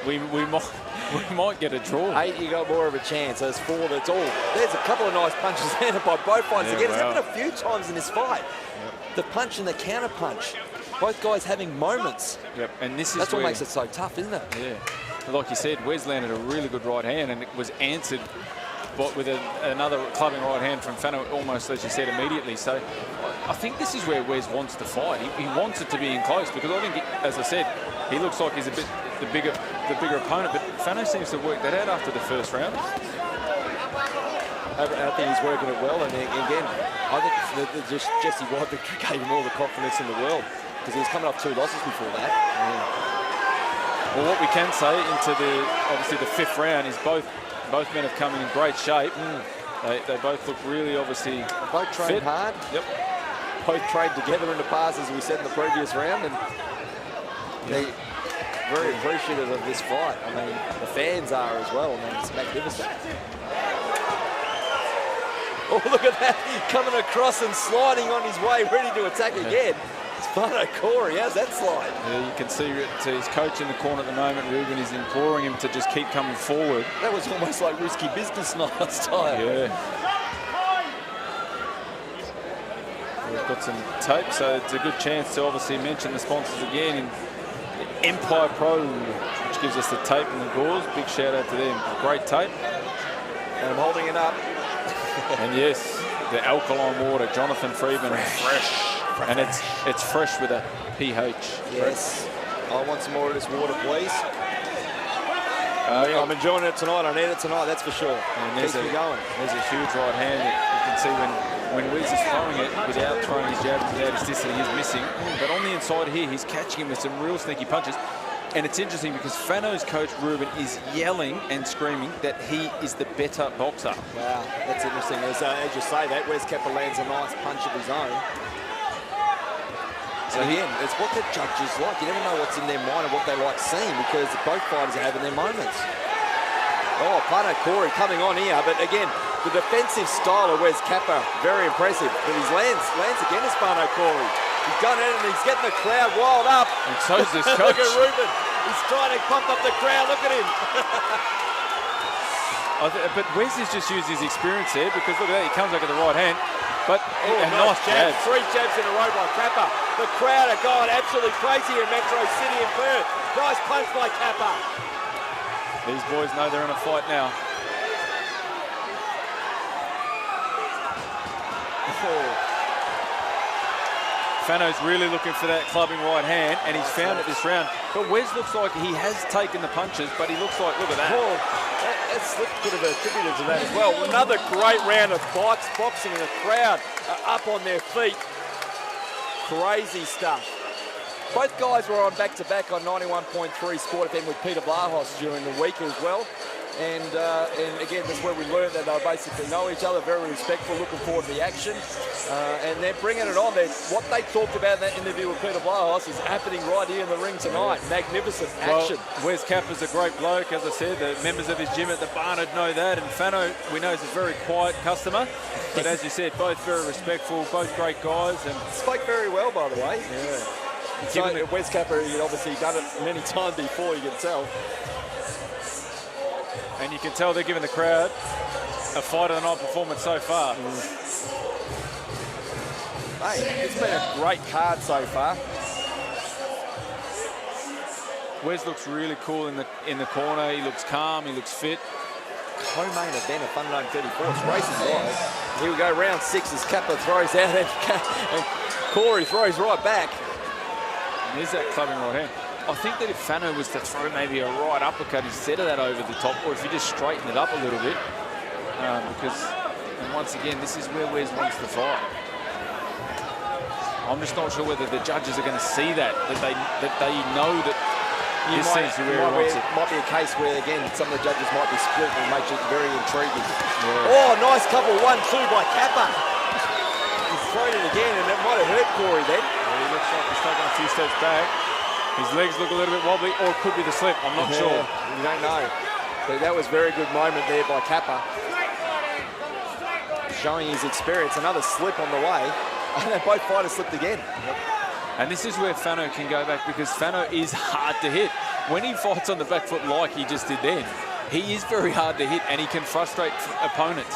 we might get a draw. 8, you got more of a chance. There's 4 that's all. There's a couple of nice punches landed by both fighters. Yeah, again, wow. It's happened a few times in this fight. Yep. The punch and the counter punch. Both guys having moments. Yep, and this is that's what makes it so tough, isn't it? Yeah. Like you said, Wes landed a really good right hand, and it was answered with another clubbing right hand from Fano, almost, as you said, immediately. So I think this is where Wes wants to fight. He wants it to be in close, because I think, as I said, he looks like he's a bit the bigger opponent, but Fano seems to work that out after the first round. I think he's working it well, and again, I think just Jesse White victory gave him all the confidence in the world, because he was coming off 2 losses before that. Yeah. Well, what we can say into obviously the 5th round is both men have come in great shape. They both look really obviously both trained fit. hard. Yep. Both trained together in the past, as we said in the previous round, and they very appreciative of this fight. I mean, the fans are as well. I mean, it's magnificent. Oh, look at that, coming across and sliding on his way, ready to attack again. It's Fano Corey, how's that slide? Yeah, you can see his coach in the corner at the moment, Ruben, is imploring him to just keep coming forward. That was almost like risky business last time. Yeah. We've got some tape, so it's a good chance to obviously mention the sponsors again in Empire Pro, which gives us the tape and the gauze. Big shout out to them. Great tape. And I'm holding it up. And yes, the alkaline water, Jonathan Freeman, fresh. And it's fresh with a pH. Yes. I want some more of this water, please. I'm enjoying it tonight. I need it tonight, that's for sure. And keeps me going. There's a huge right hand that you can see when Wes is throwing it without throwing his jabs, without his distance, he is missing. But on the inside here, he's catching him with some real sneaky punches. And it's interesting because Fano's coach, Ruben, is yelling and screaming that he is the better boxer. Wow, that's interesting. As you say that, Wes Kappa lands a nice punch of his own. So again, it's what the judges like. You never know what's in their mind and what they like seeing, because both fighters are having their moments. Oh, Fano Corey coming on here, but again, the defensive style of Wes Kappa, very impressive. But his lands again is Fano Corey. He's done it, and he's getting the crowd wild up. And so's this coach. Look at Ruben. He's trying to pump up the crowd. Look at him. But Wes has just used his experience there, because look at that, he comes back at the right hand. But nice jabs. 3 jabs in a row by Kappa. The crowd are going absolutely crazy in Metro City in Perth. Nice punch by Kappa. These boys know they're in a fight now. Fano's really looking for that clubbing right hand, and he's found it this round. But Wes looks like he has taken the punches, but he looks like, look at that. That slip could have attributed to that as well. Another great round of boxing, and the crowd are up on their feet. Crazy stuff. Both guys were on back-to-back on 91.3 Sport FM with Peter Blahos during the week as well. And again, that's where we learned that they basically know each other, very respectful, looking forward to the action. And they're bringing it on. What they talked about in that interview with Peter Blahos is happening right here in the ring tonight. Magnificent action. Well, Wes Kappa's a great bloke, as I said. The members of his gym at the Barnard know that. And Fano, we know, is a very quiet customer. But as you said, both very respectful, both great guys. And spoke very well, by the way. Yeah. So Wes Kappa, he'd obviously done it many times before, you can tell. And you can tell they're giving the crowd a fight of the night performance so far. Hey, it's been a great card so far. Wes looks really cool in the corner. He looks calm. He looks fit. Co-main event of Thunderdome 34. It's racing live. Here we go, round 6 as Kappa throws out and Corey throws right back. And there's that clubbing right hand. I think that if Fano was to throw maybe a right uppercut instead of that over the top, or if you just straighten it up a little bit, because, and once again, this is where Wes wants to fight. I'm just not sure whether the judges are going to see that they know that this seems to where he wants it. Might be a case where, again, some of the judges might be split and make it very intriguing. Yeah. Oh, nice couple, 1-2 by Kappa. He's thrown it again, and it might have hurt Corey then. Yeah, he looks like he's taken a few steps back. His legs look a little bit wobbly, or it could be the slip. I'm not sure. You don't know. But that was a very good moment there by Kappa. Showing his experience. Another slip on the way. And both fighters slipped again. And this is where Fano can go back, because Fano is hard to hit. When he fights on the back foot like he just did then, he is very hard to hit, and he can frustrate opponents.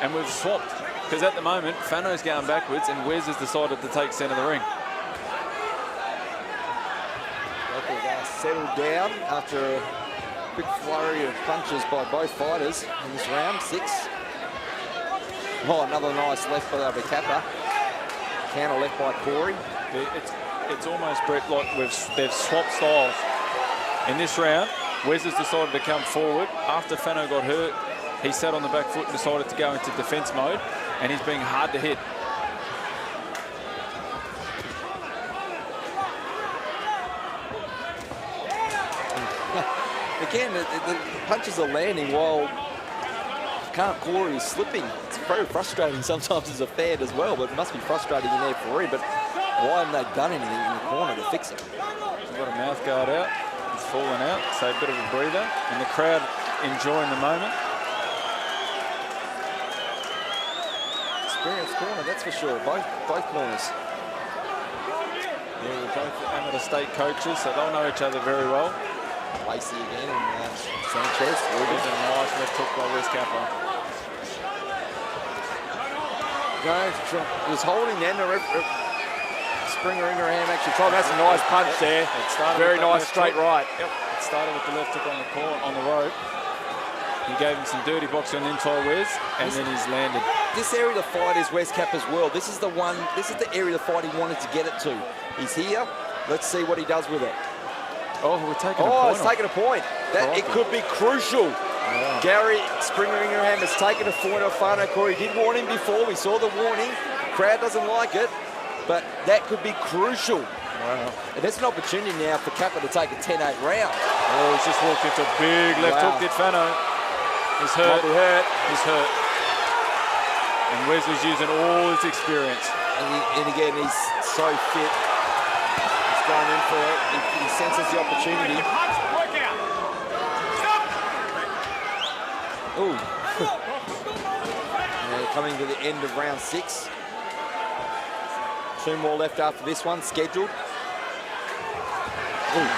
And we've swapped, because at the moment, Fano's going backwards, and Wes has decided to take centre of the ring. Settled down after a quick flurry of punches by both fighters in this round 6. Oh, another nice left by Kappa. Counter left by Corey. It's almost, Brett, like they've swapped styles. In this round, Wes has decided to come forward. After Fano got hurt, he sat on the back foot and decided to go into defence mode, and he's being hard to hit. Again, the punches are landing while Corey is slipping. It's very frustrating sometimes as a fan as well, but it must be frustrating in there for him. But why haven't they done anything in the corner to fix it? He's got a mouth guard out. He's fallen out, so a bit of a breather. And the crowd enjoying the moment. Experienced corner, that's for sure. Both corners. Yeah, we're both amateur state coaches, so they'll know each other very well. Lacey again and Sanchez. There's a nice left hook by Wes Kappa. He was holding then. Springer Ingraham actually tried. That's a nice punch there. Very nice straight right. Yep. It started with the left hook on the corner, on the rope. He gave him some dirty boxing on the inside, Wes, and then he's landed. This area of the fight is Wes Kappa's world. This is the area of the fight he wanted to get it to. He's here. Let's see what he does with it. Oh, we're taking a point. Oh, it's taken a point. It could be crucial. Yeah. Gary Springer Ingraham has taken a point off Fano Corey. He did warn him before. We saw the warning. Crowd doesn't like it, but that could be crucial. Wow. And there's an opportunity now for Kappa to take a 10-8 round. Oh, he's just walked into a big left hook, did Fano. He's hurt. Might be hurt. He's hurt. And Wesley's using all his experience. And again, he's so fit. He's going in for it. He senses the opportunity. Ooh. Coming to the end of round 6. 2 more left after this one, scheduled. Ooh.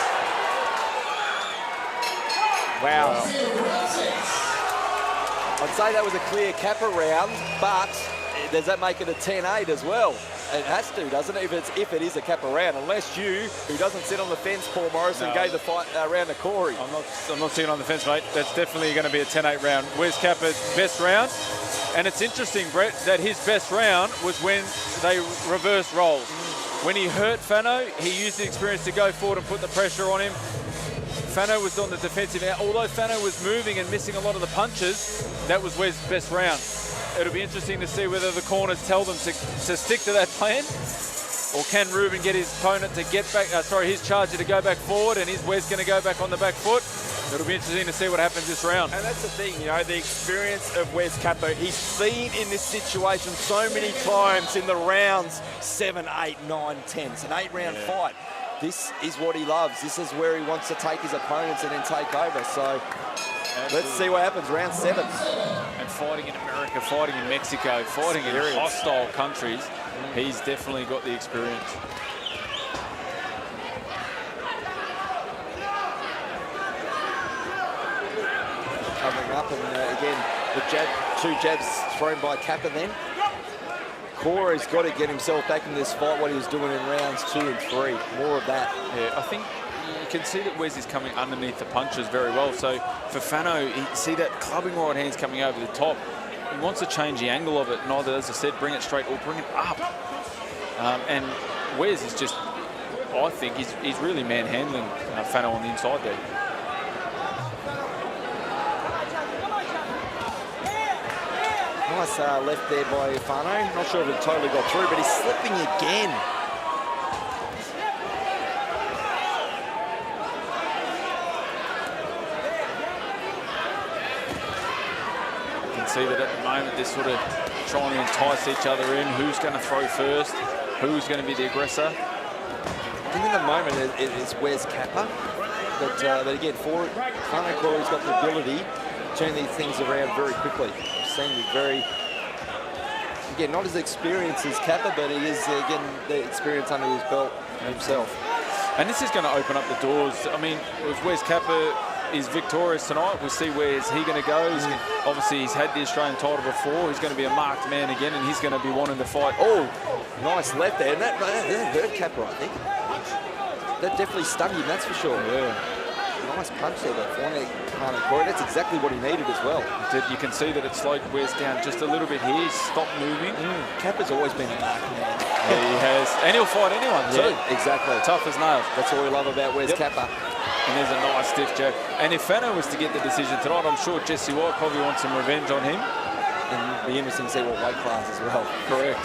Wow. I'd say that was a clear Kappa round, but does that make it a 10-8 as well? It has to, doesn't it? If it is a Kappa round, unless you, who doesn't sit on the fence, Paul Morrison, gave the fight round to Corey. I'm not sitting on the fence, mate. That's definitely going to be a 10-8 round. Where's Kappa's best round? And it's interesting, Brett, that his best round was when they reversed roles. When he hurt Fano, he used the experience to go forward and put the pressure on him. Fano was on the defensive end. Although Fano was moving and missing a lot of the punches, that was Wes' best round. It'll be interesting to see whether the corners tell them to stick to that plan, or can Ruben get his opponent to get back, his charger to go back forward, and is Wes going to go back on the back foot? It'll be interesting to see what happens this round. And that's the thing, you know, the experience of Wes Kappa. He's been in this situation so many times in the rounds 7, 8, 9, 10. It's an 8-round fight. This is what he loves. This is where he wants to take his opponents and then take over. So let's see what happens, round 7. And fighting in America, fighting in Mexico, fighting in hostile countries, he's definitely got the experience. Coming up, and again, the two jabs thrown by Kappa then. Corey's got to get himself back in this fight, what he was doing in rounds 2 and 3. More of that. Yeah, I think you can see that Wes is coming underneath the punches very well. So for Fano, you see that clubbing right hands coming over the top. He wants to change the angle of it, and either, as I said, bring it straight or bring it up. And Wes is just, I think, he's really manhandling Fano on the inside there. Nice left there by Fano. Not sure if it totally got through, but he's slipping again. You can see that at the moment they're sort of trying to entice each other in. Who's going to throw first? Who's going to be the aggressor? I think at the moment it's Wes Kappa. But again, for Fano Corey's got the ability to turn these things around very quickly. Seeing very, again, not as experienced as Kappa, but he is getting the experience under his belt himself. And this is going to open up the doors. I mean, if Wes Kappa is victorious tonight, we'll see where's he going to go. Obviously, he's had the Australian title before. He's going to be a marked man again, and he's going to be wanting to fight. Oh, nice left there. And that hurt Kappa, I think. That definitely stung him, that's for sure. Yeah. Nice punch there, but Corey, that's exactly what he needed as well. You can see that it slowed Wes down just a little bit here. He's stopped moving. Kappa's always been a marked man. Yeah, he has. And he'll fight anyone too. Exactly. Tough as nails. That's all we love about Wes Kappa. And there's a nice stiff jab. And if Fano was to get the decision tonight, I'm sure Jesse White probably wants some revenge on him. And it'll be interesting to see what weight class as well. Correct.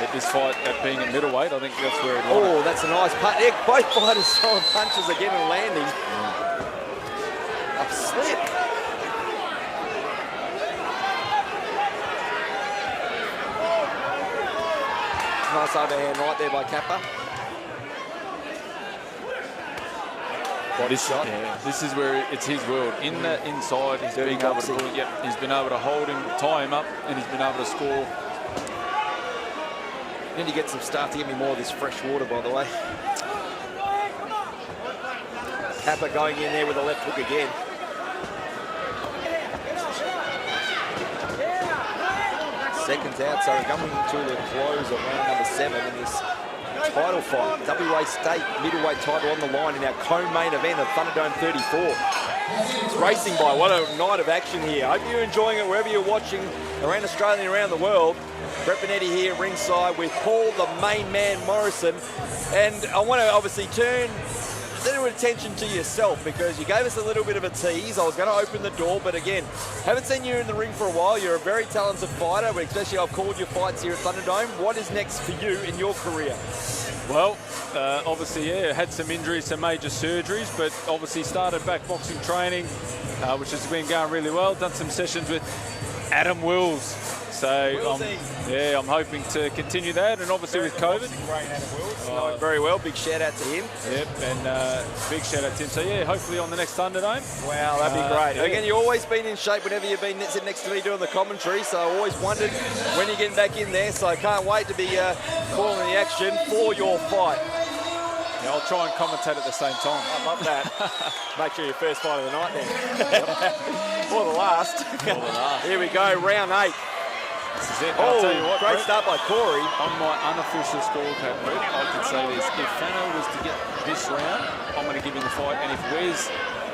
At this fight, at being at middleweight, I think that's where he'd want it. That's a nice punch. Yeah, both fighters throwing punches again and landing. A slip. Nice overhand right there by Kappa. Body shot. Yeah, this is where it's his world. In the inside, he's been able to put, he's been able to hold him, tie him up, and he's been able to score. Need to get some stuff to give me more of this fresh water, by the way. Kappa going in there with a left hook again. Seconds out, so coming to the close of round number 7 in this title fight. WA State middleweight title on the line in our co-main event of Thunderdome 34. It's racing by. What a night of action here. Hope you're enjoying it wherever you're watching around Australia and around the world. Brett Benetti here ringside with Paul, the main man, Morrison. And I want to obviously turn a little attention to yourself because you gave us a little bit of a tease. I was going to open the door, but again, haven't seen you in the ring for a while. You're a very talented fighter, but especially I've called your fights here at Thunderdome. What is next for you in your career? Well, obviously, yeah, had some injuries, some major surgeries, but obviously started back boxing training, which has been going really well. Done some sessions with Adam Wills. So, I'm hoping to continue that, and obviously with COVID. Great Adam Wills. Know him very well. Big shout out to him. Yep, and big shout out to him. So, yeah, hopefully on the next Thunderdome. Wow, that'd be great. Yeah. Again, you've always been in shape whenever you've been sitting next to me doing the commentary, so I always wondered when you're getting back in there, so I can't wait to be calling the action for your fight. Yeah, I'll try and commentate at the same time. I love that. Make sure your first fight of the night then. Or the last. Or the last. Here we go, round 8. This is it. I'll tell you what, great Brett, start by Corey. on my unofficial scorecard, Brett, I could say this. If Fano was to get this round, I'm going to give him the fight. And if Wes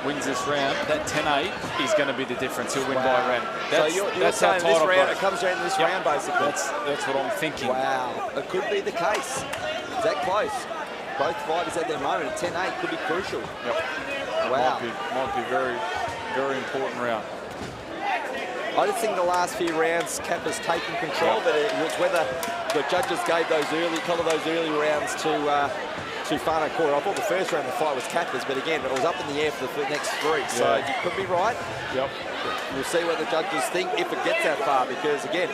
wins this round, that 10-8 is going to be the difference. He'll win by a round. So you're saying this round, it comes down to this round, basically. That's what I'm thinking. Wow, it could be the case. Is that close? Both fighters at their moment at 10-8 could be crucial. Yep. Wow. Might be very, very important round. I just think the last few rounds, Kappa's taken control, but it was whether the judges gave those couple of those early rounds to Fano Corey. I thought the first round of the fight was Kappa's, but again, it was up in the air for the next three. So you could be right. Yep. We'll see what the judges think if it gets that far, because again,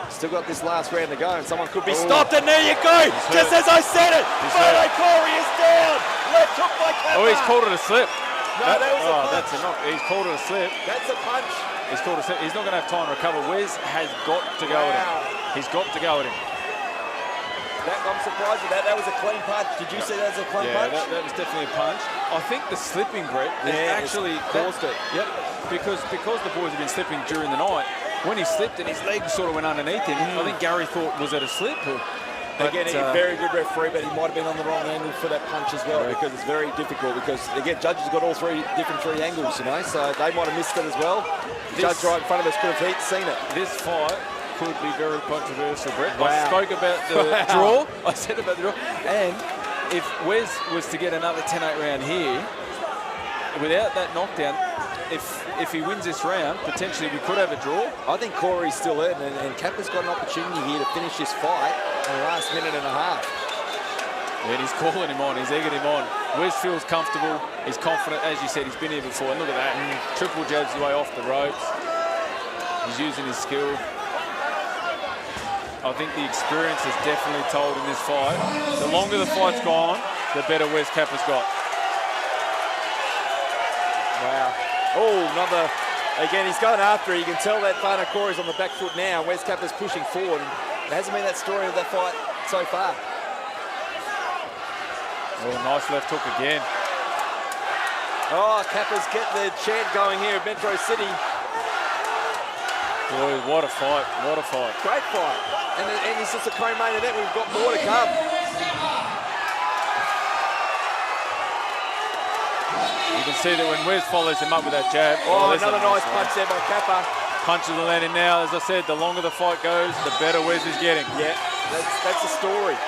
still got this last round to go, and someone could be stopped. And there you go, just as I said it. Fano Corey is down. Left hook by Kappa. Oh, he's called it a slip. No, that was a punch. That's a knock. He's called it a slip. That's a punch. He's called a slip. He's not going to have time to recover. Wes has got to go at him. He's got to go at him. I'm surprised at that. That was a clean punch. Did you see that as a clean punch? Yeah, that was definitely a punch. I think the slipping, Brett, actually caused it. Yep, because the boys have been slipping during the night. When he slipped and his legs sort of went underneath him, I think Gary thought, was it a slip? But again, he's a very good referee, but he might have been on the wrong angle for that punch as well, because it's very difficult, because, again, judges got all three angles, you know, so they might have missed it as well. The judge right in front of us could have seen it. This fight could be very controversial, Brett. Wow. I spoke about the draw. I said about the draw. And if Wes was to get another 10-8 round here, without that knockdown, if he wins this round, potentially we could have a draw. I think Corey's still in, and Kappa's got an opportunity here to finish this fight in the last minute and a half. And he's calling him on, he's egging him on. Wes feels comfortable, he's confident. As you said, he's been here before, and look at that. Triple jabs his way off the ropes. He's using his skill. I think the experience is definitely told in this fight. The longer the fight's gone, the better Wes Kappa's got. Wow. Oh, another, again, he's going after it. You can tell that Fano Corey's on the back foot now. Wes Kappa's pushing forward. And it hasn't been that story of that fight so far. Oh, nice left hook again. Oh, Kappa's getting the chant going here at Metro City. Boy, what a fight, what a fight. Great fight. And it's just a co-main event. We've got more to come. You can see that when Wes follows him up with that jab. Oh, another nice punch there by Kappa. Punches are landing now. As I said, the longer the fight goes, the better Wes is getting. Yeah, that's a story.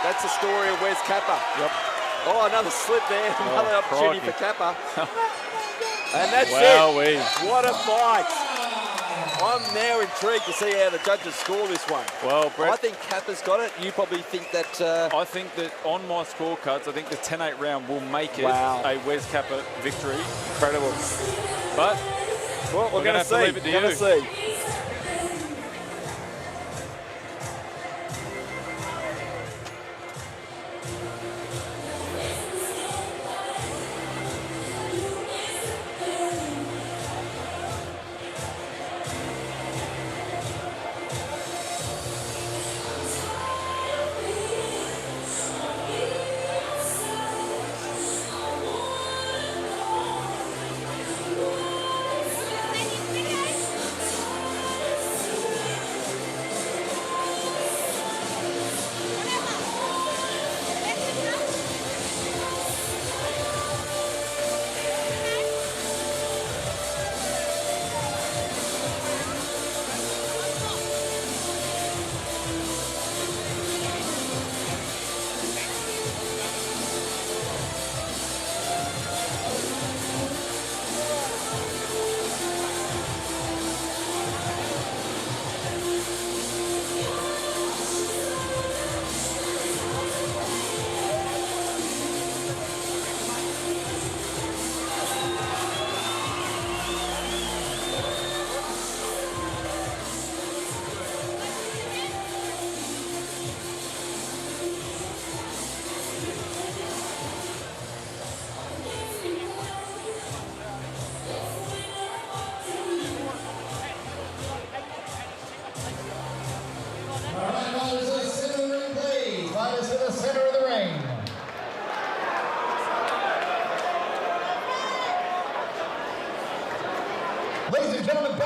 That's the story of Wes Kappa. Yep. Oh, another slip there. Another opportunity for Kappa. And that's Wowee. it. What a fight. I'm now intrigued to see how the judges score this one. Well, Brett, I think Kappa's got it. You probably think that... I think that on my scorecards, I think the 10-8 round will make it a Wes Kappa victory. Incredible. But well, we're going to see. Leave it to We're going to see.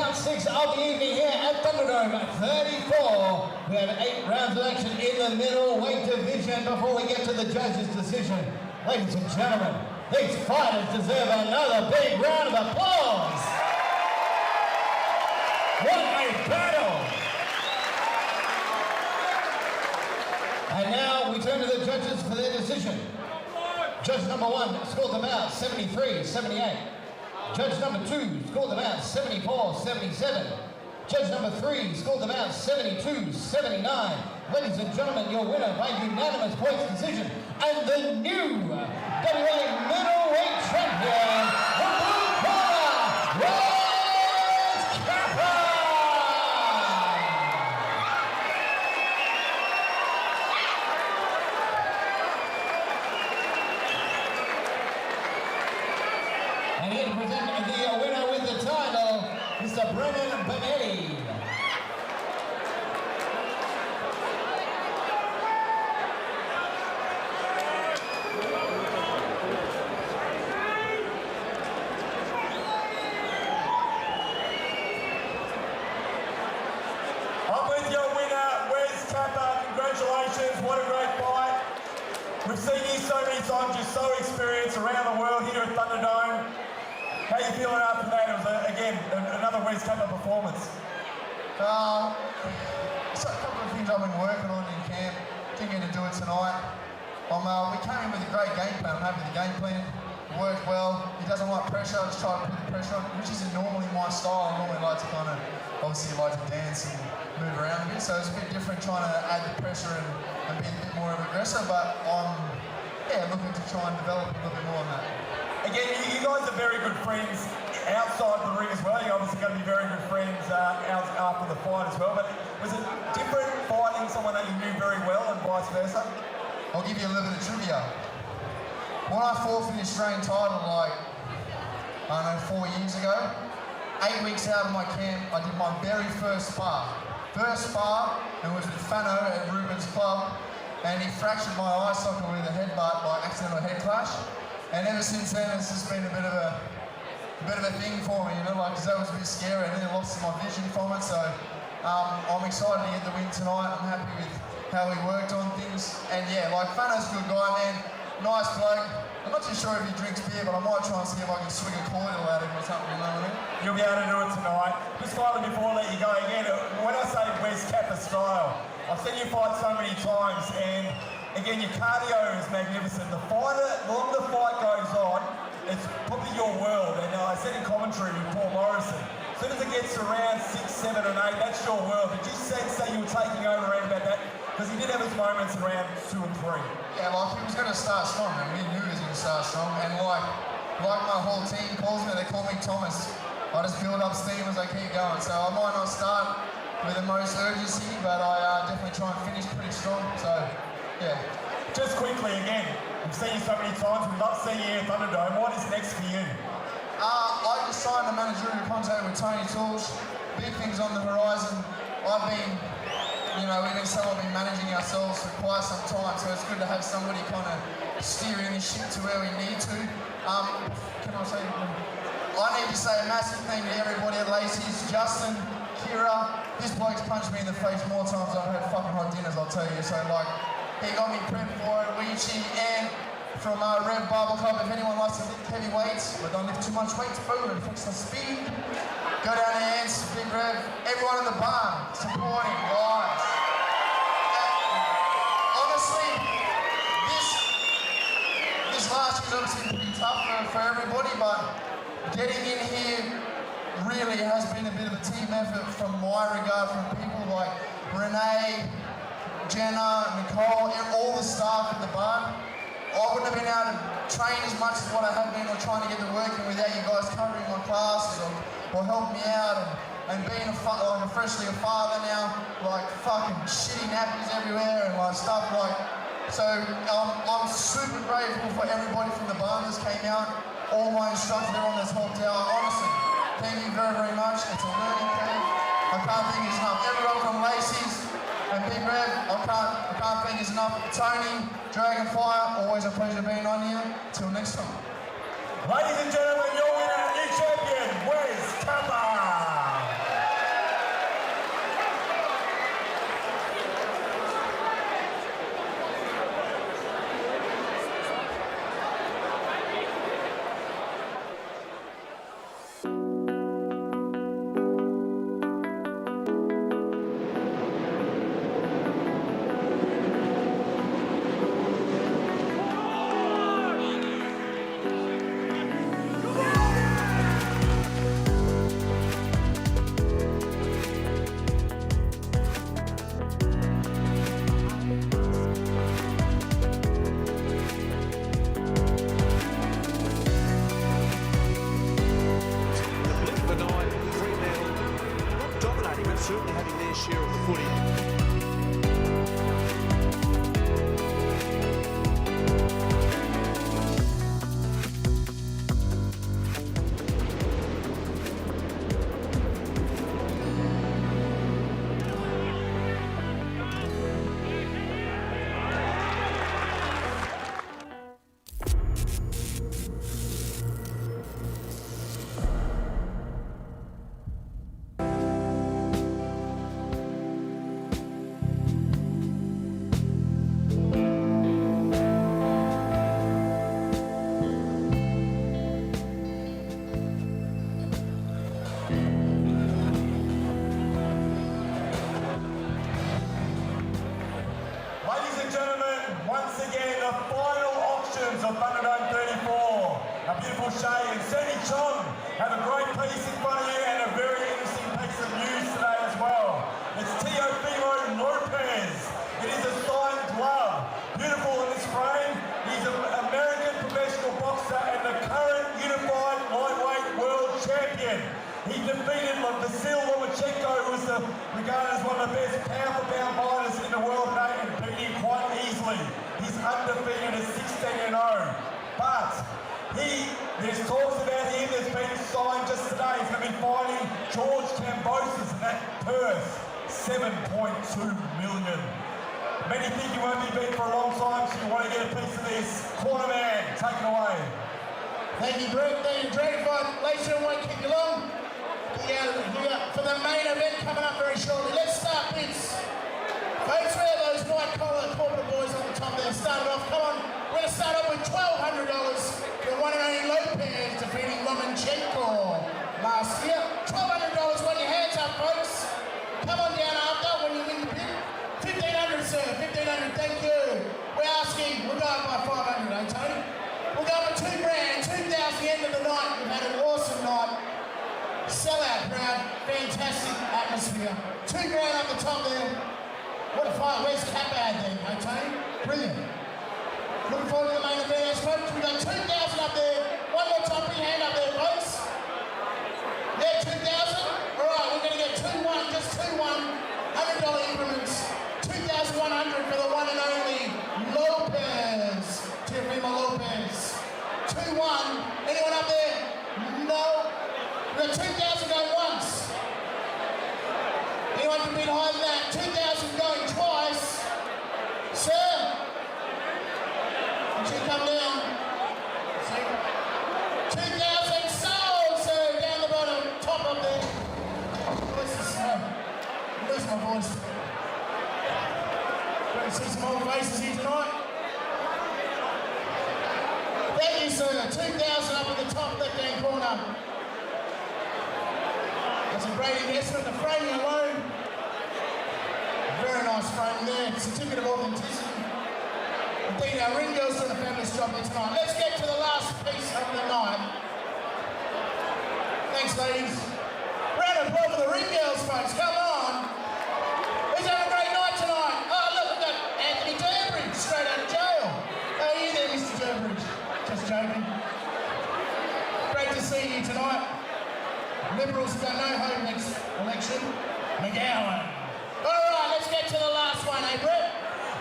fight 6 of the evening here at Thunderdome 34. We have 8 rounds of action in the middleweight division before we get to the judges' decision. Ladies and gentlemen, these fighters deserve another big round of applause. What a battle! And now we turn to the judges for their decision. Judge number 1 scored the bout 73-78. Judge number 2 scored the bout 74-77. Judge number 3 scored the bout 72-79. Ladies and gentlemen, your winner by unanimous points decision and the new WA middleweight champion, the blue corner, Wes Kappa! And here to present the winner with the title, Mr. Brennan Benetti. I'm with your winner, Wes Kappa. Congratulations, what a great fight. We've seen you so many times, you're so experienced around the world here at Thunderdome. How are you feeling after that? It was, again, another Wes Kappa performance. So a couple of things I've been working on in camp. Didn't get to do it tonight. We came in with a great game plan. I'm happy with the game plan. It worked well. He doesn't like pressure. I just try to put the pressure on, which isn't normally my style. I normally like to obviously like to dance and move around a bit. So it's a bit different trying to add the pressure and be a bit more of an aggressor. But I'm looking to try and develop a little bit more on that. Again, you guys are very good friends outside the ring as well. You're obviously going to be very good friends after the fight as well. But was it different fighting someone that you knew very well and vice versa? I'll give you a little bit of trivia. When I fought for the Australian title, 4 years ago, 8 weeks out of my camp, I did my very first spar. And it was with Fano at Ruben's club, and he fractured my eye socket with a headbutt by accidental head clash. And ever since then, it's just been a bit of a thing for me, because that was a bit scary. I nearly lost my vision from it, so I'm excited to get the win tonight. I'm happy with how he worked on things, and Fano's a good guy, man. Nice bloke. I'm not too sure if he drinks beer, but I might try and see if I can swing a cordial out of him or something, you know what I mean? You'll be able to do it tonight. Just finally, before I let you go again, when I say Wes Kappa style, I've seen you fight so many times, and again, your cardio is magnificent. The longer the fight goes on, it's probably your world. And I said in commentary with Paul Morrison, as soon as it gets around 6, 7 and 8, that's your world. Did you sense that you were taking over around about that? Because he did have his moments around 2 and 3. Yeah, he was going to start strong, and we knew he was going to start strong. And like my whole team calls me, they call me Thomas. I just build up steam as I keep going. So I might not start with the most urgency, but I definitely try and finish pretty strong. So, yeah. Just quickly again, we've seen you so many times, we love seeing you here at Thunderdome. What is next for you? I just signed a managerial contract with Tony Tools. Big things on the horizon. We've been managing ourselves for quite some time, so it's good to have somebody kind of steering the ship to where we need to. Can I say? I need to say a massive thank you to everybody at Lacey's, Justin, Kira. This bloke's punched me in the face more times than I've had fucking hot dinners, I'll tell you. So he got me prepped for it. Weechi and from Rev Bible Club, if anyone likes to lift heavy weights, but don't lift too much weight, boom, it affects the speed. Go down there, Ants, Big Rev, everyone in the barn, supporting, guys. Honestly, this last year's obviously pretty tough for everybody, but getting in here really has been a bit of a team effort from my regard, from people like Renee, Jenna, Nicole, all the staff in the barn. I wouldn't have been able to train as much as what I have been or trying to get the work in without you guys covering my classes or helping me out and being freshly a father now, fucking shitty nappies everywhere and stuff so I'm super grateful for everybody from the barn that came out, all my instructors, everyone that's helped out. Honestly, thank you very, very much. It's a learning curve. I can't thank you enough. Everyone from Lacey's and Big Rev, I can't thank you enough. Tony, Dragonfire, always a pleasure being on here. Till next time. Ladies and gentlemen, your winner, new champion, Wes Kappa. and gentlemen, once again, the final auctions of Thunderdome 34. A beautiful Shay and Sandy Chong have a great piece in front of you and a very interesting piece of news today as well. It's Teofimo Lopez. It is a signed glove. Beautiful in this frame. He's an American professional boxer and the current unified lightweight world champion. He defeated Vasil Lomachenko, who was regarded as one of the best pound-for-pound fighters in the world today, and beat him quite easily. He's undefeated at 16-0. But there's talks about him that's been signed just today. He's going to be fighting George Kambosos in that purse, $7.2 million. Many think you won't be beat for a long time, so you want to get a piece of this. Corner man, take it away. Thank you, Greg. Thank you, Greg. Ladies and won't keep you long. For the main event coming up very shortly. Let's start this. Folks, we have those white collar corporate boys on the top there. Started off. Come on. We're going to start off with $1,200 for one and only Lopez defeating Lomachenko last year. $1,200. Want your hands up, folks. Come on down after when you win the bid. $1,500, sir. $1,500. Thank you. We're asking. We'll go up by $500, eh, Tony? We'll go up for $2,000. $2,000 the end of the night. We've had an awesome night. Sellout crowd, fantastic atmosphere. $2,000 up the top there. What a fight. Where's Capad then, hey Tony? Brilliant. Looking forward to the main event, folks. We've got $2,000 up there. One more top, put your hand up there, folks. Yeah, $2,000. All right, we're going to get 2-1, just 2-1. $100 increments. $2,100 for the one and only Lopez. Teofimo Lopez. 2-1. Anyone up there? No. We've got 2,000 going once. Anyone can bid higher than that? 2,000 going twice. Sir, would you come down? 2,000 sold, sir. Down the bottom, top up there. Lose my voice. Great to see some old faces here tonight. Thank you, sir. 2,000 up at the top left-hand corner. That's a great investment. The framing alone, very nice framing there. Certificate of authenticity. Indeed, our ring girls doing a fabulous job here tonight. Let's get to the last piece of the night. Thanks, ladies. Round of applause for the ring girls, folks. Come on. Who's having a great night tonight? Oh, look, we've got Anthony Durbridge straight out of jail. How are you there, Mr. Durbridge? Just joking. Great to see you tonight. Liberals have got no hope next election. McGowan. All right, let's get to the last one, eh, Brett?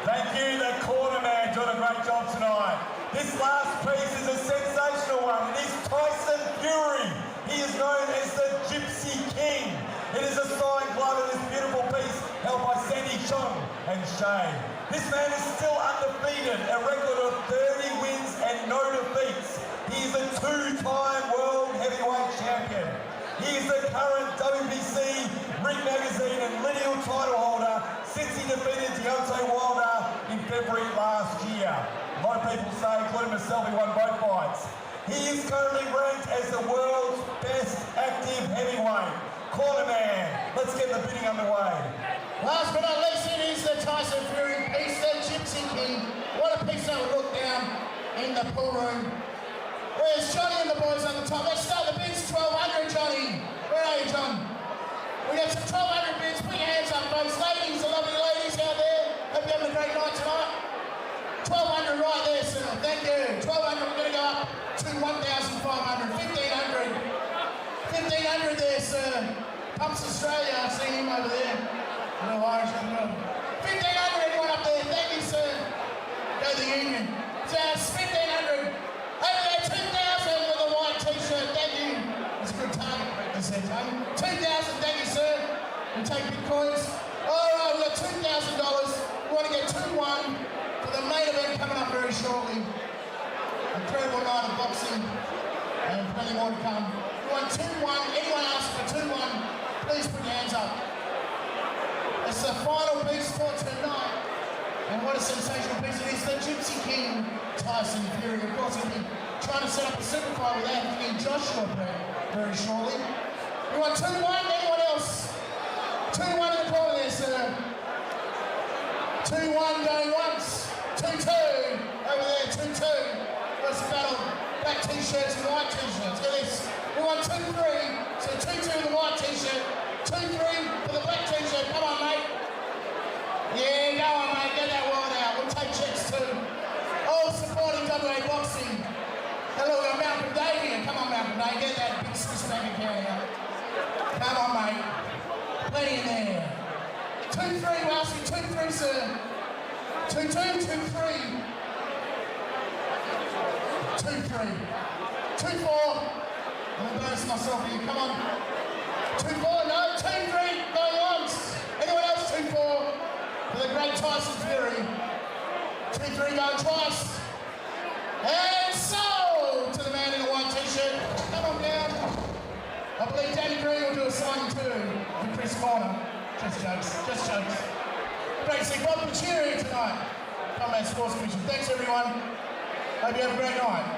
Thank you, the corner man, doing a great job tonight. This last piece is a sensational one. It is Tyson Fury. He is known as the Gypsy King. It is a signed glove of this beautiful piece held by Sandy Chong and Shay. This man is still undefeated, a record of 30 wins and no defeats. He is a two-time world heavyweight champion. He is the current WBC, Ring Magazine and lineal title holder since he defeated Deontay Wilder in February last year. A lot of people say, including myself, he won both fights. He is currently ranked as the world's best active heavyweight. Corner man, let's get the bidding underway. Last but not least, it is the Tyson Fury piece, the Gypsy King. What a piece that would look down in the pool room. Where's Johnny and the boys on the top? Let's start the bids. 1,200, Johnny. Where are you, John? We got some 1,200 bids. Put your hands up, folks. Ladies, the lovely ladies out there. Hope you're having a great night tonight. 1,200 right there, sir. Thank you. 1,200. We're going to go up to 1,500. 1,500. 1,500 there, sir. Pumps Australia. I see him over there. A little Irish. 1,500. Anyone up there? Thank you, sir. Go the Union. So it's 1,500. Over there, 2,000 with a white t-shirt, thank you. That's a good target practice there, Tony. 2,000, thank you, sir. We'll take bitcoins. All right, we've got $2,000. We want to get 2-1 for the main event coming up very shortly. Incredible night of boxing and plenty more to come. We want 2-1. Anyone asking for 2-1, please put your hands up. It's the final piece for tonight. And what a sensational piece it is. The Gypsy King, Tyson Fury. Of course, he'll be trying to set up a super fight with Anthony and Joshua very shortly. We want 2-1. Anyone else? 2-1 in the corner there, sir. 2-1 going once. 2-2. Over there, 2-2. Let's battle. Black t-shirts and white t-shirts. Get this. We won 2-3. So 2-2 in the white t-shirt. 2-3 for the black t-shirt. Come on, mate. Yeah, go on, mate. Get that word out. We'll take checks too. All supporting WA boxing. Hello, we got Malcolm Day here. Come on, Malcolm Day. Get that big Swiss bank account out. Come on, mate. Plenty in there. 2-3, Wellesley. 2-3, sir. 2-2, 2-3. 2-3. 2-4. I'm embarrassing myself here. Come on. 2-4. No. 2-3. Going once. Anyone else? 2-4. For the great Tyson Fury. 2-3 going twice. And so to the man in the white t-shirt. Come on down. I believe Danny Green will do a signing too for Chris Corner. Just jokes. Just jokes. Great to see Bob Pachiri here tonight. Combat Sports Commission. Thanks everyone. Hope you have a great night.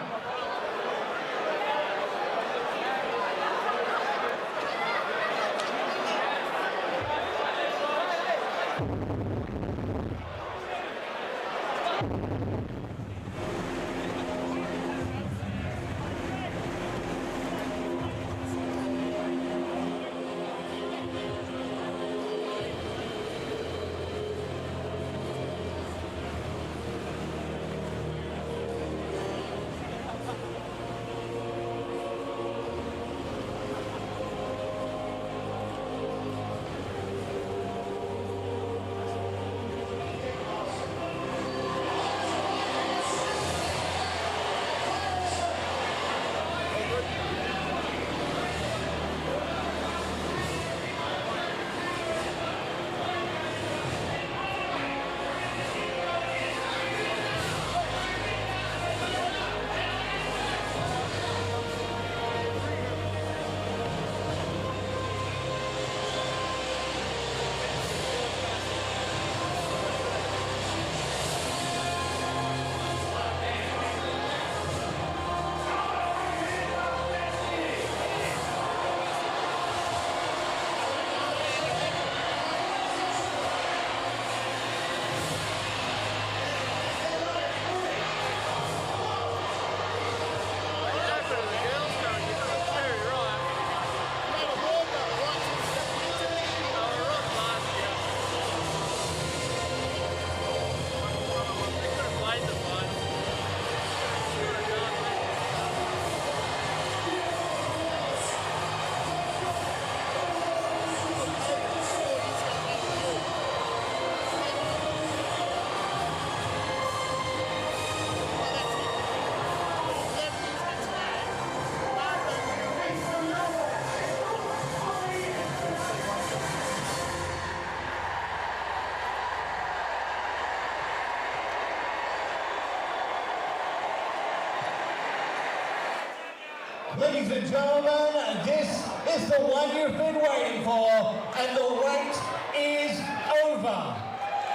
Ladies and gentlemen, this is the one you've been waiting for, and the wait is over.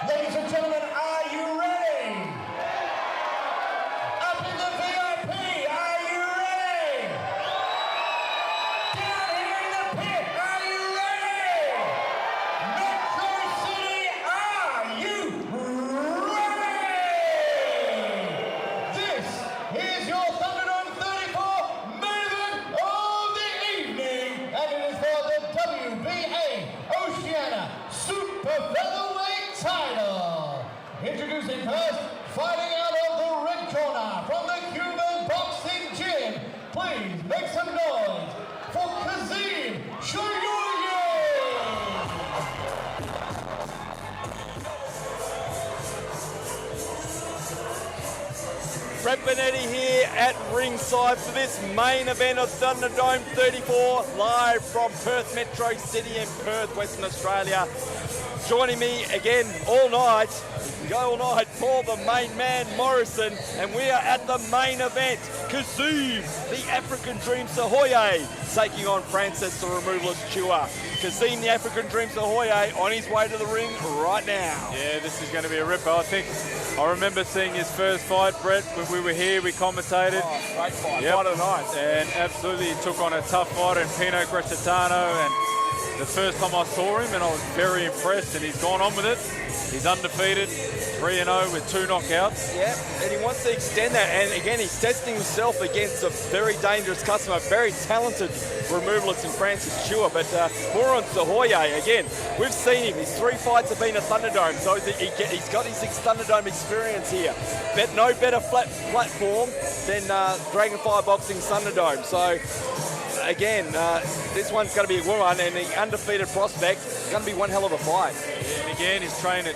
Ladies and gentlemen, are you ready? Up in the VIP, are you ready? Down here in the pit, are you ready? Metro City, are you ready? This is your Thunderdome 34 main event of the evening, and it is for the WBA Oceania Super Featherweight title. Introducing first, fighting out of the red corner from the Cuban Boxing Gym. Please make some noise for Kazim Shoyoye. Brett Benetti here at ringside for this main event of Thunderdome 34, live from Perth Metro City in Perth, Western Australia. Joining me again all night, go all night, for the main man Morrison, and we are at the main event. Kazim, the African Dream Sahoye, taking on Francis, the removalist Chua. Kazim, the African Dream Sahoye, on his way to the ring right now. Yeah, this is going to be a ripper. I remember seeing his first fight, Brett, when we were here, we commentated. Oh, great fight, yep. fight of the night. And absolutely, he took on a tough fighter in Pino Crescitano, and the first time I saw him, and I was very impressed, and he's gone on with it. He's undefeated, 3-0 with 2 knockouts. Yeah, and he wants to extend that. And again, he's testing himself against a very dangerous customer, very talented removalist in Francis Chua. But more on Sahoye, again, we've seen him. His 3 fights have been at Thunderdome, so he's got his Thunderdome experience here. But no better platform than Dragonfire Boxing Thunderdome. So again, this one's going to be a good one, and the undefeated prospect is going to be one hell of a fight. And again, he's trained at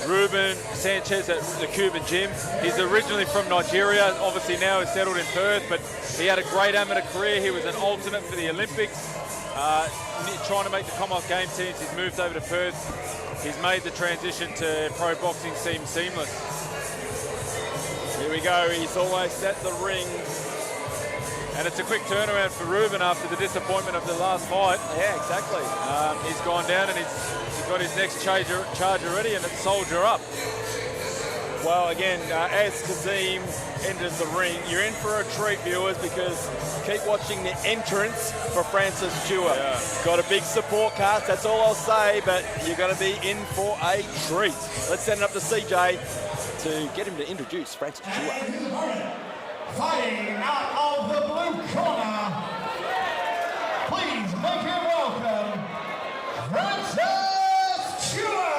Ruben Sanchez at the Cuban gym. He's originally from Nigeria, obviously now is settled in Perth, but he had a great amateur career. He was an alternate for the Olympics, trying to make the Commonwealth Game teams. He's moved over to Perth. He's made the transition to pro boxing seem seamless. Here we go, he's almost at the ring. And it's a quick turnaround for Ruben after the disappointment of the last fight. Yeah, exactly. He's gone down and he's got his next charge already, and it's Soldier Up. Well, again, as Kazim enters the ring, you're in for a treat, viewers, because keep watching the entrance for Francis Chua. Yeah. Got a big support cast, that's all I'll say, but you're going to be in for a treat. Let's send it up to CJ to get him to introduce Francis Chua. Fighting out of the blue corner, please make him welcome, Francis Chua!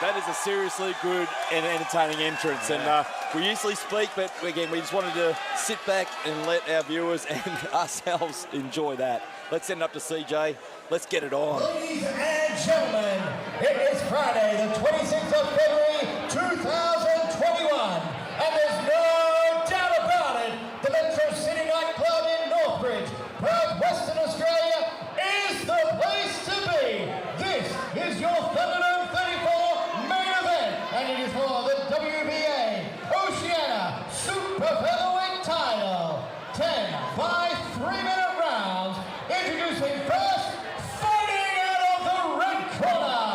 That is a seriously good and entertaining entrance. And we usually speak, but again, we just wanted to sit back and let our viewers and ourselves enjoy that. Let's send it up to CJ. Let's get it on. Ladies and gentlemen, it is Friday, the 26th of February, 2021. And there's no doubt about it, the Metro City nightclub in Northbridge, Perth, Western Australia, is the place to be. This is your Thunderdome 34 main event, and it is for the WBA Oceania Super Featherweight title. 10 by 3-minute rounds. Introducing first, fighting out of the red corner.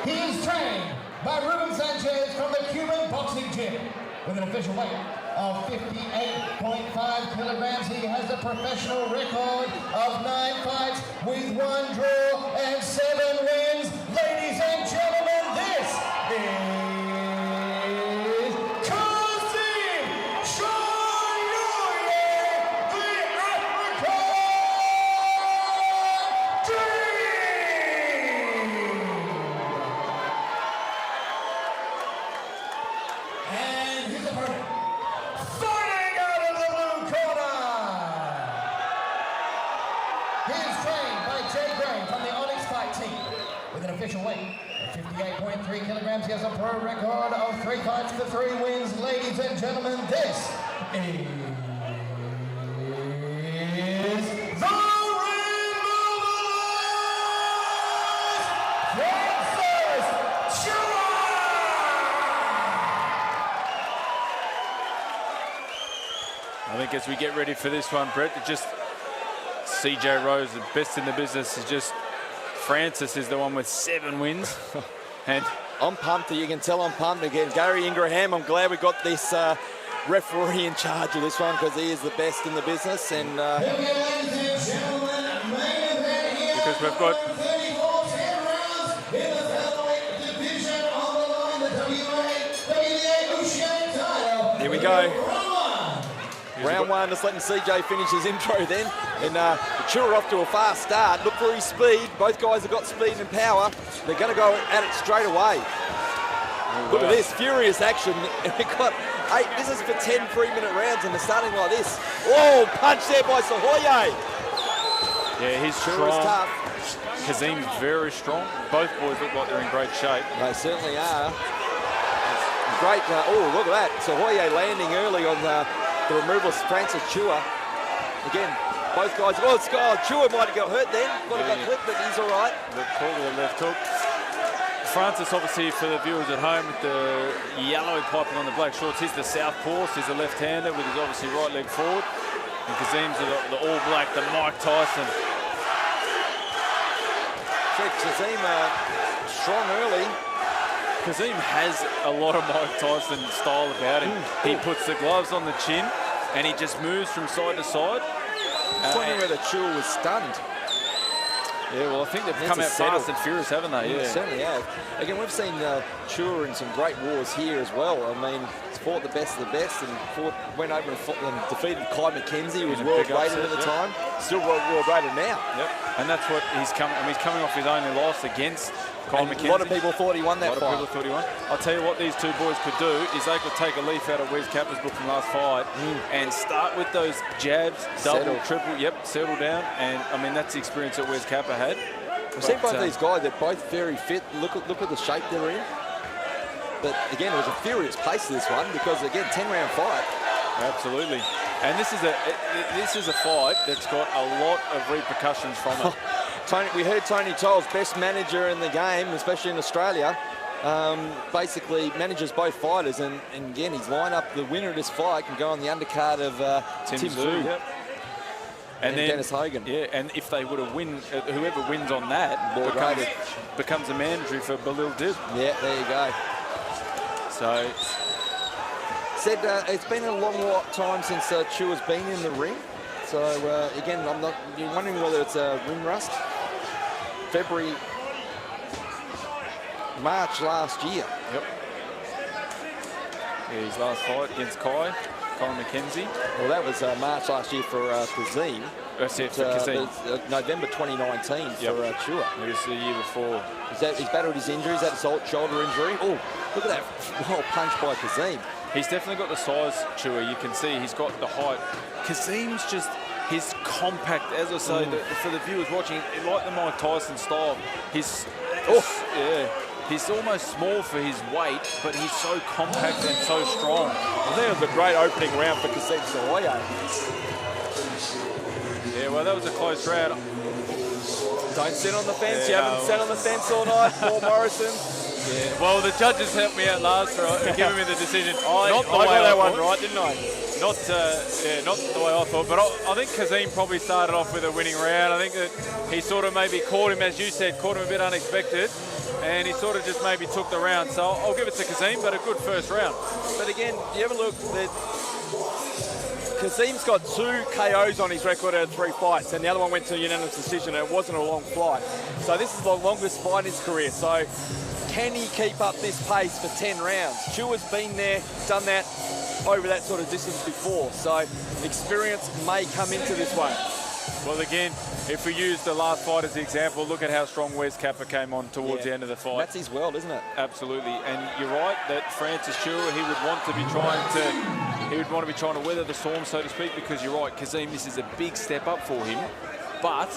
He is trained by Ruben Sanchez from the Cuban boxing gym. With an official weight of 58.5 kilograms, he has a professional record of 9 fights with 1 draw and 7 wins. Ladies and gentlemen, this is an official weight of 58.3 kilograms. He has a pro record of 3 fights for 3 wins. Ladies and gentlemen, this is the I think as we get ready for this one, Brett, it just CJ Rose, the best in the business, is just Francis is the one with 7 wins. And I'm pumped. You can tell I'm pumped again. Gary Ingraham, I'm glad we got this referee in charge of this one because he is the best in the business. And because we've got here we go. Round 1, just letting CJ finish his intro then. And Chua off to a fast start. Look for his speed. Both guys have got speed and power. They're going to go at it straight away. Look at this, furious action. We've got 8, this is for 10 3-minute rounds and they're starting like this. Whoa, punch there by Sahoye. Yeah, he's Chua is strong. tough. Kazim's very strong. Both boys look like they're in great shape. They certainly are. Great, oh, look at that. Sahoye landing early on the removal of Francis Chua. Again, both guys, Chua might have got hurt then. Might have got clipped, but he's all right. The call with the left hook. Francis, obviously, for the viewers at home, with the yellow piping on the black shorts, he's the southpaw, so he's a left-hander with his obviously right leg forward. And Kazim's the all-black, the Mike Tyson. Kazim strong early. Kazim has a lot of Mike Tyson style about him. He puts the gloves on the chin and he just moves from side to side. I was wondering whether Chua was stunned. Yeah, well, I think they've come out fast and furious, haven't they? Yeah, certainly have. Again, we've seen Chua in some great wars here as well. I mean, he's fought the best of the best and went over and defeated Kai McKenzie, who was world rated at the time. Still world rated now. Yep. And that's what he's coming. I mean, he's coming off his only loss against Kai McKenzie. A lot of people thought he won that fight. A lot of people thought he won. I'll tell you what these two boys could do is they could take a leaf out of Wes Kappa's book from last fight and start with those jabs, double, triple, settle down. And I mean, that's the experience that Wes Kappa had. We've seen both these guys, they're both very fit. Look at the shape they're in. But again, it was a furious pace to this one because again, 10-round fight. Absolutely. And this is a fight that's got a lot of repercussions from it. We heard Tony Toll's best manager in the game, especially in Australia, basically manages both fighters. And again, he's lined up the winner of this fight can go on the undercard of Tim Tszyu. Yep. And then Dennis Hogan. Yeah, and if they would have whoever wins on that becomes a mandatory for Belil Dib. Yeah, there you go. So said it's been a long time since Chua's been in the ring. So again, you're wondering whether it's ring rust. March last year. Yep. Yeah, his last fight against Kai McKenzie. Well, that was March last year for Kazim. That's it for Kazim. November 2019 for Chua. It was the year before. He's battled his injuries, had a shoulder injury. Oh, look at that well punch by Kazim. He's definitely got the size, Chua. You can see he's got the height. Kazim's just his compact, as I say, for the viewers watching, like the Mike Tyson style. He's almost small for his weight, but he's so compact and so strong. I think it was a great opening round for Kazim Sahoye. Yeah, well, that was a close round. Don't sit on the fence. You haven't sat on the fence all night, Paul Morrison. Yeah. Well, the judges helped me out last for giving me the decision. I got that one right, didn't I? Not the way I thought, but I think Kazim probably started off with a winning round. I think that he sort of maybe caught him, as you said, caught him a bit unexpected, and he sort of just maybe took the round. So I'll give it to Kazim, but a good first round. But again, you have a look, Kazim's got 2 KOs on his record out of 3 fights, and the other one went to a unanimous decision, and it wasn't a long fight. So this is the longest fight in his career. So can he keep up this pace for 10 rounds? Chua's been there, done that over that sort of distance before. So experience may come into this one. Well, again, if we use the last fight as the example, look at how strong Wes Kappa came on towards the end of the fight. That's his world, isn't it? Absolutely. And you're right that Francis Chua, he would want to be trying to weather the storm, so to speak, because you're right, Kazim, this is a big step up for him. But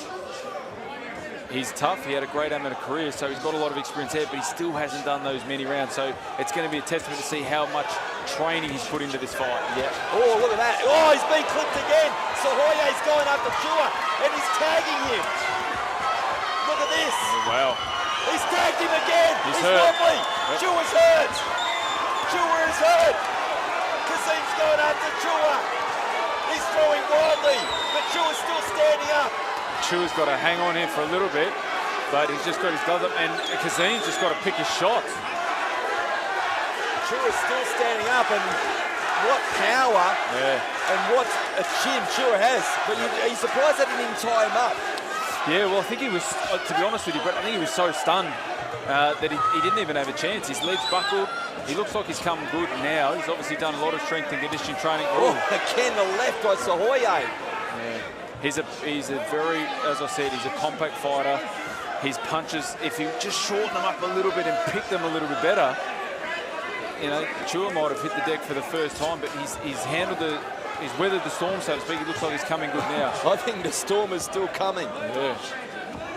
He's tough. He had a great amateur career, so he's got a lot of experience there, but he still hasn't done those many rounds. So it's going to be a testament to see how much training he's put into this fight. Yeah. Oh, look at that. Oh, he's been clipped again. Sahoye's going after Chua, and he's tagging him. Look at this. Oh, wow. He's tagged him again. He's hurt. Lovely. Yep. Chua's hurt. Chua is hurt. Kazim's going after Chua. He's throwing wildly, but Chua's still standing up. Chua's got to hang on here for a little bit, but he's just got his gloves up, and Kazim's just got to pick his shots. Chua's still standing up, and what power and what a chin Chua has. But are you surprised that he didn't tie him up? Yeah, well, I think he was, to be honest with you, Brett, I think he was so stunned that he didn't even have a chance. His legs buckled. He looks like he's come good now. He's obviously done a lot of strength and conditioning training. Oh, again, the left by Sahoye. Yeah. He's a very, as I said, he's a compact fighter. His punches, if he just shorten them up a little bit and pick them a little bit better, you know, Chua might have hit the deck for the first time, but he's handled he's weathered the storm, so to speak. He looks like he's coming good now. I think the storm is still coming. Yeah.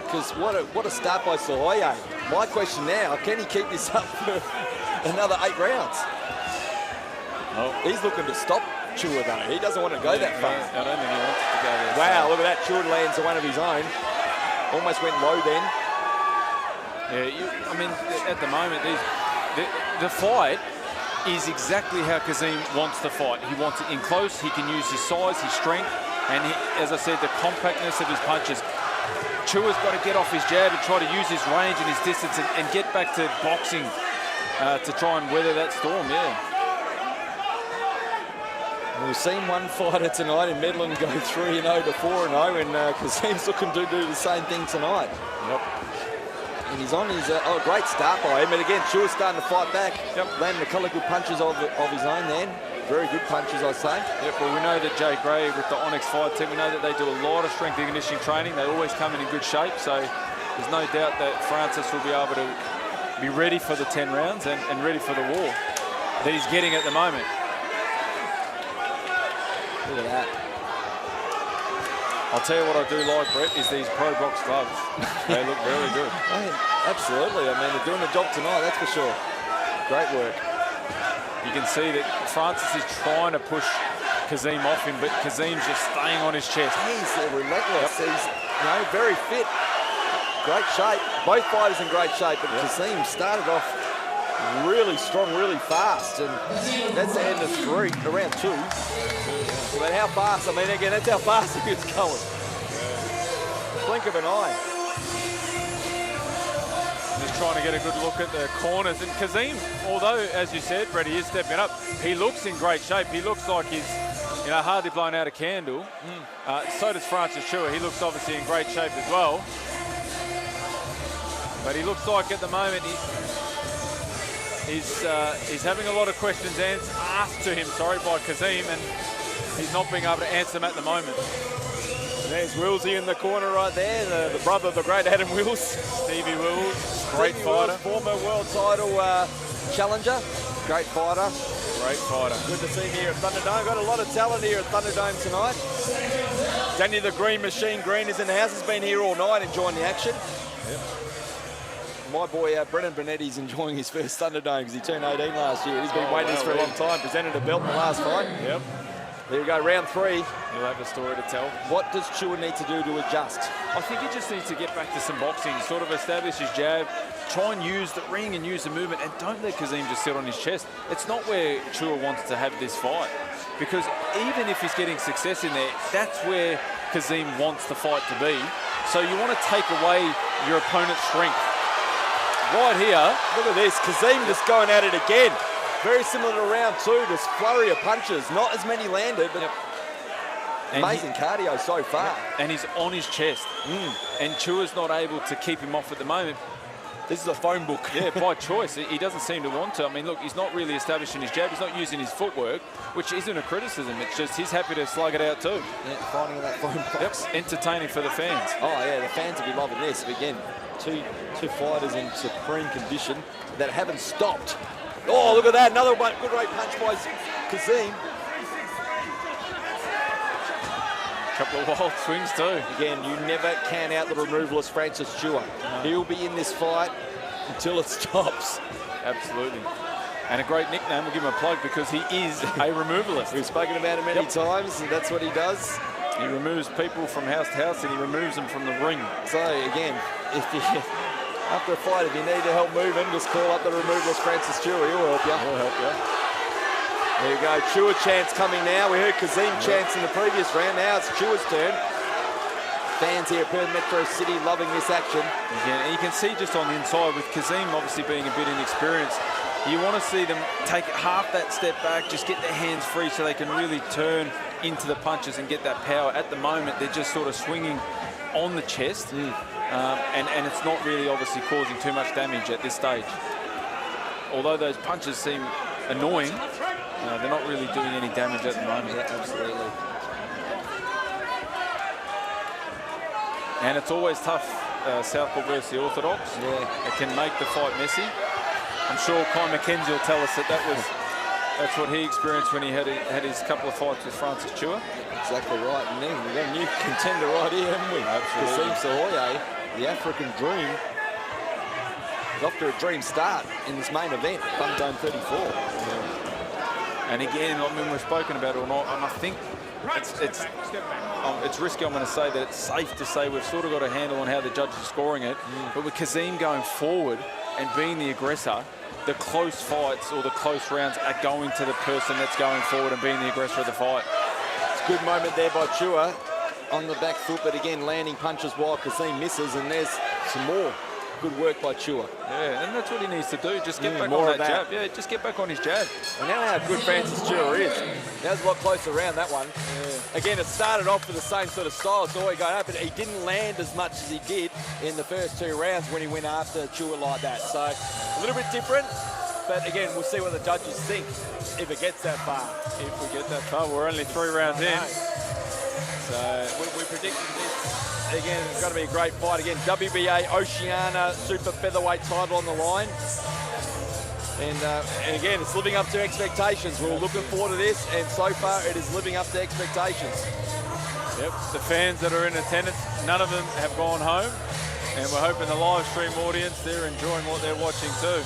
Because what a start by Sahoye. My question now, can he keep this up for another 8 rounds? Oh. He's looking to stop Chua though. He doesn't want to go that far. I don't think he wants to go there. Wow, look at that. Chua lands one of his own. Almost went low then. Yeah, I mean, at the moment, the fight is exactly how Kazim wants to fight. He wants it in close. He can use his size, his strength, and as I said, the compactness of his punches. Chua's got to get off his jab and try to use his range and his distance and get back to boxing to try and weather that storm, yeah. We've seen one fighter tonight in Medlin go 3-0 to 4-0, and Kazim's looking to do the same thing tonight. Yep. And he's on his great start by him, and again Chua's starting to fight back. Yep. Landing a couple of good punches of his own then. Very good punches, I'd say. Yep, well, we know that Jay Gray with the Onyx fight team, we know that they do a lot of strength and conditioning training. They always come in good shape, so there's no doubt that Francis will be able to be ready for the 10 rounds and ready for the war that he's getting at the moment. Look at that. I'll tell you what I do like, Brett, is these Pro Box gloves. They look very good. Absolutely. I mean, they're doing the job tonight, that's for sure. Great work. You can see that Francis is trying to push Kazim off him, but Kazim's just staying on his chest. He's relentless. Yep. He's very fit. Great shape. Both fighters in great shape, but Kazim started off really strong, really fast, and that's the end of round 2. But how fast? I mean, again, that's how fast he was going. Blink of an eye. Just trying to get a good look at the corners. And Kazim, although, as you said, Brett, he is stepping up, he looks in great shape. He looks like he's, hardly blown out a candle. So does Francis Chua. He looks obviously in great shape as well. But he looks like at the moment he's having a lot of questions asked to him, by Kazim, and he's not being able to answer them at the moment. There's Willsy in the corner right there, the brother of the great Adam Wills. Stevie Wills, great fighter. Former world title challenger, great fighter. Great fighter. Good to see him here at Thunderdome. Got a lot of talent here at Thunderdome tonight. Danny the Green Machine Green is in the house. He's been here all night enjoying the action. Yep. My boy Brennan Bonetti's enjoying his first Thunderdome because he turned 18 last year. He's been waiting this for a long time. Presented a belt in the last fight. Yep. There we go, round 3. He'll have a story to tell. What does Chua need to do to adjust? I think he just needs to get back to some boxing, sort of establish his jab, try and use the ring and use the movement, and don't let Kazim just sit on his chest. It's not where Chua wants to have this fight, because even if he's getting success in there, that's where Kazim wants the fight to be. So you want to take away your opponent's strength. Right here, look at this, Kazim just going at it again. Very similar to round 2, this flurry of punches. Not as many landed, but amazing cardio so far. And he's on his chest. And Chua's not able to keep him off at the moment. This is a phone book. Yeah, by choice. He doesn't seem to want to. I mean, look, he's not really establishing his jab. He's not using his footwork, which isn't a criticism. It's just he's happy to slug it out too. Yeah, finding that phone box. Yep, entertaining for the fans. Oh, yeah, the fans will be loving this. But again, two fighters in supreme condition that haven't stopped. Oh, look at that. Another one. Good right punch by Kazim. couple of wild swings too. Again, you never count out the removalist Francis Stewart. No. He'll be in this fight until it stops. Absolutely. And a great nickname, we'll give him a plug because he is a removalist. We've spoken about him many times, and that's what he does. He removes people from house to house and he removes them from the ring. So again, if you, after a fight, if you need to help move him, just call up the removalist Francis Stewart. He'll help you. He'll help you. There you go. Stewart chants coming now. We heard Kazim chants in the previous round. Now it's Stewart's turn. Fans here at Perth Metro City loving this action. Yeah, and you can see just on the inside with Kazim obviously being a bit inexperienced, you want to see them take half that step back, just get their hands free so they can really turn into the punches and get that power. At the moment, they're just sort of swinging on the chest, and it's not really obviously causing too much damage at this stage. Although those punches seem annoying, they're not really doing any damage at the moment. Yeah, absolutely. And it's always tough, Southpaw versus the Orthodox. Yeah. It can make the fight messy. I'm sure Kai McKenzie will tell us that's what he experienced when he had his couple of fights with Francis Stewart. Exactly right. And then we've got a new contender right here, haven't we? Absolutely. Kazim Sahoye, the African Dream. He's off to a dream start in this main event, Thunderdome 34. Yeah. And again, I mean, we've spoken about it or not, and I think it's risky, I'm going to say that it's safe to say we've sort of got a handle on how the judges are scoring it. But with Kazim going forward and being the aggressor, the close fights or the close rounds are going to the person that's going forward and being the aggressor of the fight. It's a good moment there by Chua on the back foot, but again, landing punches while Kazim misses, and there's some more good work by Chua. Yeah, and that's what he needs to do. Just get back more on of that that. jab. Yeah, just get back on his jab. And now how good Francis Chua is. That was a lot closer around that one. Yeah. Again, it started off with the same sort of style. It's always going up, but he didn't land as much as he did in the first two rounds when he went after Chua like that. So a little bit different, but again, we'll see what the judges think if it gets that far. If we get that far, we're only 3 rounds in. So we're predicting this. Again, it's going to be a great fight. Again, WBA Oceania Super Featherweight title on the line. And again, it's living up to expectations. We're looking forward to this, and so far it is living up to expectations. Yep, the fans that are in attendance, none of them have gone home. And we're hoping the live stream audience, they're enjoying what they're watching too.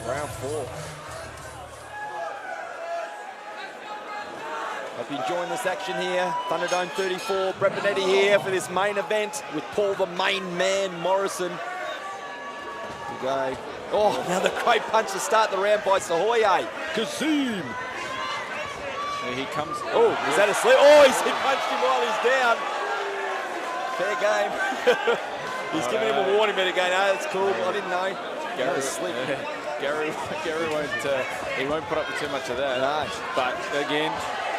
Round 4. Hope you enjoying this action here. Thunderdome 34, Brett Bonetti here for this main event with Paul the main man Morrison. We go. Oh, another great punch to start the round by Sahoye. Kazim. Here he comes. Oh, is that a slip? Oh, he punched him while he's down. Fair game. He's giving him a warning, but again, oh, that's cool. I didn't know. Gary slip. Gary won't put up with too much of that. No. But again,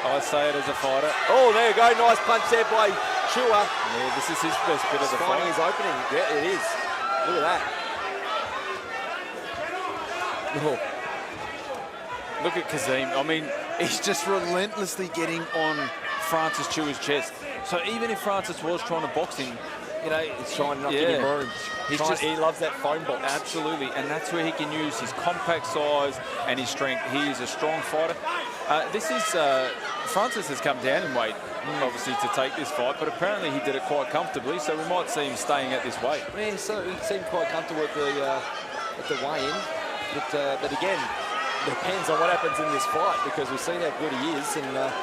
I say it as a fighter. Oh, there you go. Nice punch there by Chua. Yeah, this is his best bit of the fight. Finding his opening. Yeah, it is. Look at that. Oh. Look at Kazim. I mean, he's just relentlessly getting on Francis Chua's chest. So even if Francis was trying to box him, you know, he's trying not to give him room. He loves that phone box. Absolutely, and that's where he can use his compact size and his strength. He is a strong fighter. Francis has come down in weight, obviously, to take this fight, but apparently he did it quite comfortably, so we might see him staying at this weight. Yeah, so he seemed quite comfortable at the weigh-in, but again, depends on what happens in this fight, because we've seen how good he is, and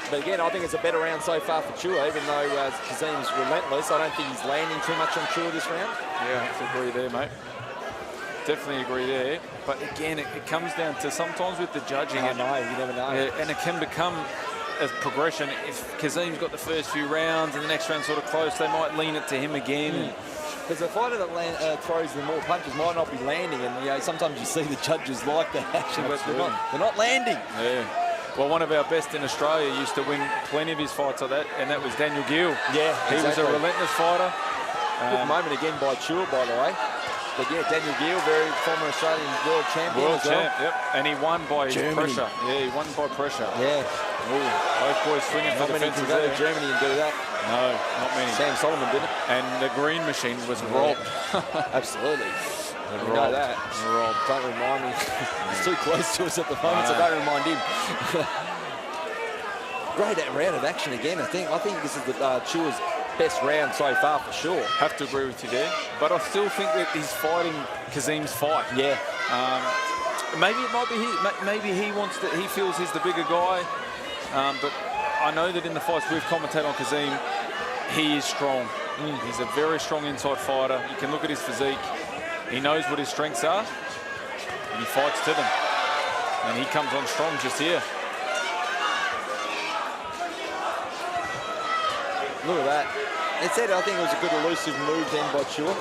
but again, I think it's a better round so far for Chua, even though Kazim's relentless. I don't think he's landing too much on Chua this round. Yeah, I have to agree there, mate. Definitely agree there. But again, it comes down to sometimes with the judging. I know, you never know. And it can become a progression. If Kazim's got the first few rounds and the next round's sort of close, they might lean it to him again. Because the fighter that throws the more punches might not be landing, and sometimes you see the judges like that action, but they're not landing. Yeah. Well, one of our best in Australia used to win plenty of his fights like that, and that was Daniel Gill. Yeah, he was a relentless fighter. Good moment again by Chua, by the way. But yeah, Daniel Gill, very former Australian world champion as well. Yep. And he won by his pressure. Yeah, he won by pressure. Yeah. Both boys swinging for Not the many fences can go there. to Germany and do that. No, not many. Sam Solomon did it. And the green machine was robbed. Absolutely. And We know robbed. that. Robbed. Don't remind me. He's too close to us at the moment, so don't remind him. Great round of action again, I think. I think this is the Chua's best round so far for sure. Have to agree with you there. But I still think that he's fighting Kazim's fight. Yeah. Maybe it might be maybe he wants to, he feels he's the bigger guy. But I know that in the fights we've commentated on Kazim, he is strong. He's a very strong inside fighter. You can look at his physique. He knows what his strengths are, and he fights to them. And he comes on strong just here. Look at that. It said, I think it was a good elusive move then by Chua.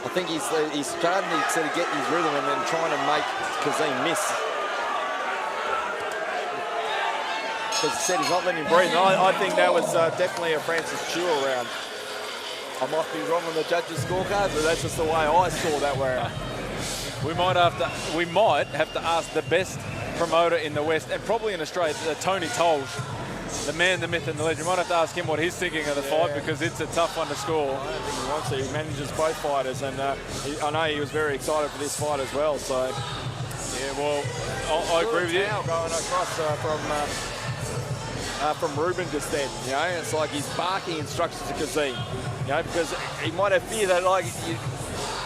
I think he's starting to sort of get his rhythm and then trying to make Kazim miss. Because he said he's not letting him breathe. And I think that was definitely a Francis Chua round. I might be wrong on the judges' scorecard, but that's just the way I saw that round. We might have to ask the best promoter in the West, and probably in Australia, Tony Tolsh, the man, the myth, and the legend. We might have to ask him what he's thinking of the fight, because it's a tough one to score. I don't think he wants to. He manages both fighters, and I know he was very excited for this fight as well. So, yeah, well, I agree with you. Now going across from Ruben just then, you know, it's like he's barking instructions to Kazim, you know, because he might have fear that, like,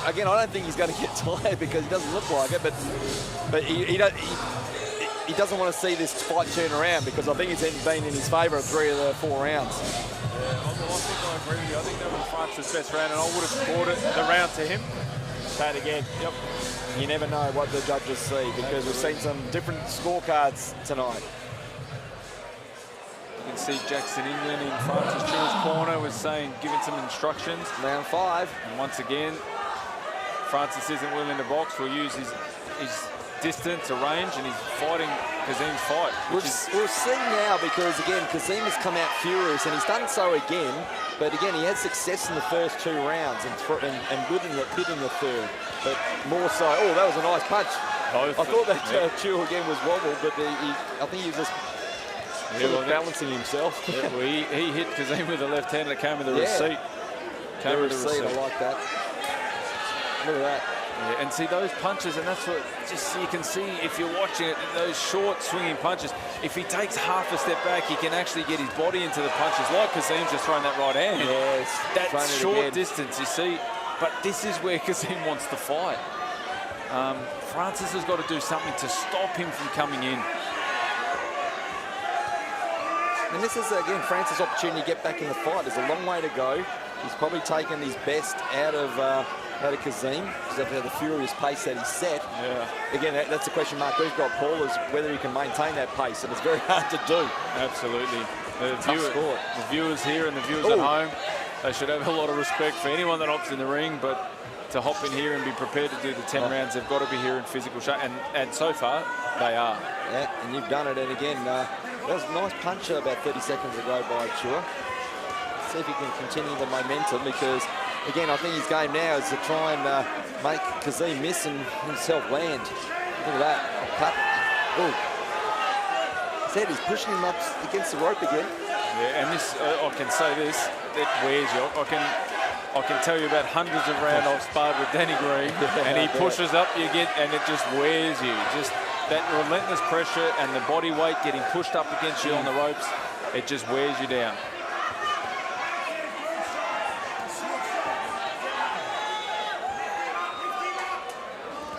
again, I don't think he's going to get tired because he doesn't look like it, but he doesn't want to see this fight turn around, because I think it's been in his favour 3 of the 4 rounds. Yeah, I think I agree with you. I think that was Francis' best round, and I would have scored it the round to him. But again, yep, you never know what the judges see, because we've seen some different scorecards tonight. You can see Jackson England in Francis Chua's corner was saying, giving some instructions. Round 5. And once again, Francis isn't willing to box. We'll use his distance, a range, and he's fighting Kazim's fight. We'll see now, because again, Kazim has come out furious, and he's done so again. But again, he had success in the first 2 rounds and good in the third. But more so, oh, that was a nice punch. I thought that Chua again was wobbled, but I think he was just balancing himself. Yeah, well, he hit Kazim with the left hand, and it came with a receipt. Came with a receipt. I like that. Look at that. Yeah, and see those punches, and that's what you can see if you're watching it, those short swinging punches. If he takes half a step back, he can actually get his body into the punches, like Kazim's just throwing that right hand. Yes, that's short distance, you see. But this is where Kazim wants to fight. Francis has got to do something to stop him from coming in. And this is, again, Francis' opportunity to get back in the fight. There's a long way to go. He's probably taken his best out of Kazim, because of the furious pace that he set. Yeah. Again, that's the question mark we've got, Paul, is whether he can maintain that pace, and it's very hard to do. Absolutely. The viewers here and the viewers at home, they should have a lot of respect for anyone that hops in the ring, but to hop in here and be prepared to do the 10 rounds, they've got to be here in physical shape, and so far, they are. Yeah, and you've done it, and again, that was a nice punch about 30 seconds ago by Chua. See if he can continue the momentum, because again, I think his game now is to try and make Kazim miss and himself land. Look at that. Cut. Oh. Said he's pushing him up against the rope again. Yeah, and this, I can say this, it wears you. I can tell you about hundreds of rounds I've sparred with Danny Green, and he pushes up you get, and it just wears you. Just that relentless pressure and the body weight getting pushed up against you on the ropes, it just wears you down.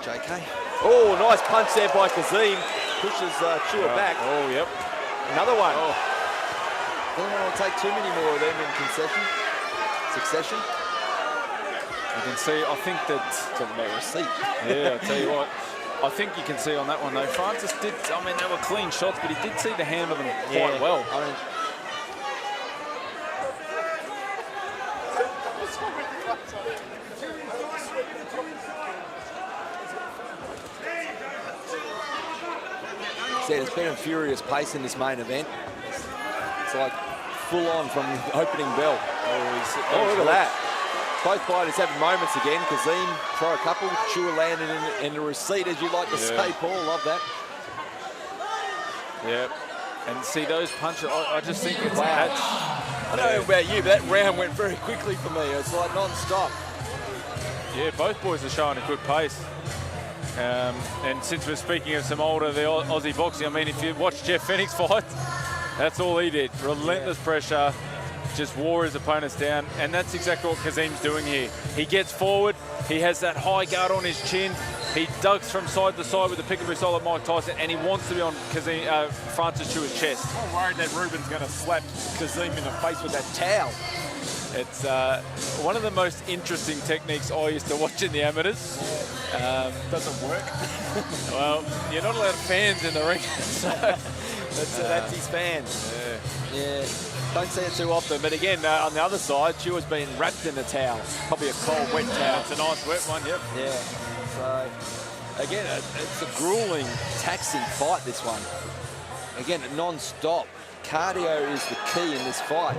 JK. Oh, nice punch there by Kazim. Pushes Chua back. Oh, yep. Another one. Oh. Don't want to take too many more of them in succession. You can see, I think that... Talking about receipt. Yeah, I'll tell you what. I think you can see on that one, though, Francis did, I mean, they were clean shots, but he did see the hand of them quite well. I mean, there's been a furious pace in this main event. It's like full on from the opening bell. Oh, look at that. Both fighters having moments again. Kazim throw a couple, Chua landed in a receipt, as you like to say, Paul. Love that. Yeah, And see those punches, I just think it's I don't know about you, but that round went very quickly for me. It's like non-stop. Yeah, both boys are showing a good pace. And since we're speaking of some older, the Aussie boxing, I mean, if you watch Jeff Fennick's fight, that's all he did. Relentless pressure, just wore his opponents down. And that's exactly what Kazim's doing here. He gets forward, he has that high guard on his chin, he ducks from side to side with the pick-and-move style of Mike Tyson, and he wants to be on Francis Chua's chest. I'm worried that Ruben's going to slap Kazim in the face with that towel. It's one of the most interesting techniques I used to watch in the amateurs. Doesn't work. Well, you're not allowed fans in the ring. So that's his fans. Yeah. Don't see it too often. But again, on the other side, Chua's been wrapped in a towel. Probably a cold, wet towel. It's a nice wet one, yep. Yeah. So, again, it's a grueling, taxing fight, this one. Again, non-stop. Cardio is the key in this fight.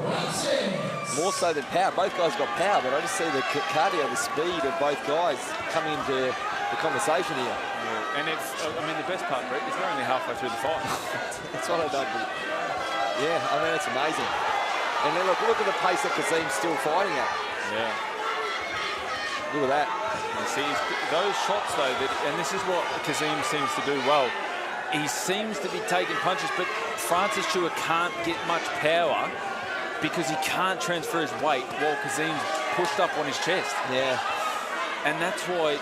More so than power. Both guys got power, but I just see the cardio, the speed of both guys coming into the conversation here. Yeah. And it's, I mean, the best part, Brett, is we're only halfway through the fight. That's what I don't do. Yeah, I mean, it's amazing. And then look at the pace that Kazim's still fighting at. Yeah. Look at that. You see, those shots, though, and this is what Kazim seems to do well. He seems to be taking punches, but Francis Chua can't get much power because he can't transfer his weight while Kazim's pushed up on his chest. Yeah. And that's why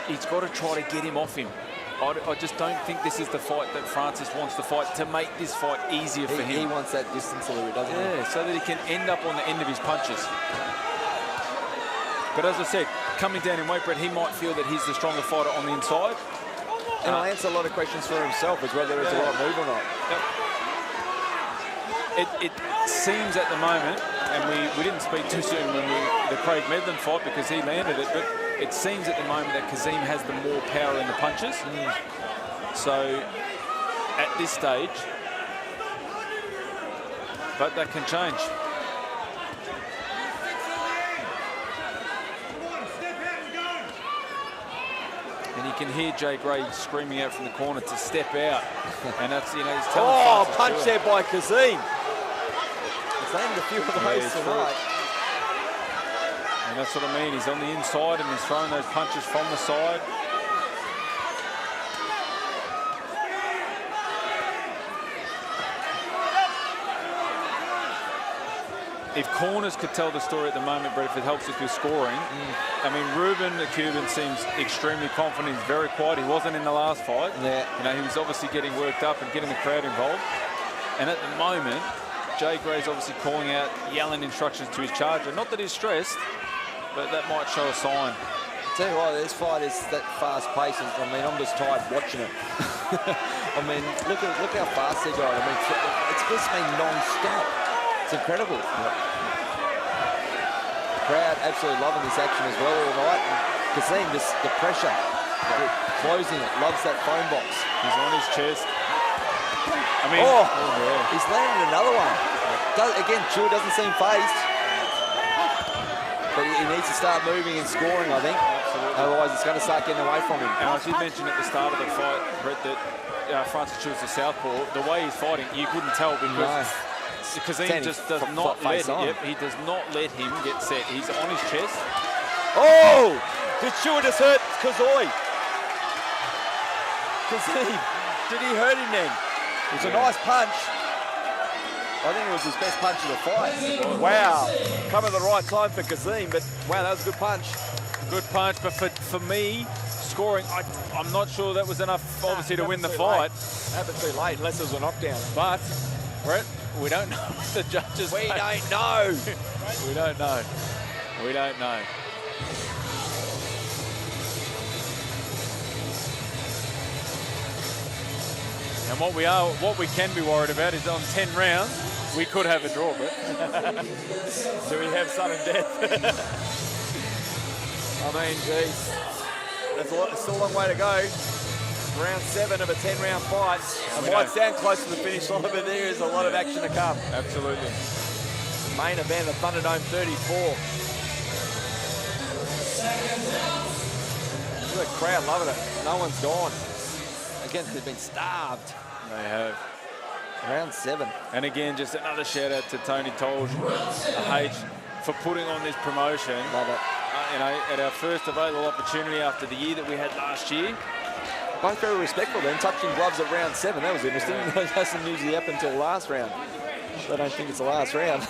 he's got to try to get him off him. I just don't think this is the fight that Francis wants to fight to make this fight easier for him. He wants that distance a little bit, doesn't he? Yeah, so that he can end up on the end of his punches. But as I said, coming down in weight, Brett, he might feel that he's the stronger fighter on the inside. And I'll answer a lot of questions for himself as whether it's the right move or not. Yep. It seems at the moment, and we didn't speak too soon when the Craig Medlin fight because he landed it, but it seems at the moment that Kazim has the more power in the punches. So at this stage, but that can change. And you can hear Jay Gray screaming out from the corner to step out. And that's, you know, he's telling Francis punch Chua. there by Kazim. He's landed a few of those tonight. And that's what I mean. He's on the inside and he's throwing those punches from the side. If corners could tell the story at the moment, Brett, if it helps us with scoring, I mean, Ruben, the Cuban, seems extremely confident. He's very quiet. He wasn't in the last fight. Yeah. You know, he was obviously getting worked up and getting the crowd involved. And at the moment, Jay Gray's obviously calling out, yelling instructions to his charger. Not that he's stressed, but that might show a sign. Tell you what, this fight is that fast paced. I mean, I'm just tired watching it. I mean, look how fast they're going. I mean, it's just been non-stop. It's incredible. Yep. Crowd absolutely loving this action as well all night. And Kazim, just the pressure, closing it, loves that phone box. He's on his chest. I mean, he's landed another one. Again, Chua doesn't seem phased. But he needs to start moving and scoring, I think. Absolutely. Otherwise, it's going to start getting away from him. And I did mention at the start of the fight, Brett, that Francis Chua's the southpaw. The way he's fighting, you couldn't tell because Kazim just does not let him. Yep, he does not let him get set. He's on his chest. Oh! Did Chua just hurt Kazoi? Kazim, did he hurt him then? It was a nice punch. I think it was his best punch of the fight. Wow. Come at the right time for Kazim, but wow, that was a good punch. Good punch, but for me, scoring, I'm not sure that was enough, obviously, to win the fight. Happened too late, unless it was a knockdown. But, Brett, we don't know what the judges We don't know. We don't know. We don't know. And what we can be worried about is on 10 rounds, we could have a draw, Brett. Do we have sudden death? I mean, geez, there's still a long way to go. Round 7 of a 10-round fight. It might sound close to the finish line, but there is a lot of action to come. Absolutely. Main event of Thunderdome 34. Look at the crowd loving it. No one's gone. Again, they've been starved. They have. Round 7. And again, just another shout out to Tony Tolge, H, for putting on this promotion. Love it. You know, at our first available opportunity after the year that we had last year. Both very respectful then, touching gloves at round 7. That was interesting. That doesn't usually happen until last round. I don't think it's the last round.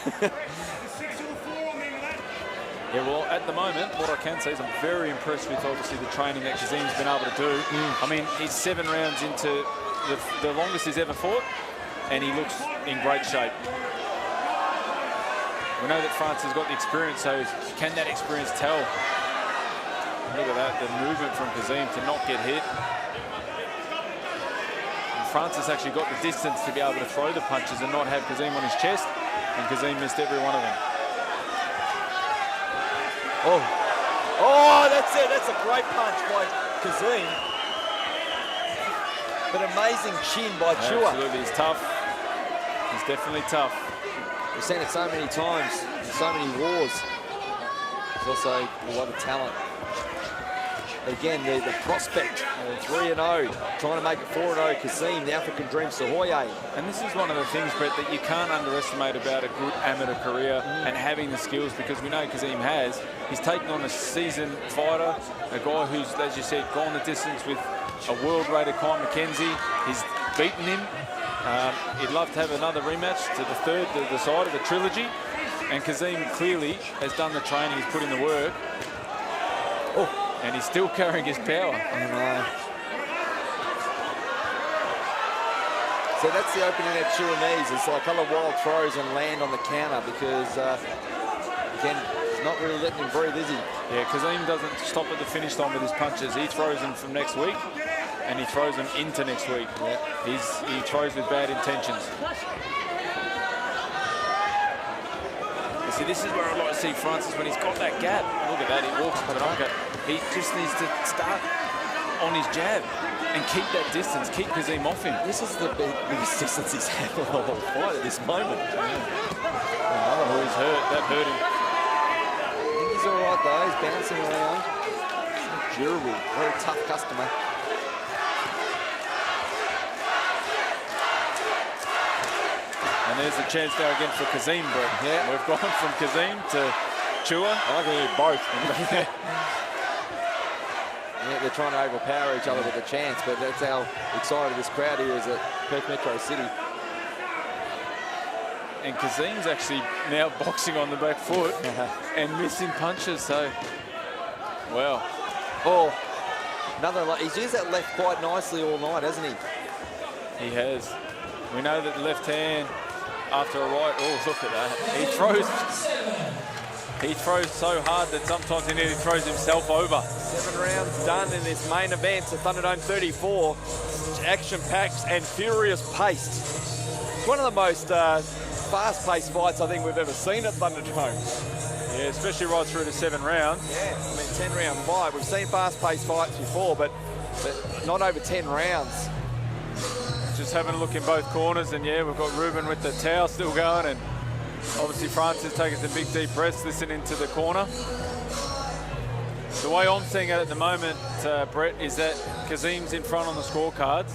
Yeah, well, at the moment, what I can say is I'm very impressed with, obviously, the training that Kazim's been able to do. I mean, he's 7 rounds into the longest he's ever fought, and he looks in great shape. We know that France has got the experience, so can that experience tell? Look at that, the movement from Kazim to not get hit. And France has actually got the distance to be able to throw the punches and not have Kazim on his chest, and Kazim missed every one of them. Oh, that's it. That's a great punch by Kazim. But amazing chin by Chua. Absolutely, he's tough. He's definitely tough. We've seen it so many times, in so many wars. There's also a lot of talent. Again, the prospect, 3-0, trying to make it 4-0. Kazim, the African Dream, Sahoye. And this is one of the things, Brett, that you can't underestimate about a good amateur career and having the skills, because we know Kazim has. He's taken on a seasoned fighter, a guy who's, as you said, gone the distance with a world-rated Kai McKenzie. He's beaten him. He'd love to have another rematch to the side of the trilogy. And Kazim clearly has done the training, he's put in the work. And he's still carrying his power. I know. So that's the opening at Chua knees. It's like other wild throws and land on the counter, because, again, he's not really letting him breathe, is he? Yeah, Kazim doesn't stop at the finish line with his punches. He throws them from next week, and he throws them into next week. Yeah. He throws with bad intentions. You see, this is where I like to see Francis when he's got that gap. Look at that, he walks for the knockout. He just needs to start on his jab and keep that distance, keep Kazim off him. This is the biggest distance he's had in the whole fight at this moment. Oh, he's hurt. That hurt him. I think he's all right, though. He's bouncing around. He's durable, very tough customer. And there's a chance now again for Kazim, Brett. Yeah. We've gone from Kazim to Chua. I can hear both. Yeah, they're trying to overpower each other with a chance, but that's how excited this crowd here is at Perth Metro City. And Kazim's actually now boxing on the back foot and missing punches, so, well. Oh, he's used that left quite nicely all night, hasn't he? He has. We know that the left hand after a right, oh, look at that. He throws so hard that sometimes he nearly throws himself over. 7 rounds done in this main event at Thunderdome 34. Action-packed and furious-paced. It's one of the most fast-paced fights I think we've ever seen at Thunderdome. Yeah, especially right through to 7 rounds. Yeah, I mean, 10-round fight. We've seen fast-paced fights before, but not over 10 rounds. Just having a look in both corners, and yeah, we've got Ruben with the towel still going, and obviously Francis taking some big deep breaths, listening to the corner. The way I'm seeing it at the moment, Brett, is that Kazim's in front on the scorecards.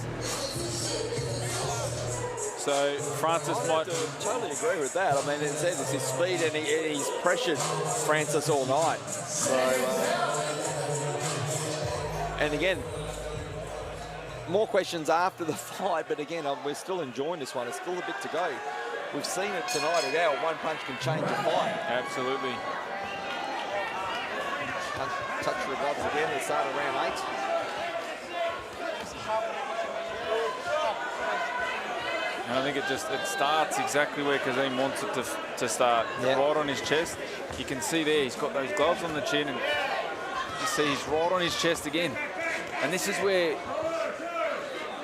So Francis might... totally agree with that. I mean, it says it's his speed, and he's pressured Francis all night. So, and again, more questions after the fight, but again, we're still enjoying this one. It's still a bit to go. We've seen it tonight at how one punch can change a fight. Absolutely. Touch the gloves again at the start of round 8. And I think it starts exactly where Kazim wants it to start. Yep. Right on his chest. You can see there, he's got those gloves on the chin, and you see he's right on his chest again. And this is where,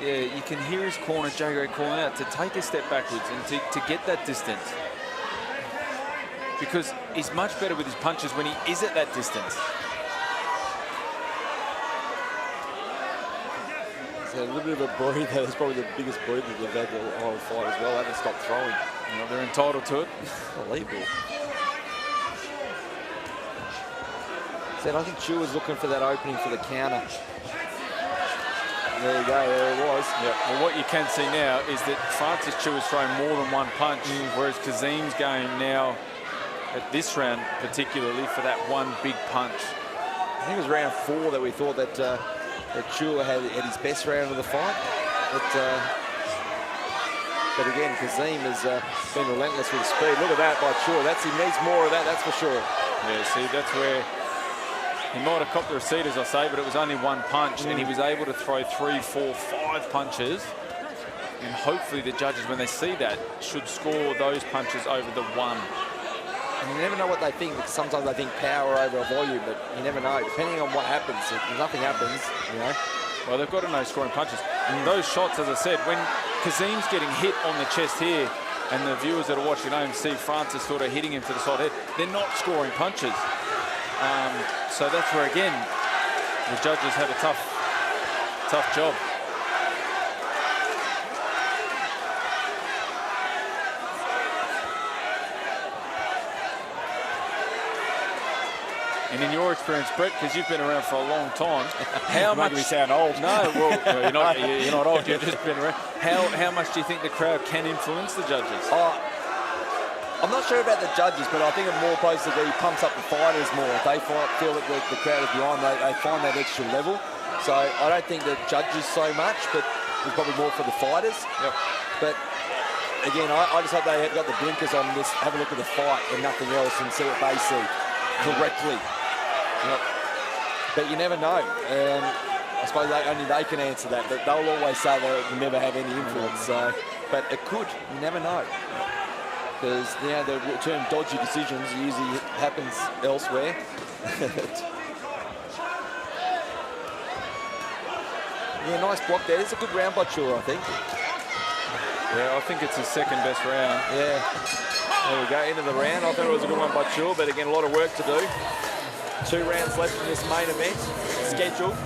yeah, you can hear his corner, Jago, calling out to take a step backwards and to get that distance. Because he's much better with his punches when he is at that distance. So a little bit of a breather. That's probably the biggest breather they've had the whole fight as well. They haven't stopped throwing. You know, they're entitled to it. Unbelievable. So I think Chua's looking for that opening for the counter. There you go, there it was. Yeah. Well, what you can see now is that Francis Chiu is throwing more than one punch, whereas Kazim's going now at this round particularly for that one big punch. I think it was round 4 that we thought that Chiu had his best round of the fight. But again, Kazim has been relentless with speed. Look at that by Chiu. He needs more of that, that's for sure. Yeah, see, that's where he might have copped the receipt, as I say, but it was only one punch, and he was able to throw 3, 4, 5 punches. And hopefully the judges, when they see that, should score those punches over the one. And you never know what they think, because sometimes they think power over volume, but you never know. Depending on what happens, if nothing happens, you know. Well, they've got to know scoring punches. And those shots, as I said, when Kazim's getting hit on the chest here, and the viewers that are watching at home see Francis sort of hitting him to the side head, they're not scoring punches. So that's where, again, the judges have a tough job. And in your experience, Brett, because you've been around for a long time, how much? Me sound old. No, well, you're not old. You've just been around. How much do you think the crowd can influence the judges? I'm not sure about the judges, but I think it more basically pumps up the fighters more. If they feel that the crowd is behind, they find that extra level. So I don't think the judges so much, but it's probably more for the fighters. Yep. But again, I just hope they have got the blinkers on this, have a look at the fight and nothing else, and see what they see correctly. Yep. But you never know. I suppose only they can answer that, but they'll always say they'll never have any influence. So, but it could. You never know. Because the term dodgy decisions usually happens elsewhere. Yeah, nice block there. It's a good round by Chiu, I think. Yeah, I think it's his second best round. Yeah. There we go, end of the round. I thought it was a good one by Chiu, but again, a lot of work to do. 2 rounds left in this main event schedule.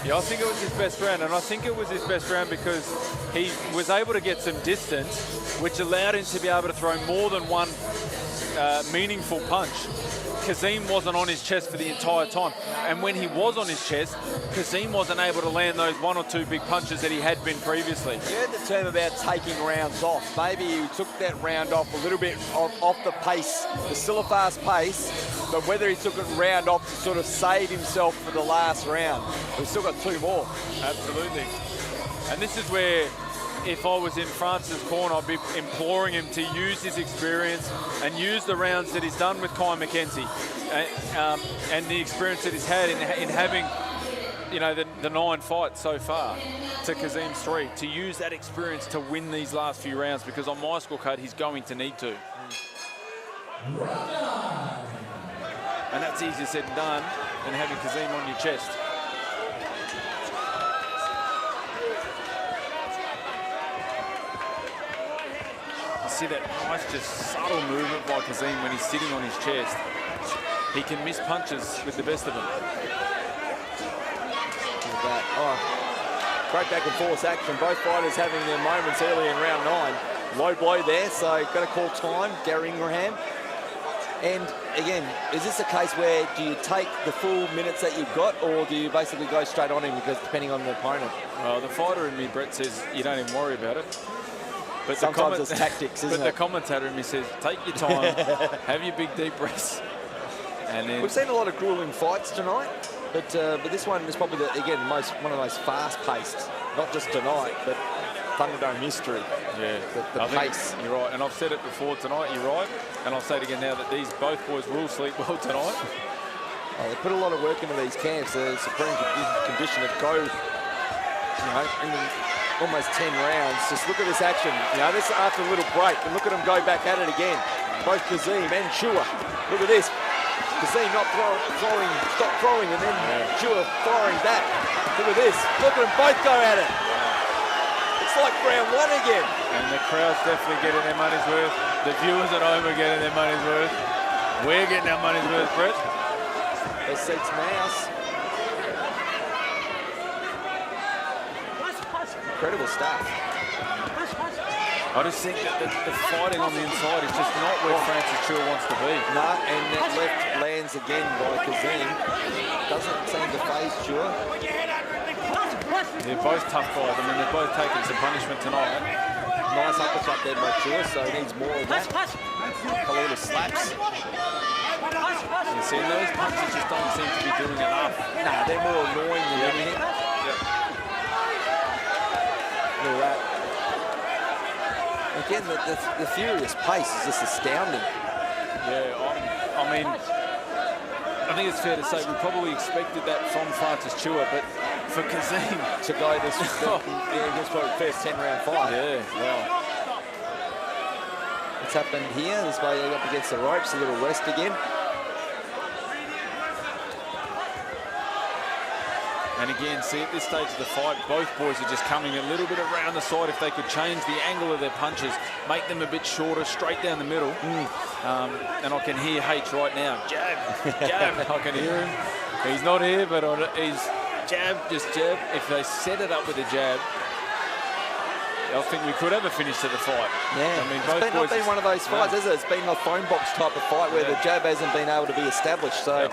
Yeah, I think it was his best round, and I think it was his best round because he was able to get some distance, which allowed him to be able to throw more than one meaningful punch. Kazim wasn't on his chest for the entire time, and when he was on his chest, Kazim wasn't able to land those 1 or 2 big punches that he had been previously. You heard the term about taking rounds off. Maybe he took that round off a little bit off the pace. It's still a fast pace, but whether he took a round off to sort of save himself for the last round. We've still got 2 more. Absolutely. And this is where, if I was in Francis' corner, I'd be imploring him to use his experience and use the rounds that he's done with Kai McKenzie and the experience that he's had in having, you know, the 9 fights so far to Kazim's 3, to use that experience to win these last few rounds, because on my scorecard, he's going to need to. And that's easier said than done than having Kazim on your chest. See that nice, just subtle movement by Kazim when he's sitting on his chest. He can miss punches with the best of them. Great back and forth action. Both fighters having their moments early in round 9. Low blow there, so going to call time, Gary Ingraham. And again, is this a case where do you take the full minutes that you've got, or do you basically go straight on him, because depending on the opponent? Well, the fighter in me, Brett, says you don't even worry about it. But sometimes it's tactics, isn't it? But the commentator in me says, take your time, have your big deep breaths. And then... We've seen a lot of grueling fights tonight, but this one is probably, one of the most fast-paced, not just tonight, but Thunderdome history. Yeah, the pace. You're right, and I've said it before tonight, you're right, and I'll say it again now that both boys will sleep well tonight. They put a lot of work into these camps. The supreme condition to go, in almost 10 rounds. Just look at this action. This after a little break, and look at them go back at it again. Both Kazim and Chiu. Look at this. Kazim not throwing, stop throwing, and then Chiu firing back. Look at this. Look at them both go at it. It's like round 1 again. And the crowd's definitely getting their money's worth. The viewers at home are getting their money's worth. We're getting our money's worth, Brett. There's Seats Mouse. Incredible stuff. I just think that the fighting on the inside is just not where Francis Chiu wants to be. No, and that left lands again by Kazim. Doesn't seem to phase Chiu. They're both tough guys. I mean, they're both taking some punishment tonight. Nice uppercut there by Chua, so he needs more of that. A little slaps. You see, those punches just don't seem to be doing enough. Nah, they're more annoying than anything. Yep. Look at that. Again, the furious pace is just astounding. Yeah, I mean, I think it's fair to say we probably expected that from Francis Chua, but for Kazim to go this, against probably first 10-round fight. Yeah, wow. What's happened here? This way up against the ropes, a little rest again. And again, see, at this stage of the fight, both boys are just coming a little bit around the side. If they could change the angle of their punches, make them a bit shorter, straight down the middle. And I can hear H right now. Jab, jab. I can hear him. He's not here, but he's jab, just jab. If they set it up with a jab, I think we could have a finish to the fight. Yeah, I mean, it's not been one of those fights, has it? It's been a phone box type of fight where the jab hasn't been able to be established. So.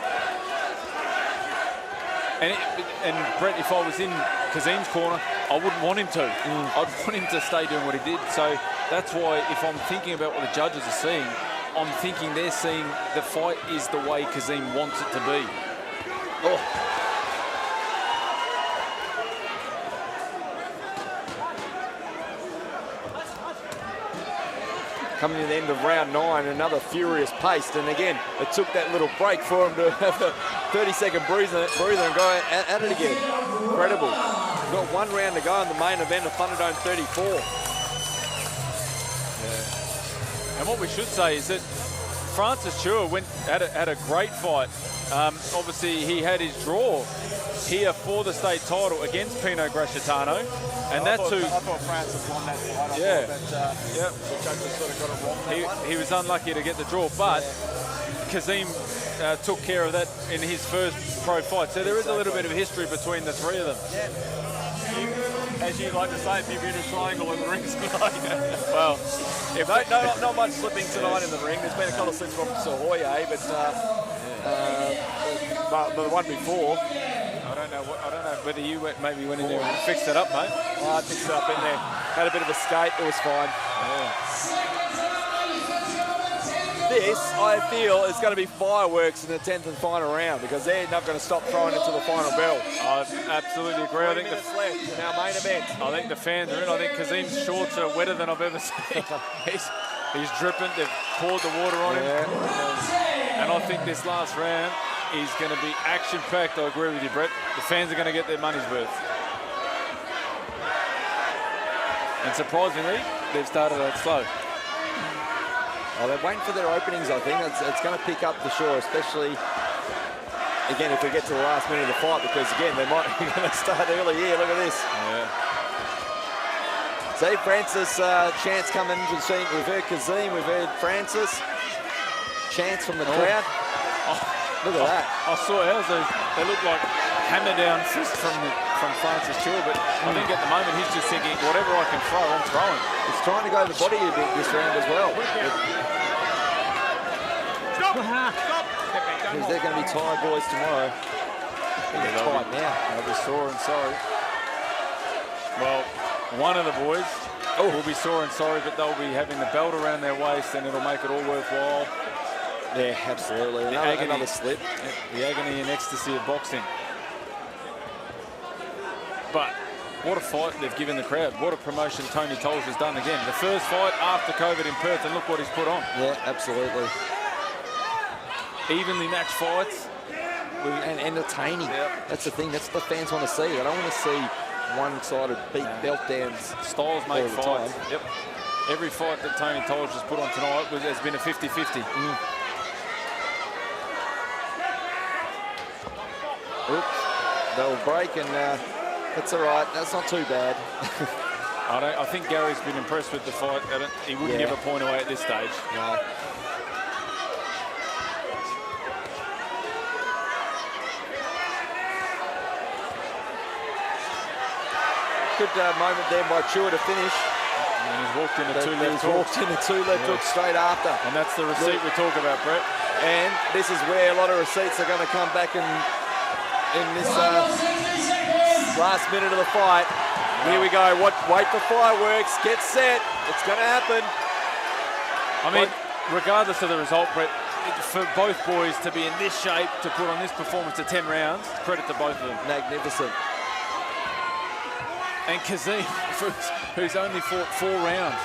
And Brett, if I was in Kazim's corner, I wouldn't want him to. I'd want him to stay doing what he did. So that's why if I'm thinking about what the judges are seeing, I'm thinking they're seeing the fight is the way Kazim wants it to be. Oh. Coming to the end of round 9, another furious pace. And again, it took that little break for him to have a 30-second breather and go at it again. Incredible. Got 1 round to go in the main event of Thunderdome 34. Yeah. And what we should say is that Francis Chua had a great fight. Obviously, he had his draw here for the state title against Pino Gracetano. And I thought Francis won that fight. Yeah. The judges sort of got it wrong. He was unlucky to get the draw, but Kazim took care of that in his first pro fight. So there is a little bit of history between the three of them. Yeah. As you like to say, if you're in a triangle in the ring tonight. Well, not much slipping tonight in the ring. There's been a couple of slips from Sahoye, but the one before. I don't know whether you maybe went in there and fixed it up, mate. I fixed it up in there. Had a bit of a skate. It was fine. This, I feel, is going to be fireworks in the 10th and final round because they're not going to stop throwing it to the final bell. I absolutely agree. I think minutes left in our main event. I think the fans are in. I think Kazim's shorts are wetter than I've ever seen. he's dripping. They've poured the water on him. And I think this last round is going to be action-packed. I agree with you, Brett. The fans are going to get their money's worth. And surprisingly, they've started out slow. Oh, they're waiting for their openings, I think. It's going to pick up for sure, especially, again, if we get to the last minute of the fight, because, again, they might be going to start early here. Look at this. Yeah. See, Francis, chance coming into the scene. We've heard Kazim, we've heard Francis. Chance from the crowd. Look at that. I saw ours. They look like hammer-down fist from Francis Chua, but I think at the moment he's just thinking, whatever I can throw, I'm throwing. He's trying to go the body a bit this round as well. Because they're going to be tired boys tomorrow. They're tired now. They'll be sore and sorry. Well, one of the boys will be sore and sorry, but they'll be having the belt around their waist and it'll make it all worthwhile. Yeah, absolutely. Another slip. The agony and ecstasy of boxing. But what a fight they've given the crowd. What a promotion Tony Tolles has done again. The first fight after COVID in Perth, and look what he's put on. Yeah, absolutely. Evenly matched fights. And entertaining. Yep. That's the thing. That's what the fans want to see. They don't want to see one-sided belt downs. Styles make fights. Yep. Every fight that Tony Tolles has put on tonight has been a 50-50. Oops. They'll break, and that's all right. That's not too bad. I think Gary's been impressed with the fight. He wouldn't give a point away at this stage. No. Good moment there by Chua to finish. And he's walked into two left hooks straight after. And that's the receipt we talk about, Brett. And this is where a lot of receipts are going to come back in this Last minute of the fight. Here we go. Wait for fireworks. Get set. It's going to happen. I mean, regardless of the result, Brett, for both boys to be in this shape, to put on this performance of 10 rounds, credit to both of them. Magnificent. And Kazim, who's only fought 4 rounds.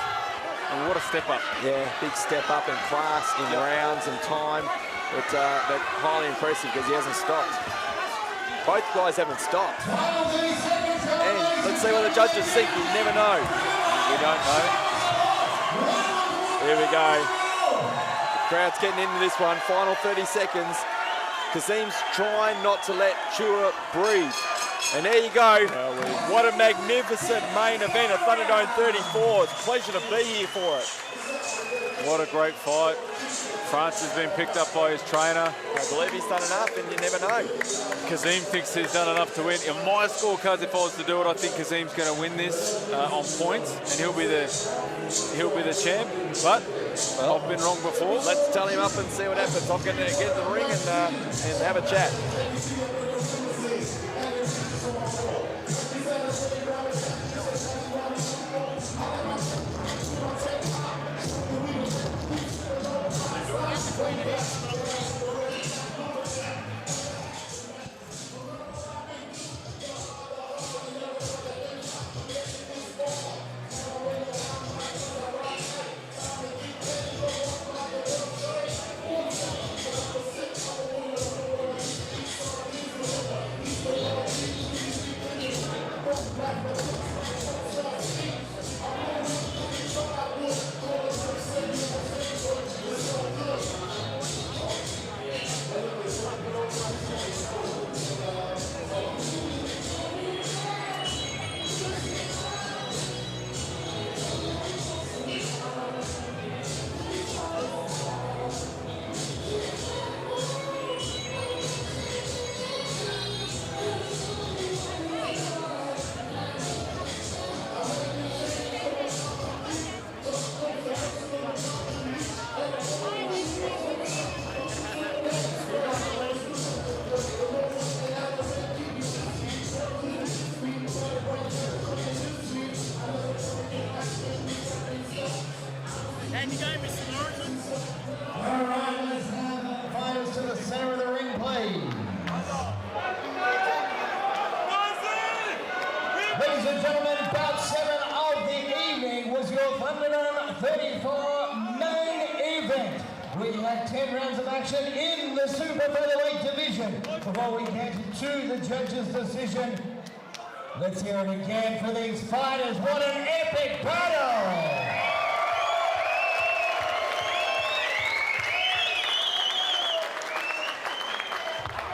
And what a step up. Yeah, big step up in class, in rounds and time. But highly impressive because he hasn't stopped. Both guys haven't stopped. And let's see what the judges think. You never know. We don't know. Here we go. The crowd's getting into this one. Final 30 seconds. Kazim's trying not to let Chua breathe. And there you go. What a magnificent main event at Thunderdome 34. It's a pleasure to be here for it. What a great fight. France has been picked up by his trainer. I believe he's done enough, and you never know. Kazim thinks he's done enough to win. In my scorecards, if I was to do it, I think Kazim's going to win this on points, and he'll be the champ. But I've been wrong before. Let's tell him up and see what happens. I'm going to get in the ring and have a chat. Ladies and gentlemen, bout 7 of the evening was your Thunderdome 34 main event. We had 10 rounds of action in the super featherweight division. Before we get to the judges' decision, let's hear it again for these fighters. What an epic battle!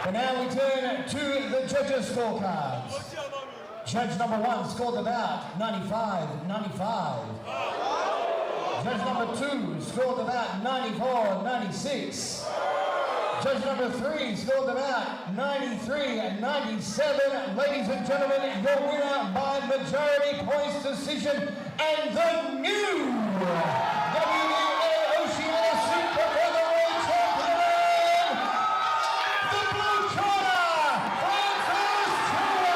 And now we turn to the judges' scorecards. Judge number 1 scored the bout 95-95. Judge number 2 scored the bout 94-96. Judge number 3 scored the bout 93-97. Ladies and gentlemen, your winner by majority points decision and the new WBA Oceania Super Featherweight Champion, the blue corner, Francis Chua.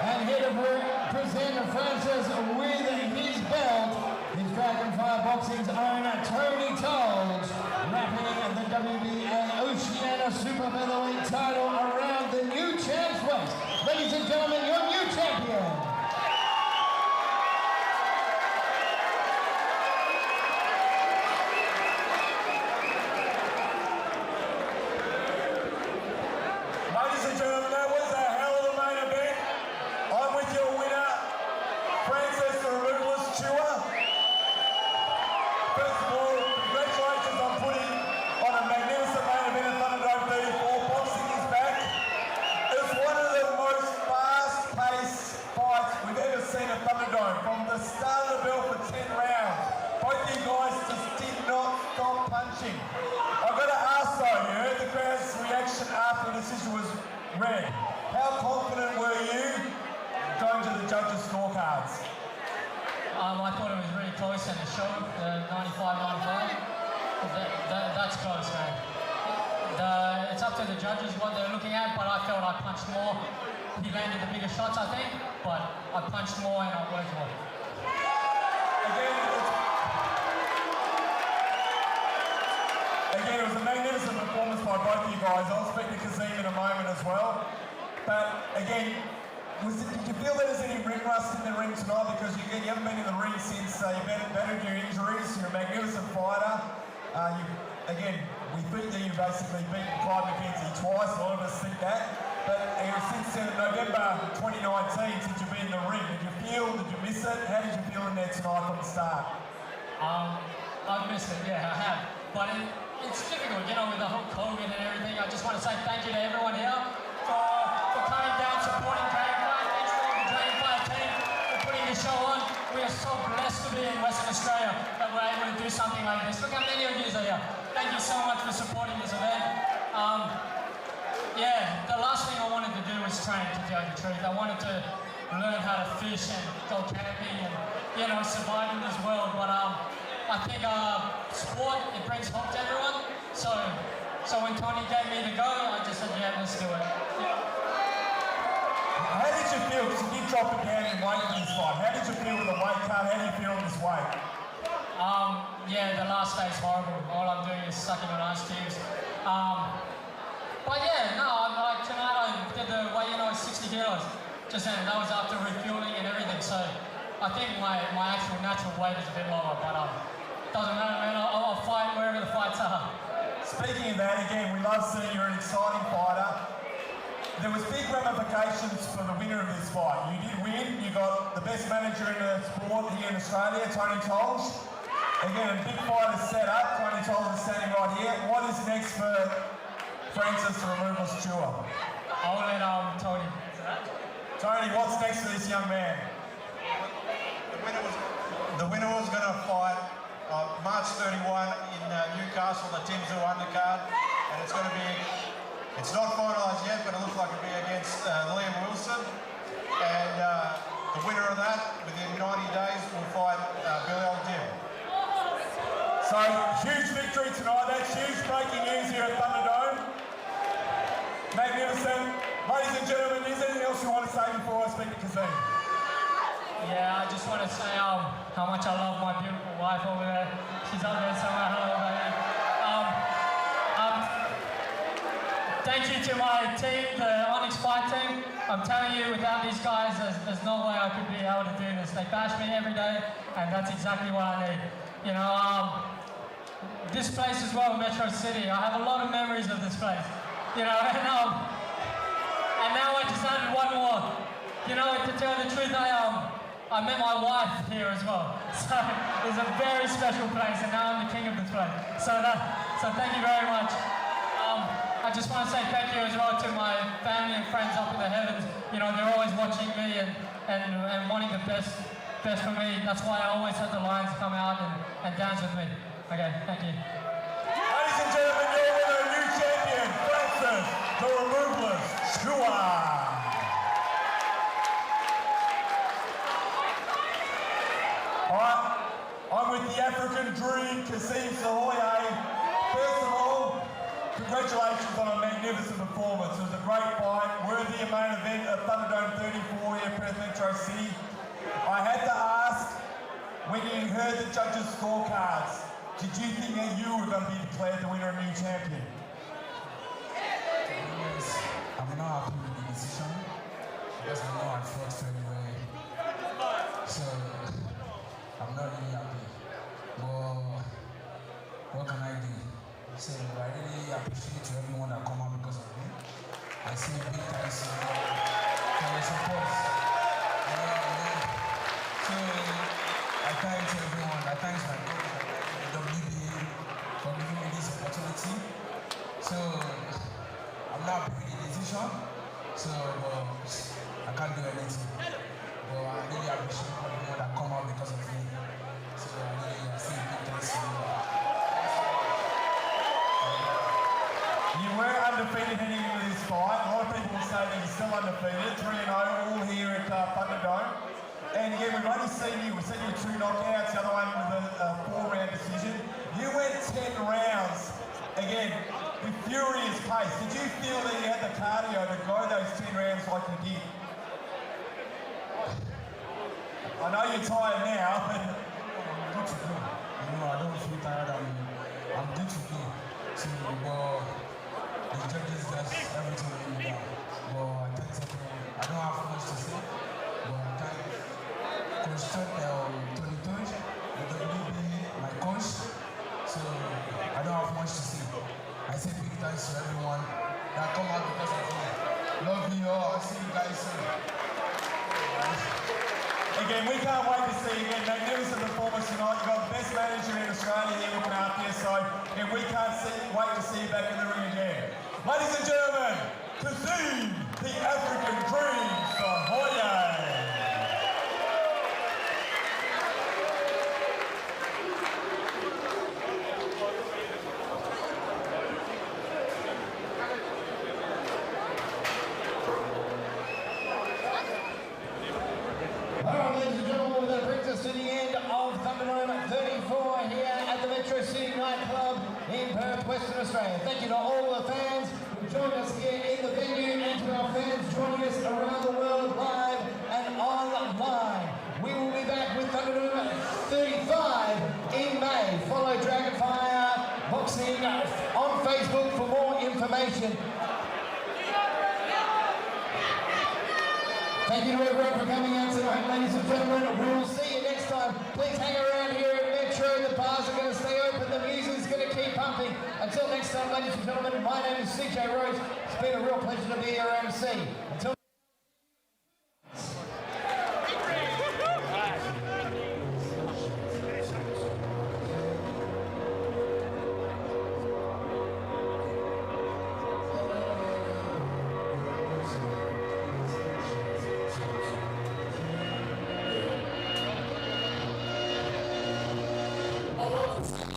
And here to present Francis with his belt, his Dragonfire Boxing's own Tony Tolles, wrapping the WBA Oceania Super Featherweight title around the new champ's waist. Ladies and gentlemen, your new champion. Ladies and gentlemen, that was a hell of a main event. I'm with your winner, Francis the Ruthless Chua. First of all, congratulations on putting on a magnificent main event at Thunderdome 34. Boxing is back. It's one of the most fast-paced fights we've ever seen at Thunderdome. From the start of the bell for 10 rounds, both you guys just did did not stop punching. I've got to ask though, you heard the crowd's reaction after the decision was read. How confident were you going to the judges' scorecards? I thought it was really close and it showed, 95-95. That's close, man. It's up to the judges what they're looking at, but I felt I punched more. He landed the bigger shots, I think, but I punched more and I worked more. Again, it was a magnificent performance by both of you guys. I'll speak to Kazim in a moment as well. But again, did you feel that there's any ring rust in the ring tonight? Because you haven't been in the ring since you've bettered your injuries. You're a magnificent fighter. We think that you've basically beaten Clyde McKenzie twice. A lot of us think that. But since November 2019, since you've been in the ring, did you miss it? How did you feel in there tonight from the start? I've missed it, yeah, I have. But it's difficult, you know, with the whole COVID and everything. I just want to say thank you to everyone here for coming down, supporting Dragonfly. Thanks to all the Dragonfly team for putting the show on. We are so blessed to be in Western Australia that we're able to do something like this. Look how many of you are here. Thank you so much for supporting this event. Yeah, the last thing I wanted to do was train, to tell you the truth. I wanted to learn how to fish and go camping and, you know, survive in this world. But I think sport, it brings hope to everyone. So when Tony gave me the go, I just said, yeah, let's do it. How did you feel? Because you did drop it down in weight in this fight. How did you feel with the weight cut? How do you feel in this weight? Yeah, the last day's horrible. All I'm doing is sucking on ice cubes. But yeah, no, like tonight I did the weight, you know, 60 kilos. Just then, that was after refueling and everything. So I think my actual natural weight is a bit lower, but doesn't matter, man. I'll fight wherever the fights are. Speaking of that, again, we love seeing you're an exciting fighter. There was big ramifications for the winner of this fight. You did win. You got the best manager in the sport here in Australia, Tony Tolge. Again, a big fight is set up. Tony Tolge is standing right here. What is next for Francis the Removal Stewart? I'll let Tony. Tony, what's next for this young man? The winner was going to fight March 31 in Newcastle, the Timsoo undercard, and it's going to be. It's not finalised yet, but it looks like it'll be against Liam Wilson. And the winner of that, within 90 days, will fight Billy Jim. So, huge victory tonight. That's huge breaking news here at Thunderdome. Magnificent. Ladies and gentlemen, is there anything else you want to say before I speak to Kazim? Yeah, I just want to say how much I love my beautiful wife over there. She's up there somewhere. Hello, baby. Thank you to my team, the Onyx Fight team. I'm telling you, without these guys, there's no way I could be able to do this. They bash me every day, and that's exactly what I need. You know, this place as well, Metro City, I have a lot of memories of this place. You know, and now I just added one more. You know, to tell you the truth, I met my wife here as well. So it's a very special place, and now I'm the king of this place. So thank you very much. I just want to say thank you as well to my family and friends up in the heavens. You know, they're always watching me and wanting the best for me. That's why I always have the Lions come out and dance with me. Okay, thank you. Ladies and gentlemen, your winner, new champion, Francis the Removalist Stewart. Alright, I'm with the African Dream, Kazim Sahoye. First of all, congratulations on a magnificent performance. It was a great fight, worthy of main event at Thunderdome 34 here in Perth Metro City. I had to ask, when you heard the judges' scorecards, did you think that you were going to be declared the winner and new champion? I'm not happy with the decision because I know I fought very well. So I'm not really happy. But what can I do? So I really appreciate to everyone that come out because of me. I say big thanks for your support. So I thank everyone. I thank my coach, the WBA, for giving me this opportunity. So I'm not happy with the decision. So I can't do anything. But I really appreciate everyone that come out because of me. So I really say big thanks to you. undefeated, 3-0, all here at Thunderdome. And again, we've only seen you, we've seen you 2 knockouts, the other one with a 4-round decision. You went 10 rounds. Again, with furious pace. Did you feel that you had the cardio to go those 10 rounds like you did? I know you're tired now, but I'm good to go. You know, I don't feel tired. I'm good to go. So, the judges just everything in me down. But I can't say, I don't have much to say. But I thank Coach Tony Touch, the WB, my coach. So, I don't have much to say. I say big thanks to everyone that come out because of me. Love you all. I'll see you guys soon. Again, we can't wait to see you again. Magnificent performance tonight. You've got the best manager in Australia here looking after you, so and we can't wait to see you back in the ring again. Ladies and gentlemen, Kazim, the African Dream from Hoya. To the end of Thunderdome 34 here at the Metro City nightclub in Perth, Western Australia. Thank you to all the fans who joined us here in the venue and to our fans joining us around the world live and online. We will be back with Thunderdome 35 in May. Follow Dragonfire Boxing on Facebook for more information. Thank you to everyone for coming out tonight, ladies and gentlemen. We will see you next time. Please hang around here at Metro. The bars are going to stay open. The music's going to keep pumping. Until next time, ladies and gentlemen, my name is CJ Rose. It's been a real pleasure to be your MC. Until Oh,